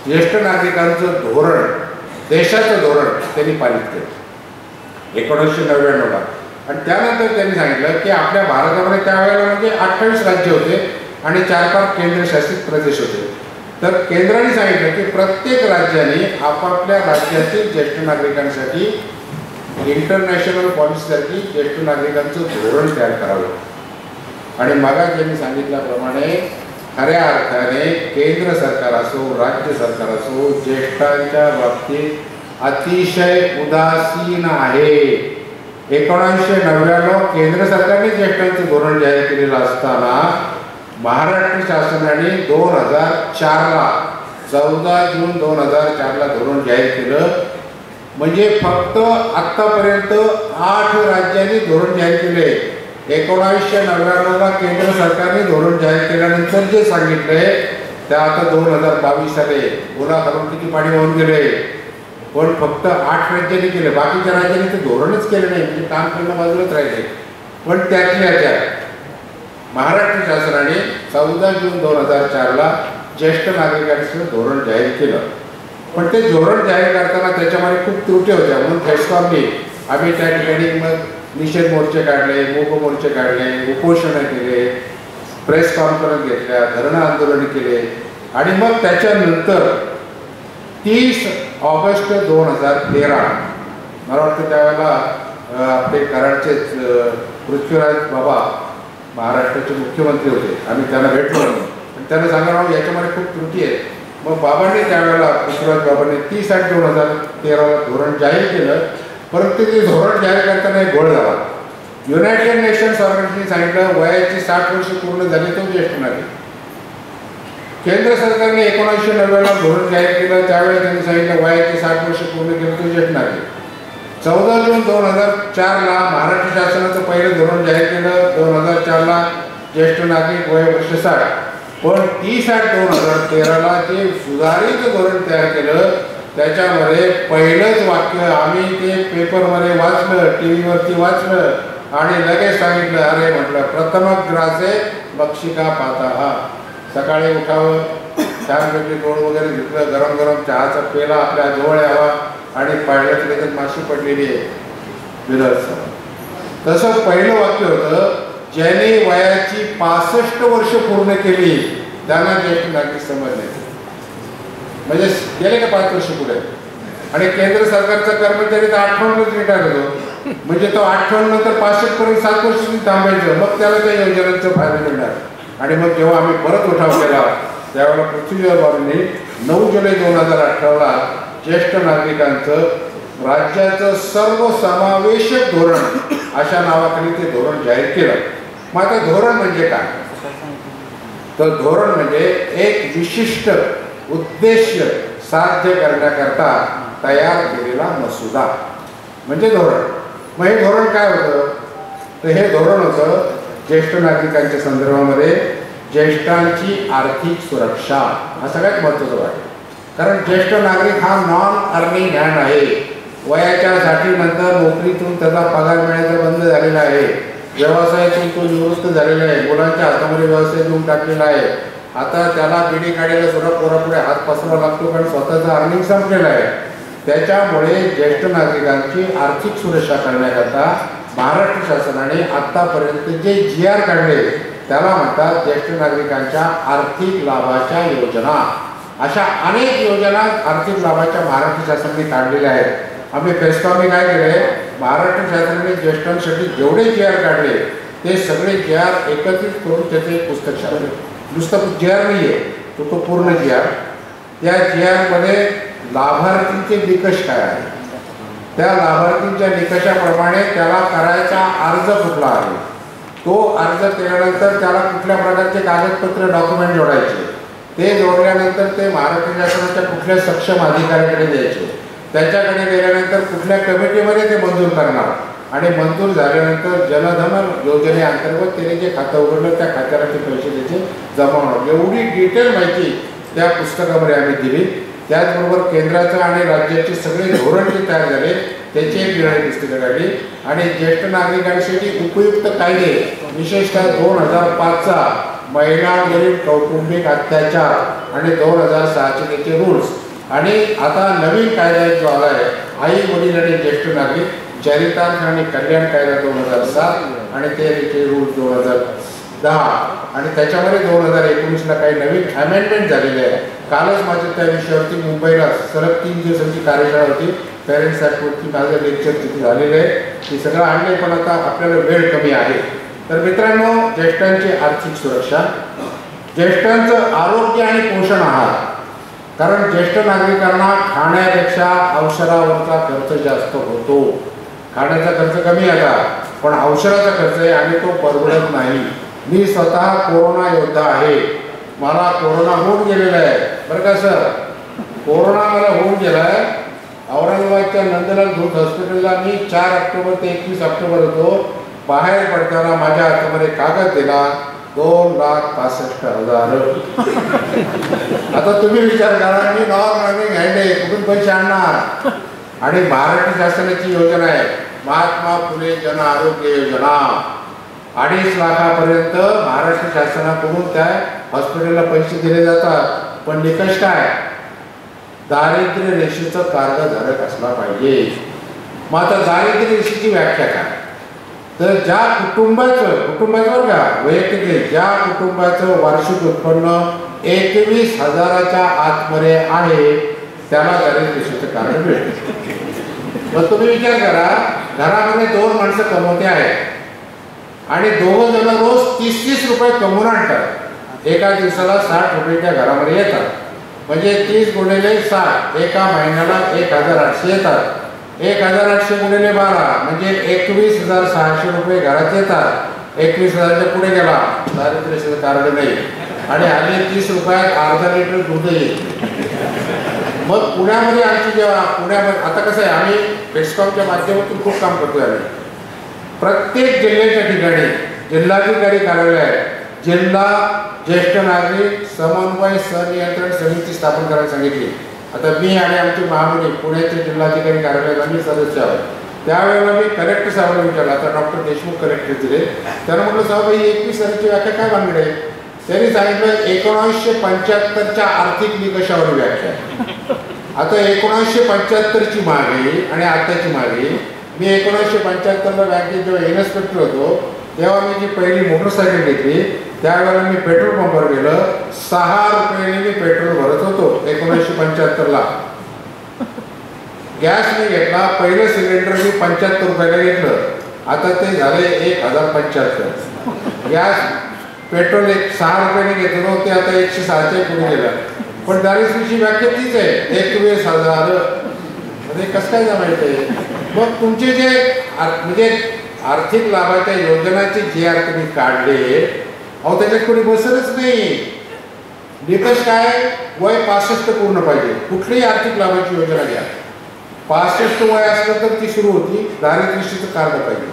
ज्येष्ठ नागरिकांचं धोरण देशाचं धोरण त्यांनी पारित केलं 1999ला आणि त्यानंतर त्यांनी सांगितलं की आपल्या भारतामध्ये त्यावेळेला म्हणजे 28 राज्य होते आणि 4-5 केंद्रशासित प्रदेश होते. तर केंद्राने सांगितलं की प्रत्येक राज्याने आपापल्या राज्यातील ज्येष्ठ नागरिकांसाठी इंटरनॅशनल पॉलिसीसाठी ज्येष्ठ नागरिकांचं धोरण तयार करावं आणि मागा ज्यांनी सांगितल्याप्रमाणे खऱ्या अर्थाने केंद्र सरकार असो राज्य सरकार असो ज्येष्ठांच्या बाबतीत अतिशय उदासीन आहे. 1999 केंद्र सरकारने ज्येष्ठांचं धोरण जाहीर केलेलं असताना महाराष्ट्र शासनाने 2004ला 14 जून 2004ला धोरण जाहीर केलं. म्हणजे फक्त आत्तापर्यंत 8 राज्यांनी धोरण जाहीर केले. 1999ला केंद्र सरकारने धोरण जाहीर केल्यानंतर जे सांगितलंय त्या आता 2022 आले ओला घालून किती पाणी वाहून गेले पण फक्त 8 राज्यांनी केले. बाकीच्या राज्यांनी ते धोरणच केले नाही म्हणजे काम करणं बाजूलाच राहिले. पण त्यातल्या त्यात महाराष्ट्र शासनाने 14 जून 2004ला ज्येष्ठ नागरिकांचं धोरण जाहीर केलं. पण ते धोरण जाहीर करताना त्याच्यामध्ये खूप त्रुटी होत्या म्हणून फेस्कॉमने आम्ही त्या ठिकाणी मग निषेध मोर्चे काढले मूक मोर्चे काढले उपोषणं केले प्रेस कॉन्फरन्स घेतल्या धरणं आंदोलन केले आणि मग त्याच्यानंतर 30 ऑगस्ट 2013 मला वाटतं त्यावेळेला आपले कराडचे पृथ्वीराज बाबा महाराष्ट्राचे मुख्यमंत्री होते. आम्ही त्यांना भेटलो आणि त्यांना सांगितलं याच्यामध्ये खूप त्रुटी आहेत. मग बाबांनी त्यावेळेला पृथ्वीराज बाबांनी 30/8/2013ला धोरण जाहीर केलं. परंतु ते धोरण जाहीर करताना एक घोळ झाला. युनायटेड नेशन्स ऑर्गनायझेशनने सांगितलं वयाची 60 वर्ष पूर्ण झाली तो ज्येष्ठ नागरिक. केंद्र सरकारने 1990ला धोरण जाहीर केलं त्यावेळेस त्यांनी सांगितलं वयाची 60 वर्ष पूर्ण केलं तो ज्येष्ठ नागरिक. 14 जून 2004ला महाराष्ट्र शासनाचं पहिलं धोरण जाहीर केलं. 2004ला ज्येष्ठ नागरिक वय वर्ष 60. पण 30/8/2013ला जे सुधारित धोरण तयार केलं त्याच्यामध्ये पहिलंच वाक्य आम्ही ते पेपरमध्ये वाचलं TV वरती वाचलं आणि लगेच सांगितलं अरे म्हटलं प्रथमग्रासे बक्षिका पाता. सकाळी उठावं छानपैकी गोड वगैरे घेतलं गरम गरम चहाचा पेला आपल्या जवळ यावा आणि पाहिलं की त्याच्यात माशी पडलेली आहे विरस. तसं पहिलं वाक्य होतं ज्याने वयाची 65 वर्ष पूर्ण केली त्यांना ज्येष्ठ नागरिक समजले. म्हणजे गेले का 5 वर्ष पुढे आणि केंद्र सरकारचा कर्मचारी तर 58 रिटायर होतो म्हणजे तो 58 नंतर 65 पर्यंत 7 वर्ष थांबायचं मग त्याला त्या योजनेचा फायदा मिळणार. आणि मग जेव्हा आम्ही परत उठाव केला त्यावेळेला पृथ्वीराज बाबांनी 9 जुलै 2018ला ज्येष्ठ नागरिकांचं राज्याचं सर्वसमावेशक धोरण अशा नावाखाली ते धोरण जाहीर केलं. मग आता धोरण म्हणजे काय तर धोरण म्हणजे एक विशिष्ट उद्देश साध्य करण्याकरता तयार केलेला मसुदा म्हणजे धोरण. मग हे धोरण काय होतं? तर हे धोरण होतं ज्येष्ठ नागरिकांच्या संदर्भामध्ये ज्येष्ठांची आर्थिक सुरक्षा. हा सगळ्यात महत्त्वाचा वाटतं, कारण ज्येष्ठ नागरिक हा नॉन अर्निंग हँड आहे. वयाच्या 60 नंतर नोकरीतून त्याचा पगार मिळायचा बंद झालेला आहे, व्यवसायातून तो निवृत्त झालेला आहे, मुलांच्या हातामध्ये व्यवसाय देऊन टाकलेला आहे. आता त्याला पिढी काढायला सुद्धा पोरापुढे हात पसरावा लागतो, कारण स्वतःचा अर्निंग संपलेला आहे. त्याच्यामुळे ज्येष्ठ नागरिकांची आर्थिक सुरक्षा करण्याकरता महाराष्ट्र शासनाने आत्तापर्यंत जे GR काढले त्याला म्हणतात ज्येष्ठ नागरिकांच्या आर्थिक लाभाच्या योजना. अशा अनेक योजना आर्थिक लाभाच्या महाराष्ट्र शासनाने काढलेल्या आहेत. आम्ही फेस्टॉमी काय केले, महाराष्ट्र शासनाने ज्येष्ठांसाठी जेवढे GR काढले ते सगळे GR एकत्रित करून त्याचे एक पुस्तक छापले. नुसतं GR नाही आहे, तो पूर्ण GR. त्या GR मध्ये लाभार्थींचे निकष काय आहे, त्या लाभार्थींच्या निकषाप्रमाणे त्याला करायचा अर्ज कुठला आहे, तो अर्ज केल्यानंतर त्याला कुठल्या प्रकारचे कागदपत्र डॉक्युमेंट जोडायचे, ते जोडल्यानंतर ते महाराष्ट्र शासनाच्या कुठल्या सक्षम अधिकाऱ्याकडे द्यायचे, त्याच्याकडे गेल्यानंतर कुठल्या कमिटीमध्ये ते मंजूर करणार आणि मंजूर झाल्यानंतर जनधन योजनेअंतर्गत त्याने जे खातं उघडलं त्या खात्याला ते पैसे त्याचे जमा होणार. एवढी डिटेल माहिती त्या पुस्तकामध्ये आम्ही दिली. त्याचबरोबर केंद्राचं आणि राज्याचे सगळे धोरण जे तयार झाले त्याची एक निर्णय पुस्तकं काढली आणि ज्येष्ठ नागरिकांसाठी उपयुक्त कायदे, विशेषतः 2005चा महिलांवरील कौटुंबिक अत्याचार आणि 2006चे त्याचे रूल्स आणि आता नवीन कायदा जो आला आहे आई वडील आणि ज्येष्ठ नागरिक चरितार्थ आणि कल्याण कायदा 2007 आणि ते रूल्स 2010 आणि त्याच्यामध्ये 2019ला काही नवीन अमेंडमेंट झालेले आहे. कालच माझं त्या विषयावरती मुंबईला सलग 3 दिवसांची कार्यशाळा होती. पॅरेंट्स ॲक्टवरती माझं लेक्चर तिथे झालेलं आहे. ते सगळं आणले, पण आता आपल्याला वेळ कमी आहे. तर मित्रांनो, ज्येष्ठांची आर्थिक सुरक्षा, ज्येष्ठांचं आरोग्य आणि पोषण आहार, कारण ज्येष्ठ नागरिकांना खाण्यापेक्षा औषधावरचा खर्च जास्त होतो. खाण्याचा खर्च कमी आता, पण औषधाचा खर्च आहे आणि तो परवडत नाही. मी स्वतः कोरोना योद्धा आहे, मला कोरोना होऊन गेलेला आहे बरं का सर. कोरोना मला होऊन गेला आहे. औरंगाबादच्या नंदलाल धूत हॉस्पिटलला मी 4 ऑक्टोबर ते 21 ऑक्टोबर होतो. बाहेर पडताना माझ्या हातामध्ये कागद दिला 2,65,000. आता तुम्ही विचार करा, मी नॉन अर्निंग हँड आहे, कुठून पैसे आणणार? आणि महाराष्ट्र शासनाची योजना आहे महात्मा फुले जन आरोग्य योजना. 2.5 लाखापर्यंत महाराष्ट्र शासनाकडून त्या हॉस्पिटलला पैसे दिले जातात. पण निकष काय? दारिद्र्य रेषेचं कार्डधारक असला पाहिजे. मग आता दारिद्र्य रेषेची व्याख्या काय? तर ज्या कुटुंबाचं का वैयक्तिक ज्या कुटुंबाचं वार्षिक उत्पन्न 21,000च्या आतमध्ये आहे त्याला दारिद्र्य रेषेचं कार्ड मिळते. मग तुम्ही विचार करा, घरामध्ये 2 माणसं कमवते आहेत आणि 2 जण रोज 30-30 रुपये कमवून आणतात. एका दिवसाला 60 रुपये त्या घरामध्ये येतात. म्हणजे 30 गुणिले 60 एका महिन्याला 1,800 येतात. 1,800 गुणिले 12 म्हणजे 21,600 रुपये घरात येतात. 21,000च्या पुढे गेला दारिद्र्य रेषेचं कार्ड नाही आणि आले 30 रुपयात अर्धा लिटर दूध येईल. मग पुण्यामध्ये आमची जेव्हा पुण्यामध्ये आता कसं आहे, आम्ही बेस्कॉमच्या माध्यमातून खूप काम करतोय. आम्ही प्रत्येक जिल्ह्याच्या ठिकाणी जिल्हाधिकारी कार्यालय आहे, जिल्हा ज्येष्ठ नागरिक समन्वय संनियंत्रण समिती स्थापन करायला सांगितली. आता मी आणि आमची महामुनी पुण्याचे जिल्हाधिकारी कार्यालयात आम्ही सदस्य आहोत. त्यावेळेला मी कलेक्टर साहेबांना विचारलं, आता डॉक्टर देशमुख कलेक्टर दिले, त्यांना म्हटलं साहेब ही 21 व्याख्या काय भानगड आहे? त्यांनी सांगितलं 1975च्या आर्थिक निकषावर व्याख्या. आता 1975ची मागे आणि आताची मागे. मी 1975ला बँकेत जेव्हा इन्स्पेक्टर होतो तेव्हा मी जी पहिली मोटरसायकल घेतली त्यावेळेला मी पेट्रोल पंपवर गेलं, 6 रुपयाने मी पेट्रोल भरत होतो 1975ला. गॅस मी घेतला, पहिलं सिलेंडर मी 75 रुपयाला घेतलं, आता ते झाले 1,075. गॅस पेट्रोल 6 रुपयाने घेतलं ते आता 106च्या पुढे गेलं. पण दारिद्र्याची व्याख्या तीच आहे 21,000. म्हणजे कसं काय जमायचं आहे? मग तुमचे जे म्हणजे आर्थिक लाभाच्या योजनाचे GR तुम्ही काढले अहो त्याच्यात कोणी बसलच नाही. निकष काय, वय 65 पूर्ण पाहिजे. कुठलीही आर्थिक लाभाची योजना घ्या, 65 वय असलं तर ती सुरू होती. दारिद्र्यशीचं कार्ड पाहिजे.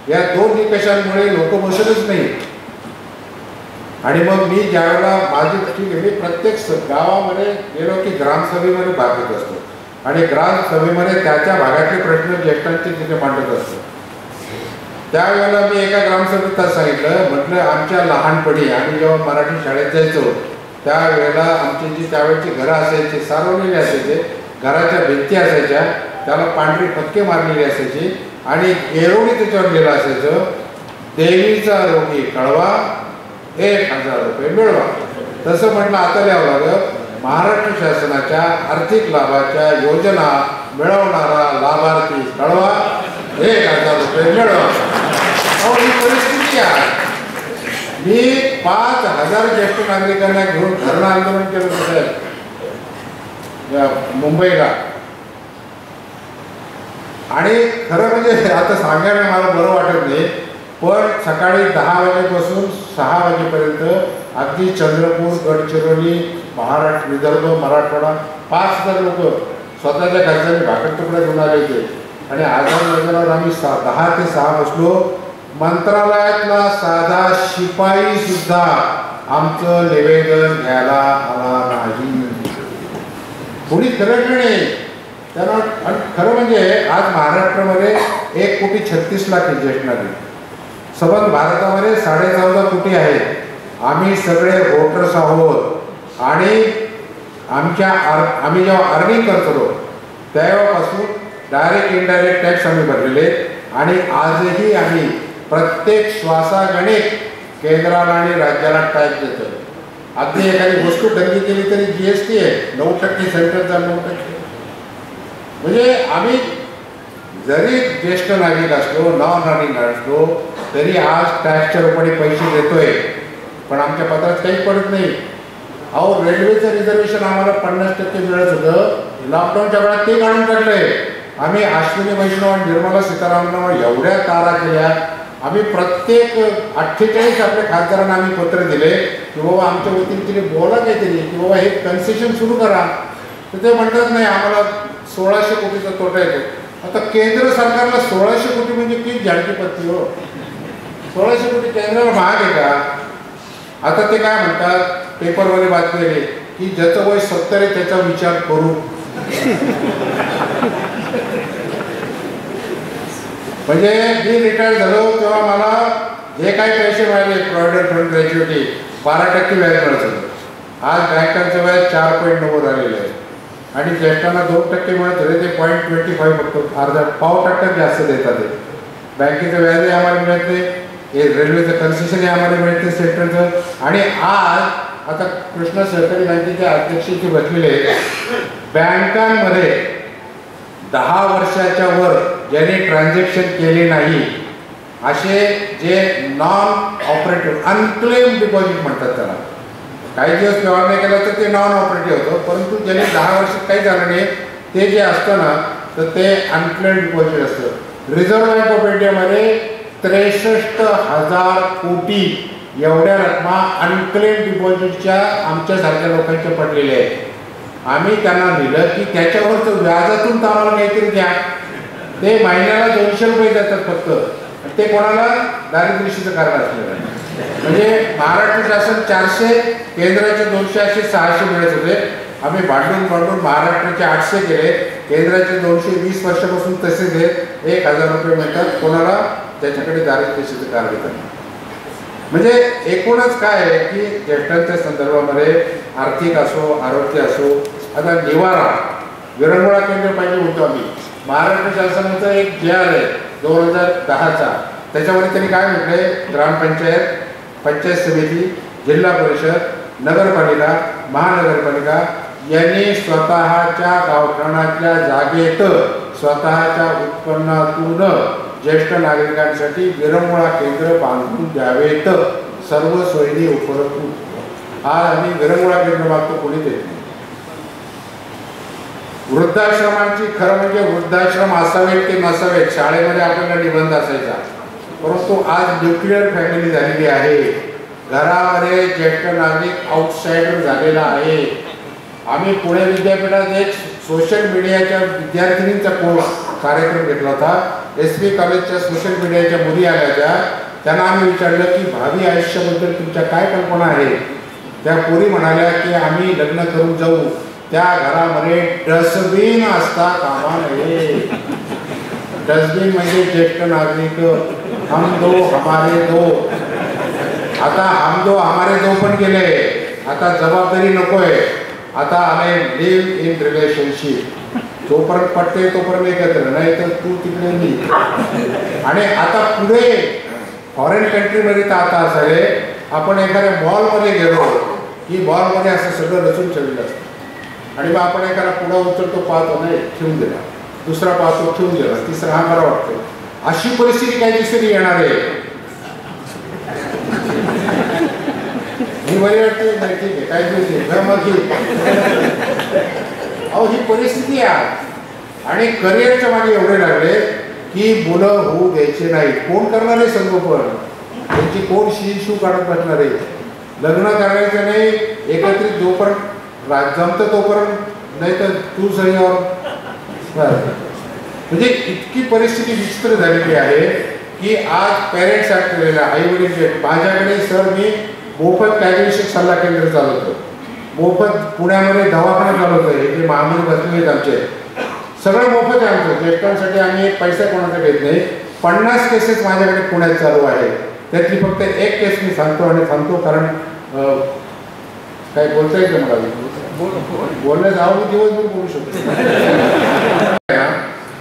या 2 निकषांमुळे लोक बसतच नाही. आणि मग मी ज्यावेळेला माझी ठीक आहे, मी प्रत्येक गावामध्ये गेलो की ग्रामसभेमध्ये भाग घेत असतो आणि ग्रामसभेमध्ये त्याच्या भागातले प्रश्न ज्येष्ठांचे तिथे मांडत असतो. त्यावेळेला मी एका ग्रामसभेत सांगितलं, म्हटलं आमच्या लहानपणी आम्ही जेव्हा मराठी शाळेत जायचो त्यावेळेला आमची जी त्यावेळेची घरं असायची सारवलेली असायचे, घराच्या भिंती असायच्या, त्याला पांढरी पक्के मारलेली असायची आणि एरोडी त्याच्यावर लिहिलं असायचं, देवीचा रोगी कळवा 1000 रुपये मिळवा. तसं म्हटलं आता लिहावं लागलं, महाराष्ट्र शासनाच्या आर्थिक लाभाच्या योजना मिळवणारा लाभार्थी कळवा 1000 रुपये मिळवा. अहो ही परिस्थिती आहे. मी 5000 ज्येष्ठ नागरिकांना घेऊन धरणं आंदोलन केलं होतं मुंबईला. आणि खरं म्हणजे आता सांगायला मला बरं वाटत नाही, पण सकाळी 10 वाजेपासून 6 वाजेपर्यंत अगदी चंद्रपूर, गडचिरोली, महाराष्ट्र, विदर्भ, मराठवाडा 5000 लोक स्वतःच्या खर्चाने भाकर तुकडा घेऊन आले होते. आणि आझाद मैदानावर आम्ही 10 ते 6 बसलो. मंत्रालयातला साधा शिपाई सुद्धा आमचं निवेदन घ्यायला आला नाही. कोणी खरं नाही त्यांना. आणि खरं म्हणजे आज महाराष्ट्रामध्ये 1,36,00,000 ज्येष्ठ नागरिक, संबंध भारतामध्ये 14.5 कोटी आहेत. आम्ही सगळे वोटर्स आहोत आणि आम्ही जेव्हा अर्निंग करतो तेव्हापासून डायरेक्ट इनडायरेक्ट टॅक्स आम्ही भरलेले आणि आजही आम्ही प्रत्येक श्वासागणिक केंद्राला आणि राज्याला टॅक्स देतो. अगदी एखादी वस्तू खरेदी केली तरी GST आहे, 9% सेंट्रलचा 9%. म्हणजे आम्ही जरी ज्येष्ठ नागरिक असलो, नॉन अर्निंग असलो तरी आज टॅक्सच्या रूपाने पैसे देतोय, पण आमच्या पत्रात काही पडत नाही. अहो रेल्वेचं रिझर्वेशन आम्हाला 50% मिळत होतं, लॉकडाऊनच्या वेळात ते काढून टाकलंय. आम्ही अश्विनी वैष्णव आणि निर्मला सीतारामन एवढ्या तारा केल्या. आम्ही प्रत्येक 48 आपल्या खासदारांना आम्ही पत्र दिले की बाबा आमच्या वतीने तिने बोला काहीतरी की बाबा हे कन्सेशन सुरू करा. तर ते म्हणतात नाही आम्हाला 1600 कोटीचा तोटा येतो. आता केंद्र सरकारला 1600 कोटी म्हणजे किती झाडकी पत्ती हो. 1600 कोटी केंद्राला महाग आहे का? आता ते काय म्हणतात पेपरमध्ये बातमी आली की ज्याचं वय 70 आहे त्याचा विचार करू. म्हणजे मी रिटायर झालो तेव्हा मला जे काही पैसे मिळाले प्रॉव्हिडंट फंड ग्रॅच्युटी 12% व्याज मिळत होतं. आज बँकांचं व्याज 4.9 आलेलं आहे आणि ज्येष्ठांना 2% मिळत होते, ते 0.25 फक्त अर्धा पाव टक्का जास्त देतात. ते बँकेचं व्याजही आम्हाला मिळत नाही, हे रेल्वेचं कन्सेशनही आम्हाला मिळत नाही सेंट्रलचं. आणि आज आता कृष्णा सहकारी बँकेचे अध्यक्षांची बसलेले बँकांमध्ये 10 वर्षाच्या वर ज्यांनी ट्रान्झॅक्शन केले नाही असे जे नॉन ऑपरेटिव्ह अनक्लेम डिपॉझिट म्हणतात त्याला, काही दिवस व्यवहार नाही केला तर ते नॉन ऑपरेटिव्ह होतं, परंतु ज्यांनी 10 वर्षात काही झालं नाही ते जे असतं ना तर ते अनक्लेम डिपॉझिट असतं. रिझर्व्ह बँक ऑफ इंडियामध्ये 63,000 कोटी एवढ्या रकमा अनक्लेम डिपॉझिटच्या आमच्यासारख्या लोकांच्या पडलेल्या आहेत. आम्ही त्यांना दिलं की त्याच्यावरचं व्याजातून तर आम्हाला काहीतरी द्या. ते महिन्याला 200 रुपये देतात फक्त. ते कोणाला दारिद्र्यशीचं कारण असलेलं आहे. म्हणजे महाराष्ट्र शासन 400, केंद्राचे 200 असे 600 मिळत होते. आम्ही भांडून महाराष्ट्राचे 800 केले, केंद्राचे 220 वर्षापासून तसेच आहेत. 1000 रुपये मिळतात कोणाला त्याच्याकडे दारिद्र्यशीचं कारण येतात. म्हणजे एकूणच काय आहे की ज्येष्ठांच्या संदर्भामध्ये आर्थिक असो आरोग्य असो, आता निवारा विरंगुळा केंद्र पाहिजे होतं आम्ही. महाराष्ट्र शासनाचं एक जे आलं आहे 2010चा, त्याच्यामध्ये त्यांनी काय म्हटलंय, ग्रामपंचायत, पंचायत समिती, जिल्हा परिषद, नगरपालिका, महानगरपालिका यांनी स्वतःच्या गावठाणातल्या जागेत स्वतःच्या उत्पन्नातून ज्येष्ठ नागरिकांसाठी विरंगुळा केंद्र बांधून द्यावेत, सर्व सोयी उपलब्ध. आज आम्ही विरंगुळा केंद्र मागतो, कोणी देत नाही. वृद्धाश्रमांची खरं म्हणजे वृद्धाश्रम असावेत की नसावेत, शाळेमध्ये आपल्याला निबंध असायचा, परंतु आज न्यूक्लिअर फॅमिली झालेली आहे. घरामध्ये ज्येष्ठ नागरिक आउटसाइडर झालेला आहे. आम्ही पुणे विद्यापीठात एक सोशल मीडियाच्या विद्यार्थिनींचा कार्यक्रम घेतला होता. SP कॉलेजच्या सोशल मीडियाच्या मुली आल्या त्या. त्यांना आम्ही विचारलं की भावी आयुष्याबद्दल तुमच्या काय कल्पना आहे. त्या पोरी म्हणाल्या की आम्ही लग्न करून जाऊ, त्या घरामध्ये डस्टबिन असता कामा नये. डस्टबिन म्हणजे ज्येष्ठ नागरिक. हम दो हमारे दो. आता हम दो हमारे दो पण गेले. आता जबाबदारी नकोय. आता आले लिव्ह इन रिलेशनशिप. जोपर्यंत पटते तोपर्यंत एकत्र, नाही तर तू तिकडे मी. आणि आता पुढे फॉरेन कंट्रीमध्ये तर आता असं आहे, आपण एखाद्या मॉलमध्ये गेलो की मॉलमध्ये असं सगळं रचून ठेवलेलं असतं. आणि मग आपण एखादा पुढा उचलतो, पाहतो नाही ठेवून दिला, दुसरा पाहतो ठेवून दिला, तिसरा हा बरा वाटतो. अशी परिस्थिती काही दिवसांनी येणार आहे. ही बरी वाटते नाही, ठीक आहे काही दिवशी अहो ही परिस्थिती आहे. आणि करिअरच्या मागे एवढे लागले की मुलं होऊ द्यायचे नाही. कोण करणार आहे संगोपन? त्यांची कोण शिशू काढत बसणार आहे? लग्न करायचं नाही, एकत्रित जोपर्यंत जमतं तोपर्यंत, नाही तर तू सहीवर. म्हणजे इतकी परिस्थिती विचित्र झालेली आहे की आज पेरेंट्स ॲक्ट केलेला, आई वडील. माझ्याकडे सर मी मोफत कायदेशीर सल्ला केंद्र चालवतो, मोफत पुण्यामध्ये दवाखाना चालवतो. हे जे महामंडळ बसले आहेत आमचे सगळं मोफत आहे आमचं. ज्येष्ठांसाठी आम्ही एक पैसा कोणाचा घेत नाही. 50 केसेस माझ्याकडे पुण्यात चालू आहे. त्यातली फक्त एक केस मी सांगतो आणि थांबतो, कारण काय बोलता येतं मला, बोलण्यात जावं मी दिवसभर बोलू शकतो.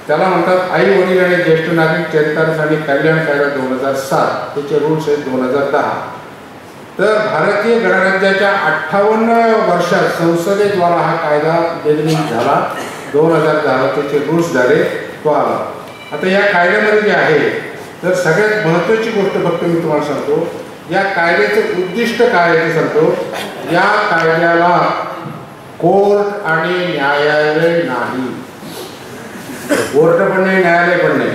त्याला म्हणतात आई वडील आणि ज्येष्ठ नागरिक चरितार्थ आणि कल्याण कायदा 2007. त्याचे रूल्स आहेत 2010. तर भारतीय गणराज्याच्या 58व्या वर्षात संसदेद्वारा हा कायदा निर्मित झाला. 2010 त्याचे रूल्स झाले, तो आला. आता या कायद्यामध्ये जे आहे, तर सगळ्यात महत्त्वाची गोष्ट फक्त मी तुम्हाला सांगतो, या कायद्याचं उद्दिष्ट काय आहे ते सांगतो. या कायद्याला कोर्ट आणि न्यायालय नाही, कोर्ट पण नाही, न्यायालय पण नाही.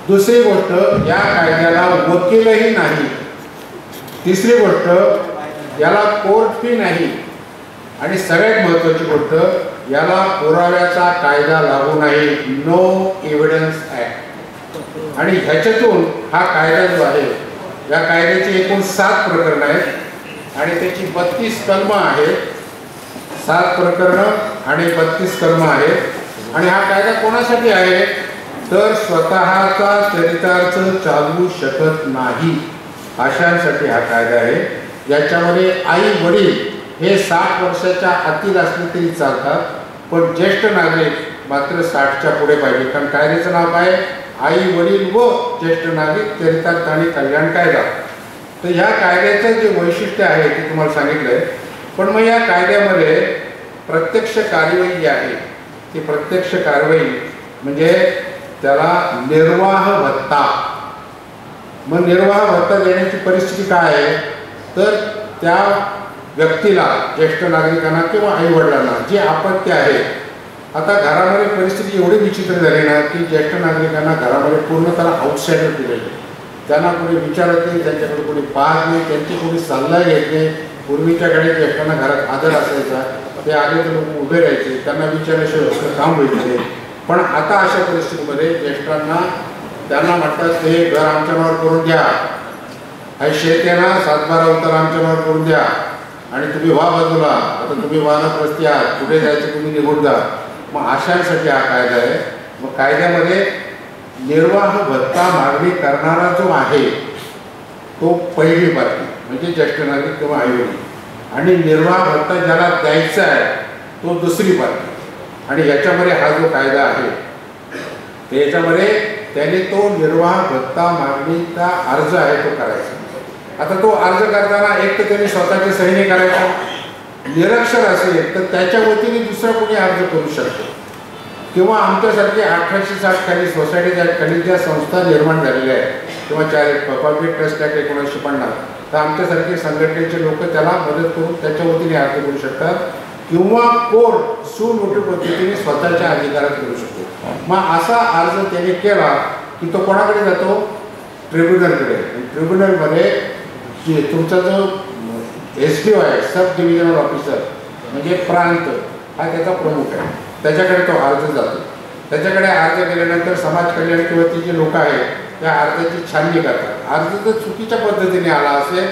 दुसरी गोष्ट, या कायद्याला वकीलही नाही. तिसरी गोष्ट, याला कोर्ट फी नाही. आणि सगळ्यात महत्त्वाची गोष्ट, याला पुराव्याचा कायदा लागू नाही, नो एव्हिडन्स ॲक्ट. आणि ह्याच्यातून हा कायदा जो आहे, या कायद्याची एकूण 7 प्रकरणं आहेत आणि त्याची 32 कलमं आहेत. 7 प्रकरणं आणि 32 कलमं आहेत. आणि हा कायदा कोणासाठी आहे, तर स्वतःचा चरितार्थ चालवू शकत नाही अशांसाठी हा कायदा आहे. याच्यामध्ये आई वडील हे 60 वर्षाच्या आतील असले तरी चालतात, पण ज्येष्ठ नागरिक मात्र 60च्या पुढे पाहिजे. कारण कायद्याचं नाव काय, आई वडील व ज्येष्ठ नागरिक चरितार्थ आणि कल्याण कायदा. तर ह्या कायद्याचं जे वैशिष्ट्य आहे ते तुम्हाला सांगितलंय. पण मग या कायद्यामध्ये प्रत्यक्ष कार्यवाही जी आहे, ती प्रत्यक्ष कारवाई म्हणजे त्याला निर्वाह भत्ता. मग निर्वाह भत्ता देण्याची परिस्थिती काय आहे, तर त्या व्यक्तीला, ज्येष्ठ नागरिकांना किंवा आई वडिलांना जी आपत्ती आहे. आता घरामध्ये परिस्थिती एवढी विचित्र झाली ना की ज्येष्ठ नागरिकांना घरामध्ये पूर्णतः आउटसाइडर दिलेले. त्यांना कोणी विचारत नाही, त्यांच्याकडे कोणी पाहत नाही, त्यांची कोणी सल्ला घेत नाही. पूर्वीच्या काळी ज्येष्ठांना घरात आदर असायचा, ते आले तर लोक उभे राहायचे, त्यांना विचारल्याशिवाय काम व्हायचे. पण आता अशा परिस्थितीमध्ये ज्येष्ठांना त्यांना म्हणतात ते घर आमच्या नावावर करून द्या, हे शेत आहे ना 7-12 उतार आमच्या नावावर करून द्या आणि तुम्ही व्हा बाजूला, आता तुम्ही वाहनप्रस्ती आहात, कुठे जायचं तुम्ही निघून जा. मग अशांसाठी हा कायदा आहे. मग कायद्यामध्ये निर्वाह भत्ता मागणी करणारा जो आहे तो पहिली पार्टी म्हणजे ज्येष्ठ नागरिक किंवा आईवडील, आणि निर्वाह भत्ता ज्याला द्यायचा आहे तो दुसरी पार्टी. आणि याच्यामध्ये हा जो कायदा आहे त्याच्यामध्ये त्याने तो निर्वाह भत्ता मागणीचा अर्ज आहे तो करायचा. आता तो अर्ज करताना एक तर त्यांनी स्वतःच्या सहीने करायचा, निरक्षर असेल तर त्याच्या वतीने दुसरा कोणी अर्ज करू शकतो, किंवा आमच्यासारखे 1860 खाली सोसायटी खाली ज्या संस्था निर्माण झालेल्या आहेत किंवा पब्लिक ट्रस्ट ॲक्ट 1950, तर आमच्यासारखे संघटनेचे लोक त्याला मदत करून त्याच्या वतीने अर्ज करू शकतात, किंवा कोर्ट सुमोठ्या पद्धतीने स्वतःच्या अधिकारात करू शकतो. मग असा अर्ज त्याने केला की तो कोणाकडे जातो, ट्रिब्युनलकडे. ट्रिब्युनलमध्ये तुमचा जो SDO आहे, सब डिव्हिजनल ऑफिसर म्हणजे प्रांत, हा त्याचा प्रमुख आहे. त्याच्याकडे तो अर्ज जातो. त्याच्याकडे अर्ज केल्यानंतर समाज कल्याण किंवा ती जी लोक आहेत त्या अर्जाची छाननी करतात. अर्ज जर चुकीच्या पद्धतीने आला असेल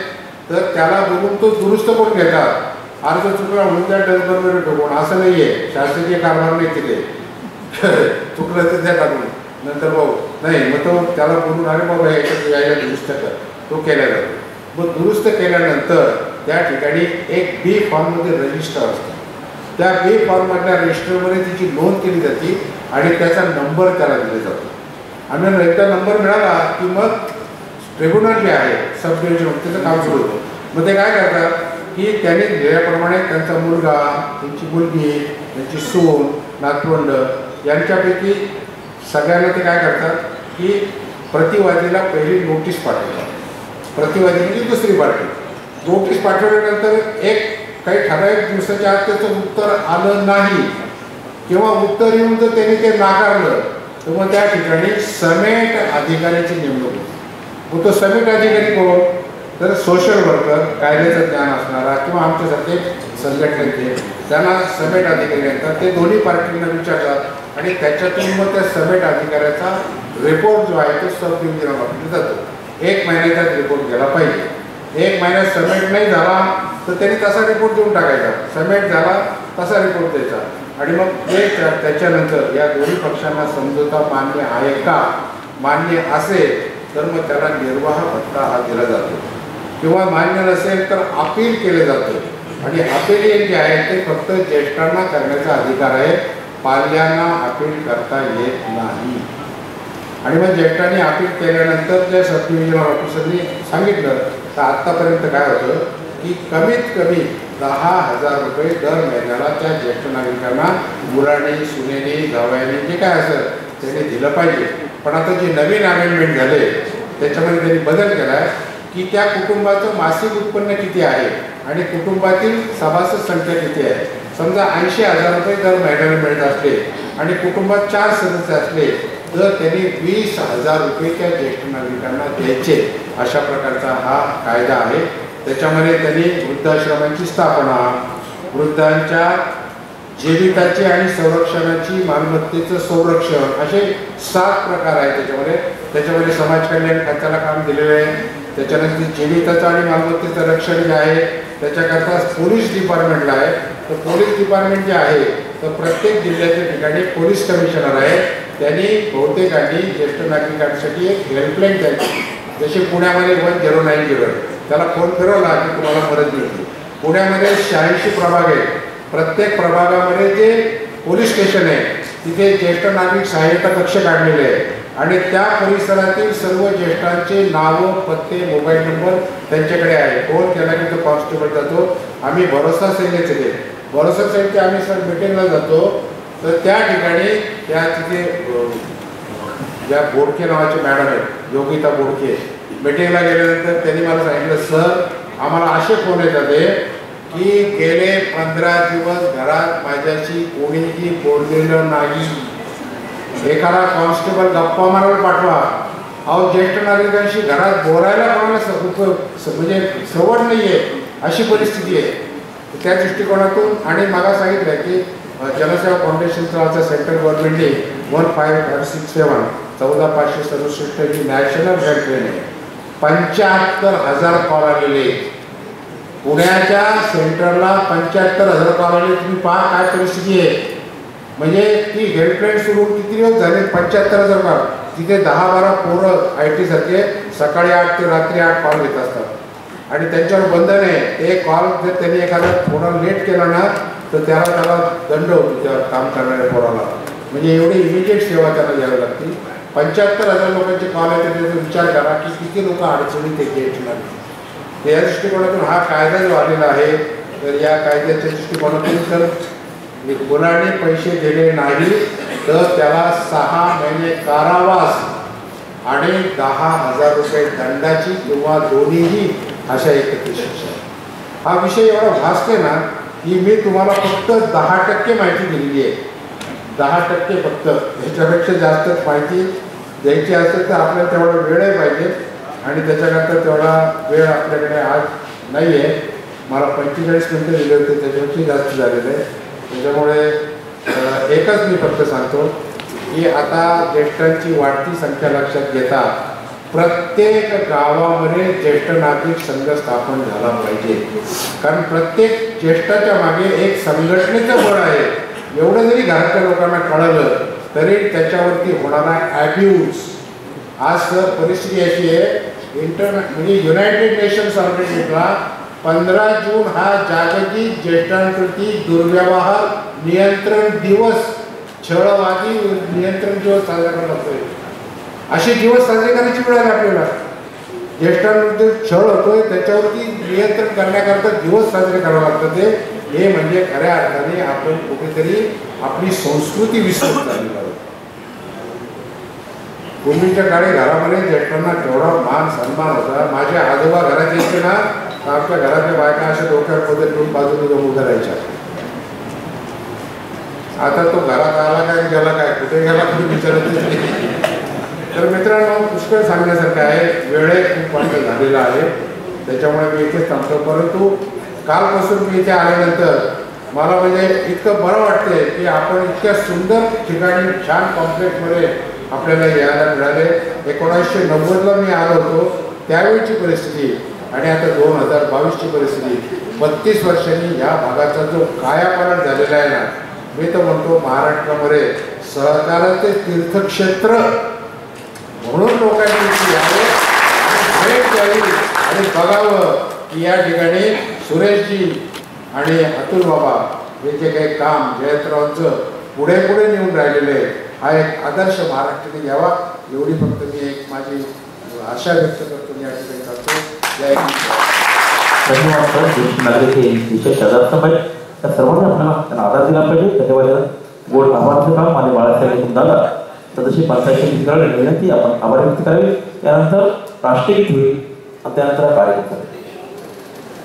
तर त्याला बघून तो दुरुस्त करून घेतात. अर्ज चुकला म्हणून त्या डस्टबिनमध्ये ठोकून असं नाही आहे, शासकीय कारभार नाही तिथे. चुकलं तर त्या टाकून नंतर भाऊ नाही, मग तो त्याला बोलून अरे बाबा ह्याच्यात यायला दुरुस्त कर, तो केला जातो. मग दुरुस्त केल्यानंतर त्या ठिकाणी एक B फॉर्ममध्ये रजिस्टर असतं. त्या B फॉर्ममधल्या रजिस्टरमध्ये तिची नोंद केली जाते आणि त्याचा नंबर त्याला दिला जातो. आणि एकदा नंबर मिळाला की मग ट्रिब्युनल जे आहे सब डिव्हिजन त्याचं काम सुरू होतं. मग ते काय करतात की त्यांनी दिल्याप्रमाणे त्यांचा मुलगा, त्यांची मुलगी, त्यांची सून, नातवंड यांच्यापैकी सगळ्यांना ते काय करतात की प्रतिवादीला पहिली नोटीस पाठवतात. प्रतिवादी म्हणजे दुसरी पार्टी. नोटीस पाठवल्यानंतर एक काही ठराविक दिवसाच्या आत त्याचं उत्तर आलं नाही किंवा उत्तर येऊन जर त्यांनी ते नाकारलं तर मग त्या ठिकाणी समेट अधिकाऱ्याची नेमणूक होती. मग तो समेट अधिकारी कोण, तर सोशल वर्कर, कायद्याचं ज्ञान असणारा किंवा आमच्यासारखे संघटनेचे त्यांना समेट अधिकारी म्हणतात. ते दोन्ही पार्टींना विचारतात आणि त्याच्यातून मग त्या समेट अधिकाऱ्याचा रिपोर्ट जो आहे तो सब डिव्हिजनल ऑफिसला जातो. 1 महिन्याचा रिपोर्ट गेला पाहिजे. 1 महिन्यात समेट नाही झाला तर त्यांनी तसा रिपोर्ट देऊन टाकायचा. समेट झाला तसा रिपोर्ट द्यायचा. आणि मग ते त्याच्यानंतर या दोन्ही पक्षांना समझोता मान्य आहे का, मान्य असेल तर मग त्याला निर्वाह भत्ता हा दिला जातो किंवा मान्य नसेल तर अपील केले जाते. आणि अपील जे आहे ते फक्त ज्येष्ठांना करण्याचा अधिकार आहे, पाल्यांना अपील करता येत नाही. आणि मग ज्येष्ठांनी अपील केल्यानंतर त्या सब डिव्हिजनल ऑफिसरनी सांगितलं तर आत्तापर्यंत काय होतं की कमीत कमी 10,000 रुपये दर महिन्याला त्या ज्येष्ठ नागरिकांना मुलाने, सुनेने, जावयाने जे काय असेल त्याने दिलं पाहिजे. पण आता जे नवीन अमेंडमेंट झाले त्याच्यामध्ये त्यांनी बदल केला आहे की त्या कुटुंबाचं मासिक उत्पन्न किती आहे आणि कुटुंबातील सभासद संख्या किती आहे. समजा 80,000 रुपये दर महिन्याला मिळत असले आणि कुटुंबात 4 सदस्य असले तर त्यांनी 20,000 रुपये त्या ज्येष्ठ नागरिकांना द्यायचे. अशा प्रकारचा हा कायदा आहे. त्याच्यामध्ये त्यांनी वृद्धाश्रमांची स्थापना, वृद्धांच्या जीविताची आणि संरक्षणाची, मालमत्तेचं संरक्षण, असे 7 प्रकार आहेत त्याच्यामध्ये समाज कल्याण खात्याला काम दिलेलं आहे. त्याच्यानंतर जीविताचं आणि मालमत्तेचं रक्षण जे आहे त्याच्याकरता पोलीस डिपार्टमेंटला आहे. तर पोलीस डिपार्टमेंट जे आहे तर प्रत्येक जिल्ह्याच्या ठिकाणी पोलीस कमिशनर आहे. त्यांनी बहुतेकांनी ज्येष्ठ नागरिकांसाठी एक हेल्पलाईन द्यायची. जसे पुण्यामध्ये 1090 त्याला फोन फिरवला की तुम्हाला मदत मिळते. पुण्यामध्ये 86 प्रभाग आहेत. प्रत्येक प्रभागामध्ये जे पोलीस स्टेशन आहे तिथे ज्येष्ठ नागरिक सहाय्यता कक्ष काढलेले आहे आणि त्या परिसरातील सर्व ज्येष्ठांचे नावं, पत्ते, मोबाईल नंबर त्यांच्याकडे आहे. फोन केला की तो कॉन्स्टेबल जातो. आम्ही भरोसा सैन्याचे ते भरोसा सैन्याचे आम्ही सर मिटिंगला जातो तर त्या ठिकाणी त्या तिथे ज्या बोडके नावाचे मॅडम आहेत, योगिता बोडके, मिटिंगला गेल्यानंतर त्यांनी मला सांगितलं सर आम्हाला असे फोन येतात की गेले 15 दिवस घरात माझ्याशी कोणीही बोललेलं नाही. एखादा कॉन्स्टेबल गप्पा मारायला पाठवा. अहो ज्येष्ठ नागरिकांशी घरात बोलायला कोणाला म्हणजे सवड नाही आहे अशी परिस्थिती आहे. त्या दृष्टिकोनातून आणि मला सांगितलं की जनसेवा फाउंडेशनचं सेंट्रल गव्हर्नमेंटने 15567 14567 ही नॅशनल हेल्पलाईन आहे. 75,000 कॉल आलेले. पुण्याच्या सेंटरला 75,000 कॉल आले. तुम्ही पहा काय परिस्थिती आहे. म्हणजे ती हेल्पलाईन सुरू किती दिवस झाले. 75,000 कॉल. तिथे 10-12 पोरं IT सारखे सकाळी 8 ते रात्री 8 कॉल घेत असतात आणि त्यांच्यावर बंधन आहे. ते कॉल जर त्यांनी एखादा थोडा लेट केला ना तर त्याला दंड होतो त्या काम करणाऱ्या पोराला. म्हणजे एवढी इमिजिएट सेवा त्याला द्यावी लागते. 75,000 लोकांचे कॉल आहे त्याचा विचार करा की किती लोक अडचणीत येणार. या दृष्टिकोनातून हा कायदा जो आलेला आहे तर या कायद्याच्या दृष्टिकोनातून तर मुलाने पैसे दिले नाही तर त्याला 6 महिने कारावास आणि 10,000 रुपये दंडाची किंवा दोन्हीही अशा एकत्रित शिक्षा. हा विषय एवढा भासते ना की मी तुम्हाला फक्त 10% माहिती दिलेली आहे. 10% फक्त. ह्याच्यापेक्षा जास्त माहिती द्यायची असेल तर आपल्याला तेवढा वेळही पाहिजे. आणि त्याच्यानंतर तेवढा वेळ आपल्याकडे आज नाही आहे. मला 45 मिनिटं दिले होते, त्याच्यापेक्षा जास्त झालेलं आहे. त्याच्यामुळे एकच मी फक्त सांगतो की आता ज्येष्ठांची वाढती संख्या लक्षात घेता प्रत्येक गावामध्ये ज्येष्ठ नागरिक संघ स्थापन झाला पाहिजे. कारण प्रत्येक ज्येष्ठाच्या मागे एक संघटनेचं बळ आहे. एवढं जरी घरातल्या लोकांना कळलं तरी त्याच्यावरती होणारा ॲब्यूज. आज परिस्थिती अशी आहे, म्हणजे युनायटेड नेशन्स ऑर्गनायझेशनला 15 जून हा जागतिक ज्येष्ठांप्रती दुर्व्यवहार नियंत्रण दिवस, छळवादी नियंत्रण दिवस साजरा करावा लागतोय. असे दिवस साजरे करायची वेळ आहे आपल्याला. ज्येष्ठांमध्ये छळ होतोय त्याच्यावरती नियंत्रण करण्याकरता दिवस साजरे करावे लागतात. हे म्हणजे खऱ्या अर्थाने आपण कुठेतरी आपली संस्कृती विसरत चालली आहोत. पूर्वीच्या काळी घरामध्ये ज्येष्ठांना केवढा मान सन्मान होता. माझे आजोबा घरात यायचे ना, आमच्या घरातल्या बायका अशा डोक्यावर पदर घेऊन बाजूने जाऊन उभ्या राहायच्या. आता तो घरात आला काय गेला काय, कुठे गेला कुठे विचारत नाही. तर मित्रांनो, पुष्कळ सांगण्यासारखं आहे. वेळ खूप वाईट झालेला आहे, त्याच्यामुळे मी इथेच थांबतो. परंतु कालपासून मी इथे आल्यानंतर मला म्हणजे इतकं बरं वाटतंय की आपण इतक्या सुंदर ठिकाणी छान कॉम्प्लेक्समध्ये आपल्याला यायला मिळाले. 1990ला मी आलो होतो त्यावेळीची परिस्थिती आणि आता 2022ची परिस्थिती, 32 वर्षांनी या भागाचा जो कायापालट झालेला आहे ना, मी तर म्हणतो महाराष्ट्रामध्ये सहकाराचे तीर्थक्षेत्र म्हणून लोकांनी यावे, भेट द्यावी आणि बघावं की या ठिकाणी सुरेशजी आणि अतुल बाबा हे जे काही काम जयंतरावांचं पुढे पुढे नेऊन राहिलेले आहे, हा एक आदर्श महाराष्ट्राने घ्यावा. एवढी फक्त मी एक माझी आशा व्यक्त करतो. या ठिकाणी करतो. धन्यवाद सर. ज्येष्ठ नागरिक हे विशेष सदस्य पाहिजे, त्या सर्वांनी आपल्याला त्यांना आधार दिला पाहिजे. त्याच्याबद्दल गोड आभारचं काम माझे बाळासाहेब झाला. तशी पंचायत करावी विनंती, आपण आभार व्यक्त करावे. त्यानंतर राष्ट्रगीत होईल आणि त्यानंतर कार्यक्रम.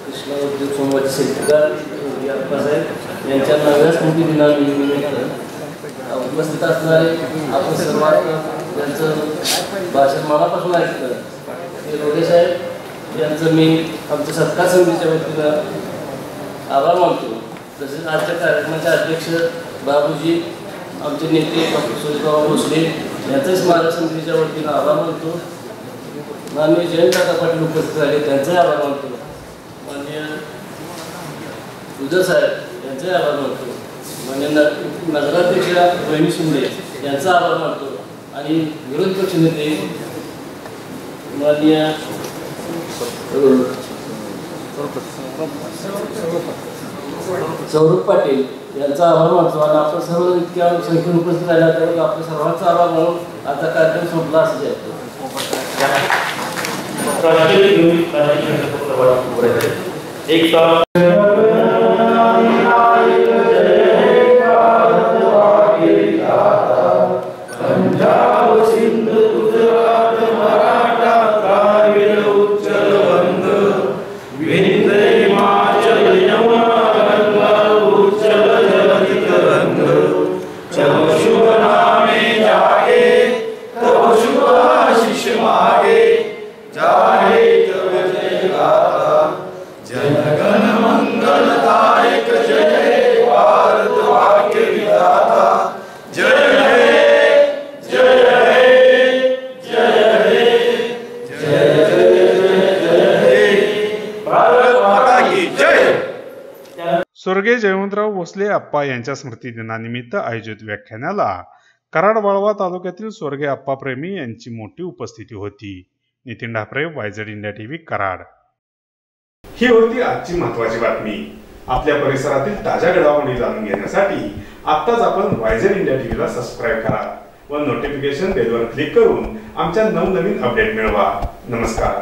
कृष्ण उद्योग समूहाचे सेक्रेटरी अप्पासाहेब यांच्या 9व्या स्मृती दिनानिमित्त उपस्थित असणारे आपण सर्वात त्यांचं भाषण मनापासून ऐकलं ते रोडे साहेब यांचं मी आमच्या सत्कार समितीच्या वतीनं आभार मानतो. तसेच आजच्या कार्यक्रमाचे अध्यक्ष बाबूजी, आमचे नेते डॉक्टर सुरेशबाबा भोसले यांचाही स्मारक समितीच्या वतीनं आभार मानतो. माननीय जयंतकाका पाटील उपस्थित झाले त्यांचाही आभार मानतो. माननीय उदय साहेब यांचाही आभार मानतो. माननीय नगराध्यक्ष रोहिणी शिंदे यांचा आभार मानतो. आणि विरोधी पक्ष नेते माननीय सौरभ पाटील यांचा आभार मानतो. आणि आपण सर्व इतक्या संख्येने उपस्थित राहिला तर आपल्या सर्वांचा आभार मानून आता कार्यक्रम संपला असं जातो. एक पंजाब सिंध गुजरात मराठा द्राविड उच्चल बंग विंध्य हिमाचल यमुना गंगा उच्चल जलधिक रंग जब शुभ नामे जागे तब शुभ आशीष मागे जाहे जब जय गाथा जनगण मंगलदायक जय भारत भाग्य विधाता जय स्वर्गीय जयवंतराव भोसले अप्पा यांच्या स्मृतिदिनानिमित्त आयोजित व्याख्यानाला कराड वाळवा तालुक्यातील स्वर्गीय अप्पा प्रेमी यांची मोठी उपस्थिती होती. Nitin Dhapare, YZ India TV, Karad. ही होती आजची महत्त्वाची बातमी. आपल्या परिसरातील ताज्या घडामोडी जाणून घेण्यासाठी आत्ताच आपण वायझेड इंडिया टीव्हीला सबस्क्राईब करा व नोटिफिकेशन बेलवर क्लिक करून आमच्या नवनवीन अपडेट मिळवा. नमस्कार.